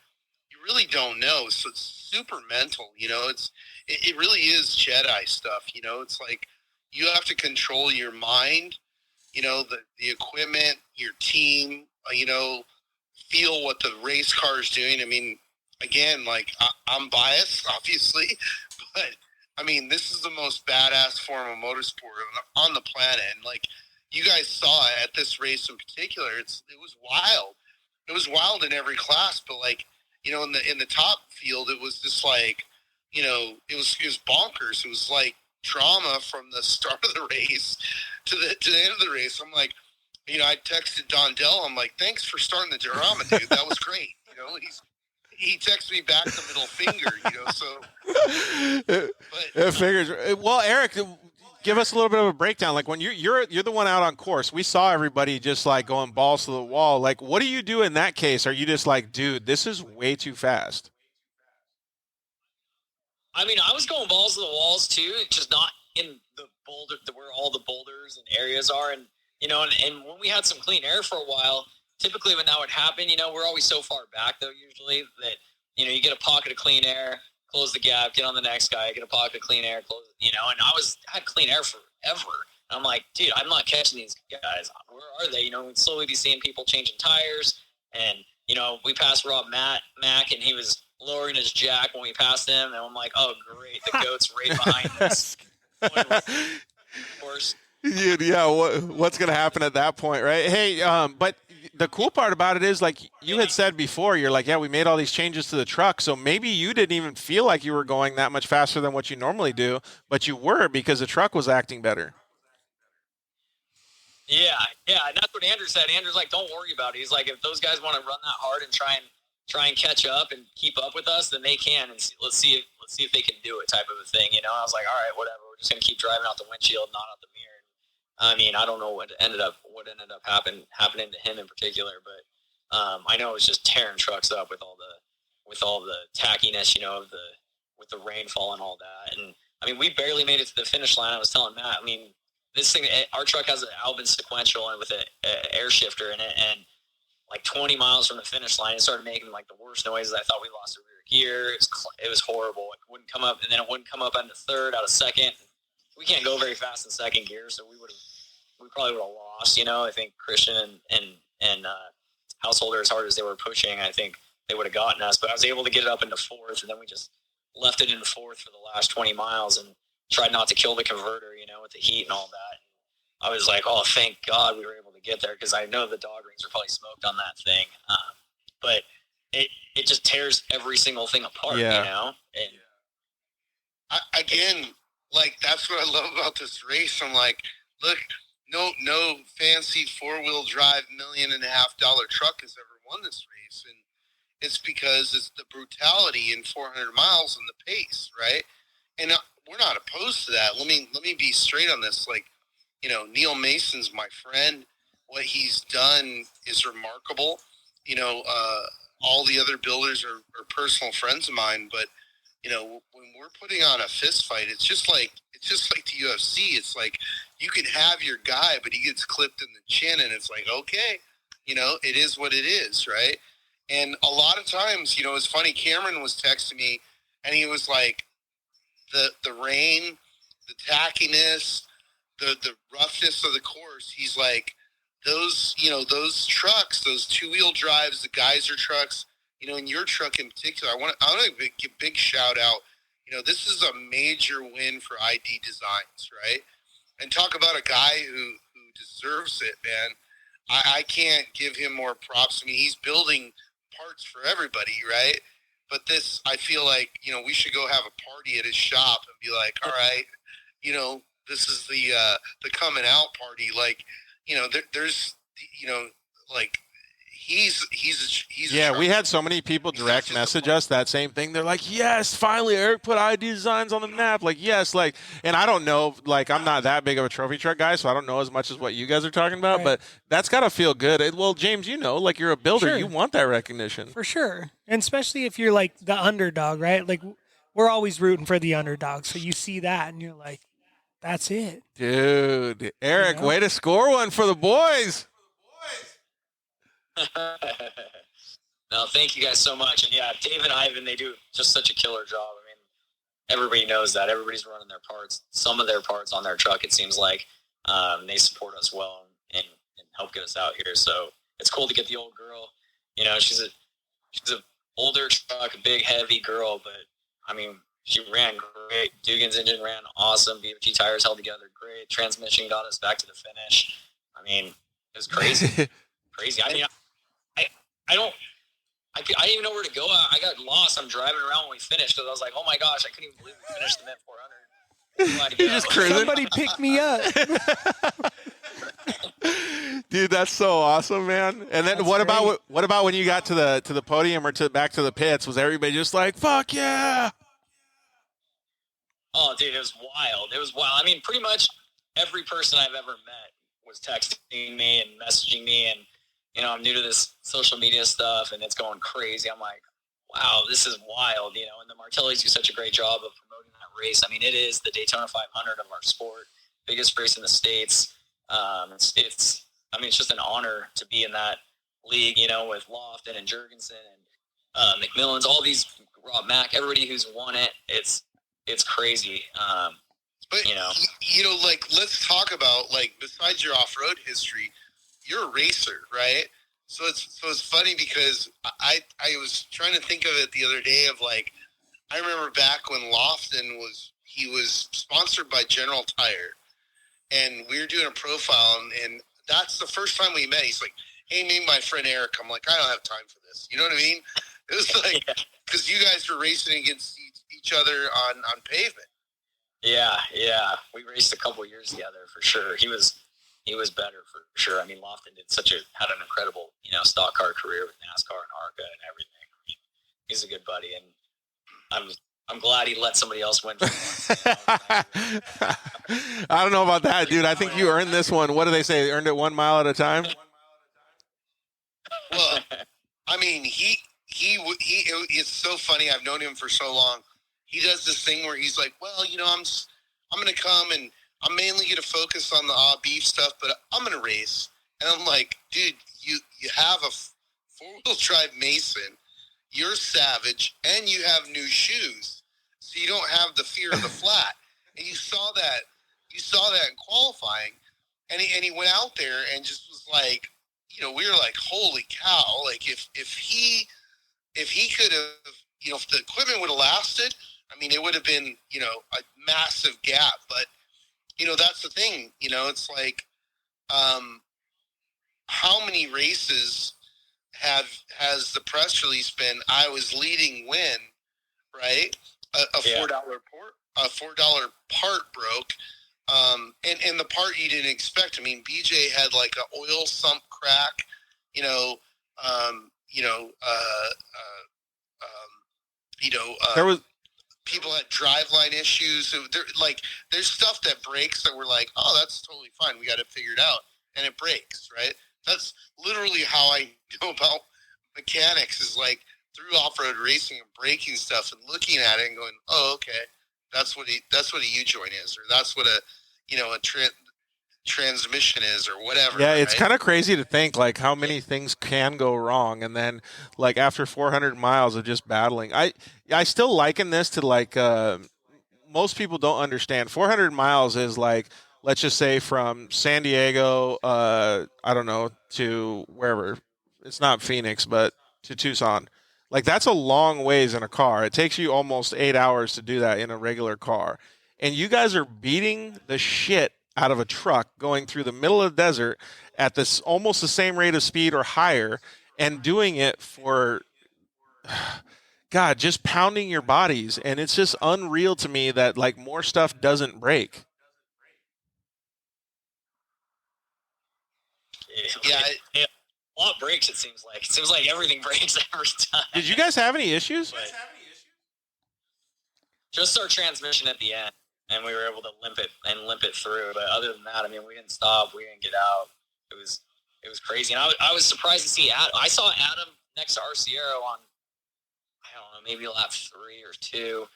you really don't know. So it's super mental. It really is Jedi stuff. It's like you have to control your mind. The equipment, your team. Feel what the race car is doing. I mean, again, like I'm biased, obviously, but I mean, this is the most badass form of motorsport on the planet, and like. You guys saw it at this race in particular. It was wild. It was wild in every class, but like, in the top field, it was just like, it was bonkers. It was like drama from the start of the race to the end of the race. I'm like, I texted Dondell. I'm like, thanks for starting the drama, dude. That was great. He texted me back the middle finger. So. It figures. Well, Eric. Give us a little bit of a breakdown. Like when you're the one out on course, we saw everybody just like going balls to the wall. Like, what do you do in that case? Are you just like, dude, this is way too fast? I mean, I was going balls to the walls too, just not in the boulder where all the boulders and areas are. And, and when we had some clean air for a while, typically when that would happen, we're always so far back though, usually that, you get a pocket of clean air, close the gap, get on the next guy, get a pocket of clean air, close, and I had clean air forever. And I'm like, dude, I'm not catching these guys. Where are they? We'd slowly be seeing people changing tires. And, we passed Rob Mack, and he was lowering his jack when we passed him. And I'm like, oh, great. The goat's right behind us. Of course. Yeah, what's going to happen at that point, right? Hey, but the cool part about it is, like you had said before, you're like, yeah, we made all these changes to the truck, so maybe you didn't even feel like you were going that much faster than what you normally do, but you were because the truck was acting better. Yeah, and that's what Andrew said. Andrew's like, don't worry about it. He's like, if those guys want to run that hard and try and catch up and keep up with us, then they can, and let's see if they can do it, type of a thing. I was like, all right, whatever. We're just gonna keep driving out the windshield, not out the mirror. I mean, I don't know what ended up happening to him in particular, but I know it was just tearing trucks up with all the tackiness, with the rainfall and all that. And I mean, we barely made it to the finish line. I was telling Matt, I mean, this thing, our truck has an Albin sequential and with an air shifter in it, and like 20 miles from the finish line, it started making like the worst noises. I thought we lost a rear gear. It was horrible. It wouldn't come up, and then it wouldn't come up on the third, out of second. We can't go very fast in second gear, so we probably would have lost. I think Christian and Householder, as hard as they were pushing, I think they would have gotten us. But I was able to get it up into fourth, and then we just left it in fourth for the last 20 miles and tried not to kill the converter, with the heat and all that. I was like, oh, thank God we were able to get there, because I know the dog rings are probably smoked on that thing. But it just tears every single thing apart, And again, like, that's what I love about this race. I'm like, look, no fancy 4-wheel drive $1.5 million truck has ever won this race, and it's because it's the brutality in 400 miles and the pace, right? And we're not opposed to that. Let me be straight on this. Like, Neil Mason's my friend. What he's done is remarkable. All the other builders are personal friends of mine, but when we're putting on a fist fight, it's just like the UFC. It's like you can have your guy, but he gets clipped in the chin, and it's like, okay, it is what it is, right? And a lot of times, it's funny. Cameron was texting me, and he was like, the rain, the tackiness, the roughness of the course. He's like, those trucks, those 2-wheel drives, the geyser trucks, in your truck in particular, I want to give a big shout out. This is a major win for ID Designs, right? And talk about a guy who deserves it, man. I can't give him more props. I mean, he's building parts for everybody, right? But this, I feel like, we should go have a party at his shop and be like, all right, this is the coming out party. Like, there's, like, he's yeah, we had so many people direct message us that same thing. They're like, yes, finally Eric put ID Designs on the map. Like, yes, like, and I don't know, like, I'm not that big of a trophy truck guy, so I don't know as much as what you guys are talking about, but that's got to feel good. Well, James, like, you're a builder. Sure. You want that recognition. For sure. And especially if you're like the underdog, right? Like, we're always rooting for the underdog. So you see that and you're like, that's it. Dude, Eric, way to score one for the boys. No, thank you guys so much. And yeah, Dave and Ivan, they do just such a killer job. I mean, everybody knows that. Everybody's running their parts, some of their parts on their truck, it seems like. They support us well and help get us out here. So it's cool to get the old girl. She's a older truck, a big, heavy girl, but I mean, she ran great. Dugan's engine ran awesome. BFG tires held together great. Transmission got us back to the finish. I mean, it was crazy. Crazy. I mean, I didn't even know where to go. I got lost. I'm driving around when we finished because I was like, oh my gosh, I couldn't even believe we finished the Mint 400. You're just cruising. Somebody pick me up. Dude, that's so awesome, man. And then what about when you got to the podium or back to the pits? Was everybody just like, fuck yeah? Oh, dude, it was wild. It was wild. I mean, pretty much every person I've ever met was texting me and messaging me, and I'm new to this social media stuff, and it's going crazy. I'm like, wow, this is wild, and the Martellis do such a great job of promoting that race. I mean, it is the Daytona 500 of our sport, biggest race in the States. It's just an honor to be in that league, with Lofton and Jurgensen and McMillan's, all these, Rob Mack, everybody who's won it. It's crazy. But, like, let's talk about, like, besides your off-road history, you're a racer, right? So it's funny because I was trying to think of it the other day of, like, I remember back when Lofton was sponsored by General Tire, and we were doing a profile, and that's the first time we met. He's like, hey, meet my friend Eric. I'm like, I don't have time for this. You know what I mean? It was like, because you guys were racing against each other on pavement. Yeah. We raced a couple of years together for sure. He was better for sure. I mean, Lofton had an incredible, stock car career with NASCAR and ARCA and everything. I mean, he's a good buddy, and I'm glad he let somebody else win. I don't know about that, dude. I think you earned this one. What do they say? They earned it 1 mile at a time. Well, I mean, it's so funny. I've known him for so long. He does this thing where he's like, well, I'm going to come and I'm mainly going to focus on the beef stuff, but I'm going to race. And I'm like, dude, you have a four-wheel drive Mason, you're savage, and you have new shoes, so you don't have the fear of the flat. And you saw that in qualifying, and he went out there and just was like, we were like, holy cow! Like if he could have, if the equipment would have lasted, I mean, it would have been, a massive gap. But that's the thing. It's like, how many races has the press release been? I was leading win, right? A $4 part broke, and the part you didn't expect. I mean, BJ had like an oil sump crack, there was people had driveline issues. So there's stuff that breaks that we're like, oh, that's totally fine. We got it figured out, and it breaks, right? That's literally how I know about mechanics, is like through off-road racing and braking stuff and looking at it and going, oh, okay, that's what a U-joint is, or that's what a transmission is, or whatever. Yeah, it's right? kind of crazy to think like how many things can go wrong, and then like after 400 miles of just battling, I still liken this to like most people don't understand. 400 miles is like, let's just say from San Diego, I don't know, to wherever. It's not Phoenix, but to Tucson. Like that's a long ways in a car. It takes you almost 8 hours to do that in a regular car. And you guys are beating the shit out of a truck going through the middle of the desert at this almost the same rate of speed or higher, and doing it for God, just pounding your bodies. And it's just unreal to me that like more stuff doesn't break. Yeah, a lot breaks. It seems like everything breaks every time. Did you guys have any issues? Just our transmission at the end, and we were able to limp it through. But other than that, I mean, we didn't stop, we didn't get out. It was crazy, and I was surprised to see Adam. I saw Adam next to Arciero on, I don't know, maybe lap 3 or 2,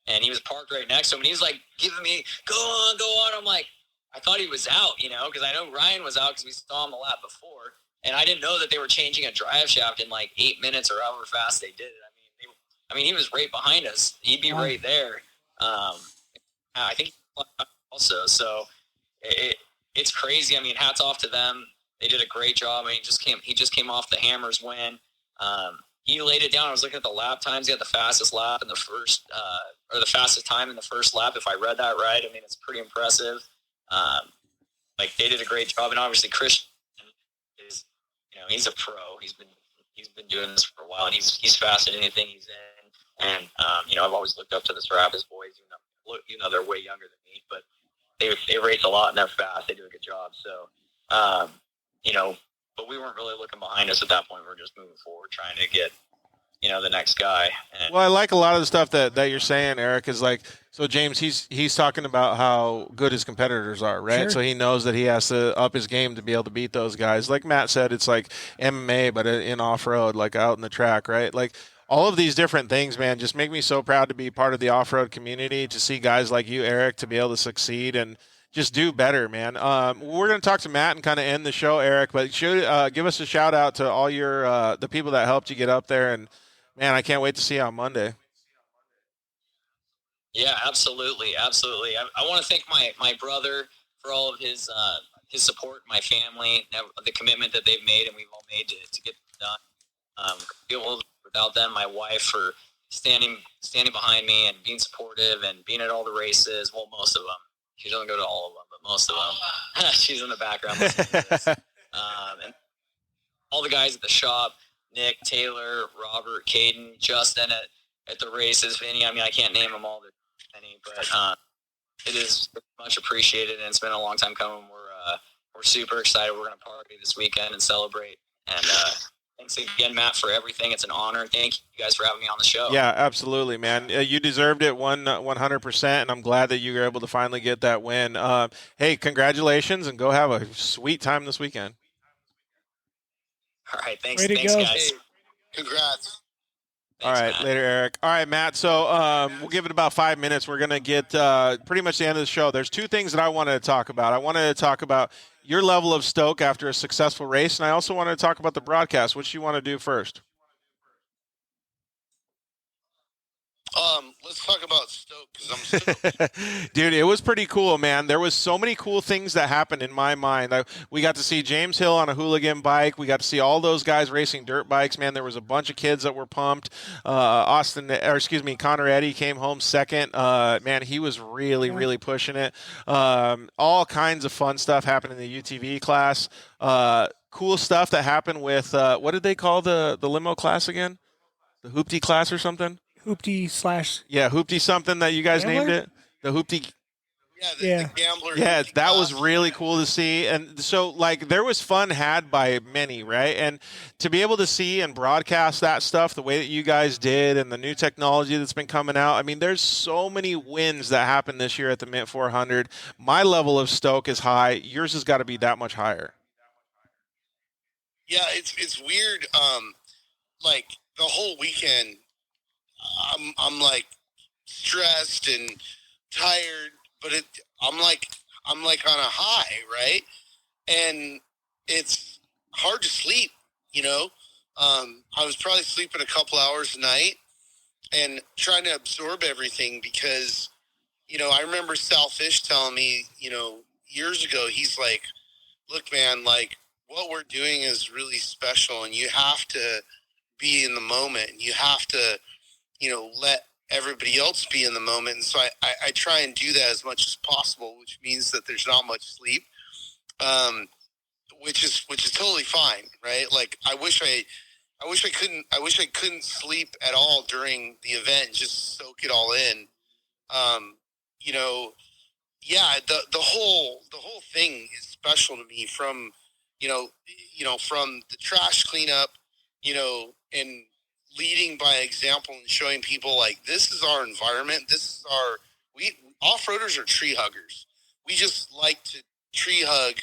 and he was parked right next to him, and he was like giving me, go on. I'm like, I thought he was out, because I know Ryan was out because we saw him the lap before, and I didn't know that they were changing a drive shaft in like 8 minutes or however fast they did it. I mean, he was right behind us. He'd be right there. I think also. So it's crazy. I mean, hats off to them. They did a great job. I mean, he just came off the Hammers win. He laid it down. I was looking at the lap times. He had the fastest lap in the first, or the fastest time in the first lap, if I read that right. I mean, it's pretty impressive. Like they did a great job, and obviously Christian is, he's a pro. He's been doing this for a while, and he's fast at anything he's in. And I've always looked up to the Serapis boys. They're way younger than me, but they race a lot and they're fast. They do a good job. So, but we weren't really looking behind us at that point. We were just moving forward, trying to get the next guy. And well, I like a lot of the stuff that you're saying, Eric, is like, so James, he's talking about how good his competitors are, right? Sure. So he knows that he has to up his game to be able to beat those guys. Like Matt said, it's like MMA, but in off-road, like out in the track, right? Like all of these different things, man, just make me so proud to be part of the off-road community, to see guys like you, Eric, to be able to succeed and just do better, man. We're going to talk to Matt and kind of end the show, Eric, but give us a shout out to all your the people that helped you get up there. And man, I can't wait to see you on Monday. Yeah, absolutely. I want to thank my brother for all of his support, my family, the commitment that they've made and we've all made to get it done. Without them, my wife for standing behind me and being supportive and being at all the races. Well, most of them. She doesn't go to all of them, but most of them. She's in the background listening to this. And all the guys at the shop, Nick, Taylor, Robert, Caden, Justin at the races, Vinny. I mean, I can't name them all, but it is much appreciated, and it's been a long time coming. We're super excited. We're going to party this weekend and celebrate. And thanks again, Matt, for everything. It's an honor. Thank you guys for having me on the show. Yeah, absolutely, man. You deserved it 100%, and I'm glad that you were able to finally get that win. Hey, congratulations, and go have a sweet time this weekend. All right, thanks. Way to Thanks, go. guys. Hey, congrats. All right, Matt. later, Eric. All right, Matt. So we'll give it about 5 minutes. We're going to get pretty much the end of the show. There's two things that I wanted to talk about. I wanted to talk about your level of stoke after a successful race, and I also wanted to talk about the broadcast. What do you want to do first? Let's talk about Stoke because I'm stoked. Dude, it was pretty cool, man. There was so many cool things that happened in my mind. We got to see James Hill on a hooligan bike. We got to see all those guys racing dirt bikes, man. There was a bunch of kids that were pumped. Connor Eddy came home second. Man, he was really pushing it. All kinds of fun stuff happened in the UTV class. Cool stuff that happened with, what did they call the limo class again? The hoopty class or something? Hoopty / Yeah, hoopty something that you guys Gambler? named it. The hoopty. The gambler. Yeah, hoopty that class. was really cool to see. And so, like, there was fun had by many, right? And to be able to see and broadcast that stuff the way that you guys did and the new technology that's been coming out, I mean, there's so many wins that happened this year at the Mint 400. My level of stoke is high. Yours has got to be that much higher. Yeah, it's weird. Like the whole weekend, I'm like stressed and tired, but I'm like on a high, right? And it's hard to sleep, you know. I was probably sleeping a couple hours a night and trying to absorb everything because, you know, I remember Sal Fish telling me, you know, years ago, he's like, look, man, like what we're doing is really special and you have to be in the moment and you have to, you know, let everybody else be in the moment. And so I try and do that as much as possible, which means that there's not much sleep, which is totally fine. Right. Like I wish I couldn't sleep at all during the event and just soak it all in. You know, yeah, the whole thing is special to me from from the trash cleanup, you know, and leading by example and showing people like this is our environment. This is we off-roaders are tree huggers. We just like to tree hug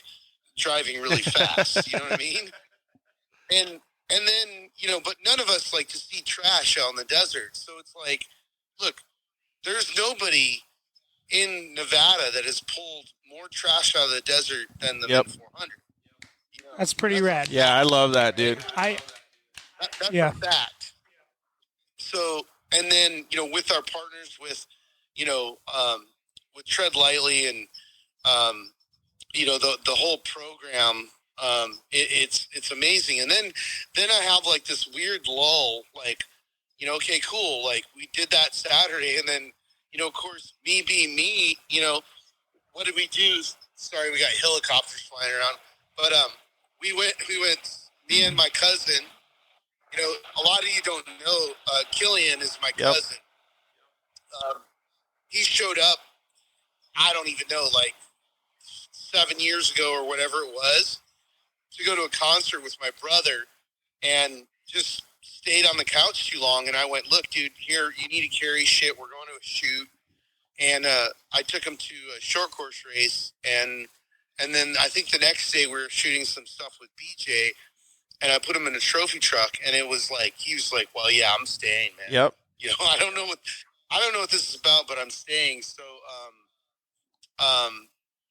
driving really fast. You know what I mean? And then, you know, but none of us like to see trash out in the desert. So it's like, look, there's nobody in Nevada that has pulled more trash out of the desert than the Mint 400. You know, That's pretty rad. Yeah, I love that, dude. That's a fact. So, and then, you know, with our partners with, you know, with Tread Lightly and, you know, the whole program, it's amazing. And then I have like this weird lull, like, you know, okay, cool. Like we did that Saturday. And then, you know, of course, me being me, you know, what did we do? Sorry, we got helicopters flying around, but, we went, me and my cousin, you know, a lot of you don't know, Killian is my cousin. He showed up, I don't even know, like 7 years ago or whatever it was, to go to a concert with my brother and just stayed on the couch too long. And I went, look, dude, here, you need to carry shit. We're going to a shoot. And I took him to a short course race. And then I think the next day we were shooting some stuff with BJ. And I put him in a trophy truck, and it was like he was like, "Well, yeah, I'm staying, man. Yep. You know, I don't know what this is about, but I'm staying." So,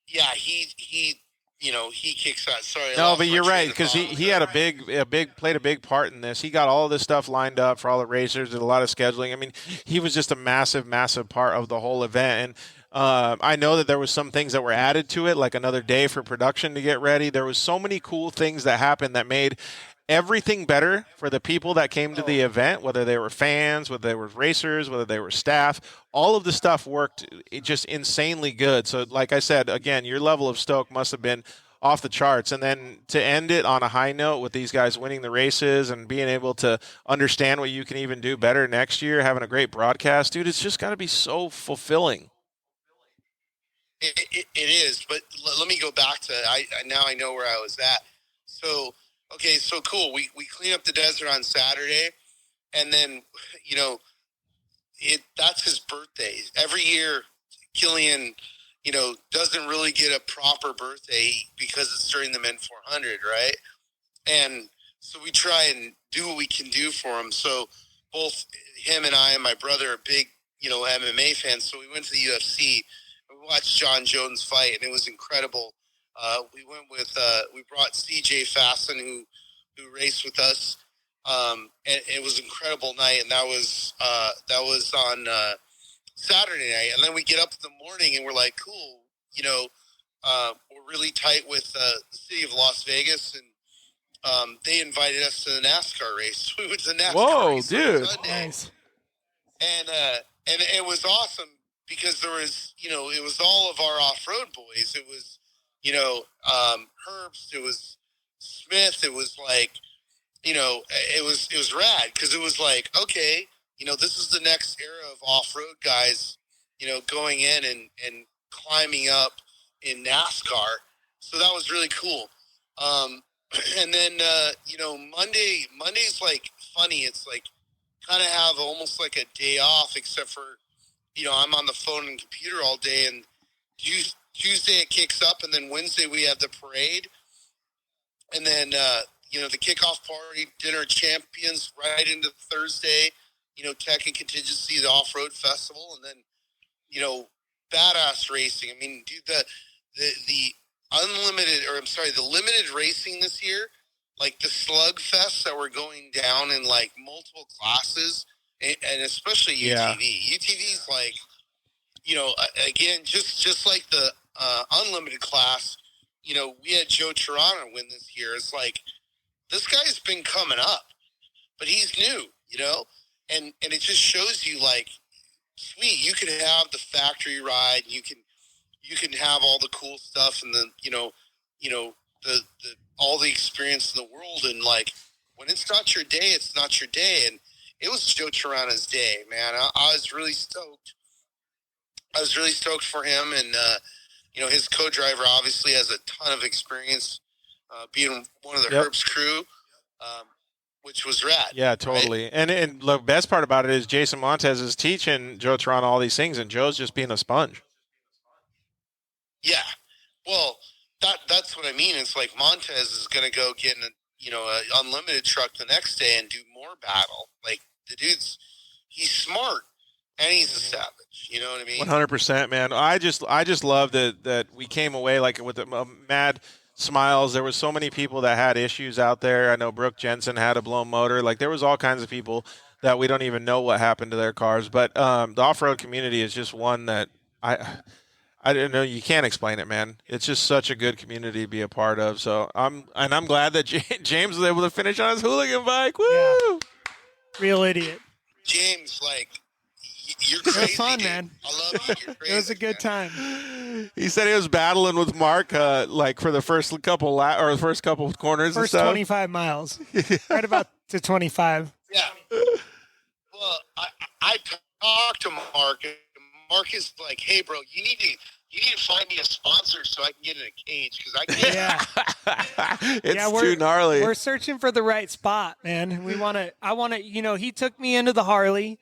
yeah, he, you know, he kicks that. Sorry. No, but you're right because he had played a big part in this. He got all this stuff lined up for all the racers, did a lot of scheduling. I mean, he was just a massive part of the whole event. And I know that there was some things that were added to it, like another day for production to get ready. There was so many cool things that happened that made everything better for the people that came to the event, whether they were fans, whether they were racers, whether they were staff. All of the stuff worked just insanely good. So like I said, again, your level of stoke must have been off the charts. And then to end it on a high note with these guys winning the races and being able to understand what you can even do better next year, having a great broadcast, dude, it's just got to be so fulfilling. It is, but let me go back to now I know where I was at. So, okay, so cool. We clean up the desert on Saturday, and then, you know, that's his birthday. Every year, Killian, you know, doesn't really get a proper birthday because it's during the Mint 400, right? And so we try and do what we can do for him. So both him and I and my brother are big, MMA fans. So we went to the UFC and we watched John Jones fight, and it was incredible. We went with we brought CJ Fasten who raced with us, and it was an incredible night. And that was on Saturday night, and then we get up in the morning and we're like, cool, we're really tight with the city of Las Vegas, and they invited us to the NASCAR race. We went to the NASCAR race dude. on Sunday. Nice. And it was awesome because there was, it was all of our off-road boys. It was, Herbst, it was Smith. It was like, it was rad because it was like, okay, this is the next era of off-road guys, going in and climbing up in NASCAR. So that was really cool. And then, Monday's like funny. It's like kind of have almost like a day off, except for, I'm on the phone and computer all day. And Tuesday it kicks up, and then Wednesday we have the parade. And then, the kickoff party, dinner of champions, right into Thursday, tech and contingency, the off-road festival, and then, badass racing. I mean, dude, the the limited racing this year, like the slug fests that were going down in like multiple classes, and especially UTV. Yeah. UTV's like, again, just like the unlimited class, we had Joe Toronto win this year. It's like, this guy's been coming up, but he's new, and it just shows you like, sweet, you can have the factory ride, you can have all the cool stuff and the the all the experience in the world, and like when it's not your day, it's not your day. And it was Joe Toronto's day, man. I was really stoked. I was really stoked for him, and his co-driver obviously has a ton of experience, being one of the Herbst crew, which was rad. Yeah, totally. Right? And the best part about it is Jason Montez is teaching Joe Toronto all these things, and Joe's just being a sponge. Yeah, well, that's what I mean. It's like Montez is going to go get in a unlimited truck the next day and do more battle. Like the dude's, he's smart and he's a savage. You know what I mean? 100%, man. I just love that we came away like with mad smiles. There was so many people that had issues out there. I know Brooke Jensen had a blown motor. Like there was all kinds of people that we don't even know what happened to their cars. But the off-road community is just one that I don't know. You can't explain it, man. It's just such a good community to be a part of. So I'm glad that James was able to finish on his hooligan bike. Woo! Yeah. Real idiot. James, like, you're crazy. It was fun, dude. man. I love you. You're crazy. It was a good time. He said he was battling with Mark, like for the first couple or the first couple of corners and First stuff. 25 miles. Right about to 25. Yeah. Well, I talked to Mark, and Mark is like, "Hey, bro, you need to find me a sponsor so I can get in a cage because I can't." Yeah. It's too gnarly. We're searching for the right spot, man. I want to, he took me into the Harley,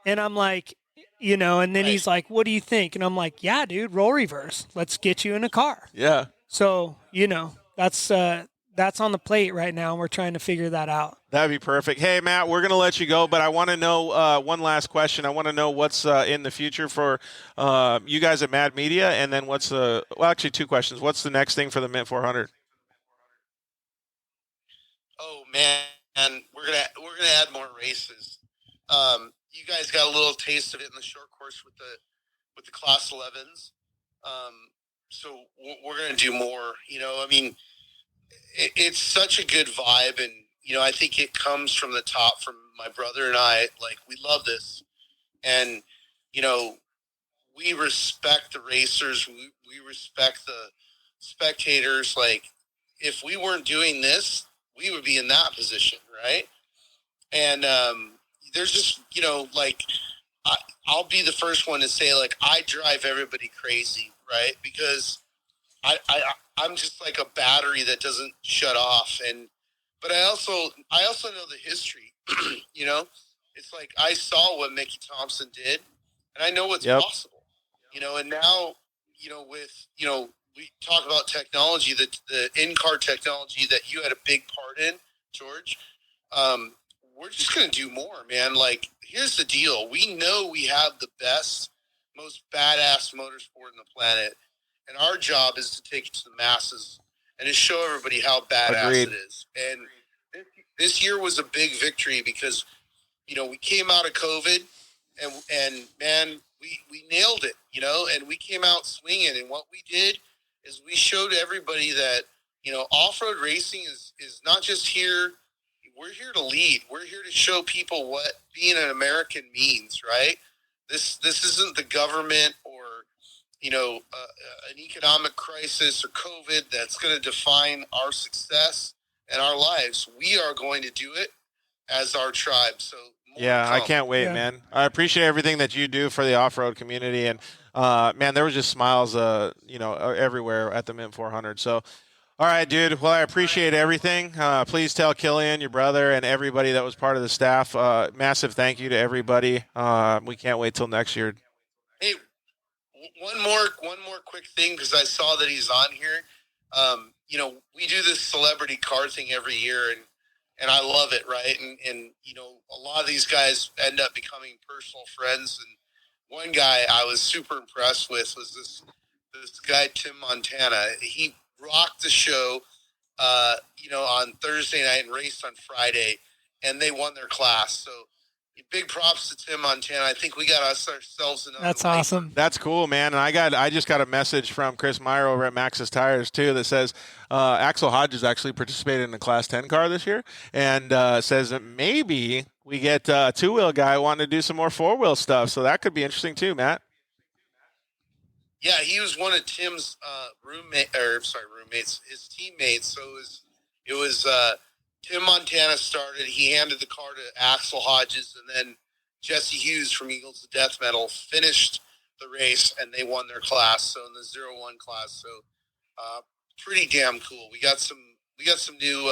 and I'm like, and then he's like, "What do you think?" And I'm like, "Yeah, dude, roll reverse. Let's get you in a car." Yeah. So, that's on the plate right now, and we're trying to figure that out. That'd be perfect. Hey, Matt, we're going to let you go, but I want to know one last question. I want to know what's in the future for you guys at Mad Media, and then actually two questions. What's the next thing for the Mint 400? Oh man, we're gonna add more races. You guys got a little taste of it in the short course with the Class 11s. So we're gonna do more. I mean, it's such a good vibe, and I think it comes from the top, from my brother and I. Like, we love this, and we respect the racers. We respect the spectators. Like, if we weren't doing this, we would be in that position, right? And there's just like, I'll be the first one to say, like, I drive everybody crazy, right? Because I'm just like a battery that doesn't shut off. But I also know the history. It's like I saw what Mickey Thompson did, and I know what's possible. And now, with we talk about technology, the in-car technology that you had a big part in, George. we're just going to do more, man. Like, here's the deal. We know we have the best, most badass motorsport on the planet, and our job is to take it to the masses and to show everybody how badass Agreed. it is. And this year was a big victory because, you know, we came out of COVID and man, we nailed it, you know, and we came out swinging. And what we did is we showed everybody that, you know, off-road racing is not just here. We're here to lead. We're here to show people what being an American means, right? This isn't the government or, you know, an economic crisis or COVID that's going to define our success and our lives. We are going to do it as our tribe. So yeah, I can't wait, man. I appreciate everything that you do for the off-road community. And, man, there was just smiles, you know, everywhere at the Mint 400. So, all right, dude. Well, I appreciate everything. Please tell Killian, your brother, and everybody that was part of the staff. Massive thank you to everybody. We can't wait till next year. Hey, one more quick thing, because I saw that he's on here. You know, we do this celebrity car thing every year, and I love it, right? And you know, a lot of these guys end up becoming personal friends. And one guy I was super impressed with was this guy, Tim Montana. He rocked the show, you know, on Thursday night and raced on Friday, and they won their class. So big props to Tim Montana. I think we got ourselves another. That's awesome. That's cool, man. And I just got a message from Chris Meyer over at Maxxis Tires too that says Axel Hodges actually participated in a Class 10 car this year, and says that maybe we get a two-wheel guy wanting to do some more four-wheel stuff. So that could be interesting too, Matt. Yeah, he was one of Tim's roommates, his teammates. So it was Tim Montana started. He handed the car to Axel Hodges, and then Jesse Hughes from Eagles of Death Metal finished the race, and they won their class. So in the 0-1 class, so pretty damn cool. We got some new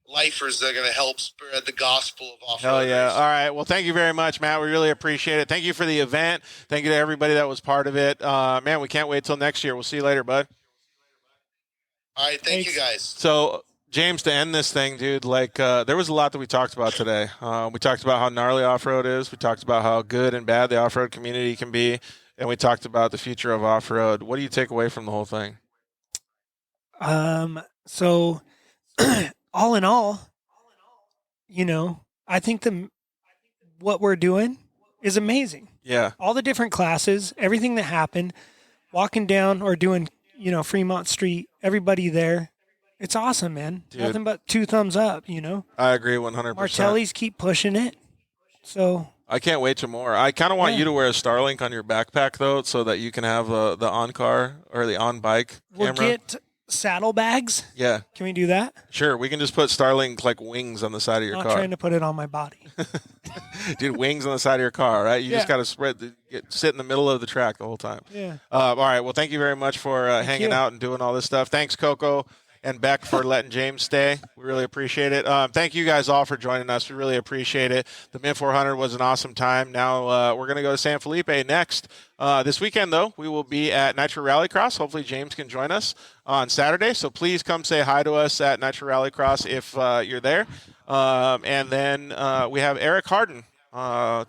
lifers that are going to help spread the gospel of off-road Hell yeah. racing. All right. Well, thank you very much, Matt. We really appreciate it. Thank you for the event. Thank you to everybody that was part of it. Man, we can't wait till next year. We'll see you later, bud. All right. Thank you, guys. So, James, to end this thing, dude, like there was a lot that we talked about today. We talked about how gnarly off-road is. We talked about how good and bad the off-road community can be. And we talked about the future of off-road. What do you take away from the whole thing? So all in all, you know, I think what we're doing is amazing. Yeah. All the different classes, everything that happened, walking down or doing, you know, Fremont Street, everybody there. It's awesome, man. Dude. Nothing but 2 thumbs up, you know. I agree 100%. Martelli's keep pushing it. So I can't wait to more. I kind of want you to wear a Starlink on your backpack, though, so that you can have the on-car or the on-bike we'll camera. get saddlebags. Yeah. Can we do that? Sure. We can just put Starlink, like, wings on the side of your I'm car. not trying to put it on my body. Dude, wings on the side of your car, right? You just got to sit in the middle of the track the whole time. Yeah. All right. Well, thank you very much for hanging you. out and doing all this stuff. Thanks, Coco and Beck, for letting James stay. We really appreciate it. Thank you guys all for joining us. We really appreciate it. The Mint 400 was an awesome time. Now we're going to go to San Felipe next. This weekend, though, we will be at Nitro Rallycross. Hopefully James can join us on Saturday. So please come say hi to us at Nitro Rallycross if you're there. And then we have Eric Hardin,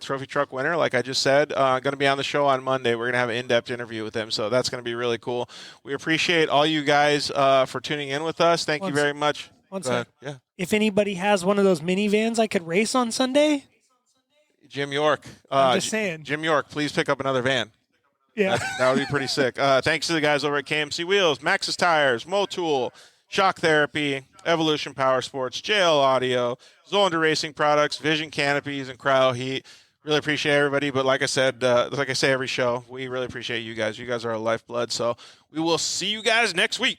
trophy truck winner, like I just said, going to be on the show on Monday. We're going to have an in-depth interview with him, so that's going to be really cool. We appreciate all you guys for tuning in with us. Thank you very much. One Go ahead. sec. Yeah. If anybody has one of those minivans I could race on Sunday, Jim York. I'm just saying. Jim York, please pick up another van. Yeah. That would be pretty sick. Thanks to the guys over at KMC Wheels, Maxxis Tires, Motool, Shock Therapy, Evolution Power Sports, JL Audio, Zolander Racing Products, Vision Canopies, and Cryo Heat. Really appreciate everybody. But like I said, like I say every show, we really appreciate you guys. You guys are our lifeblood. So we will see you guys next week.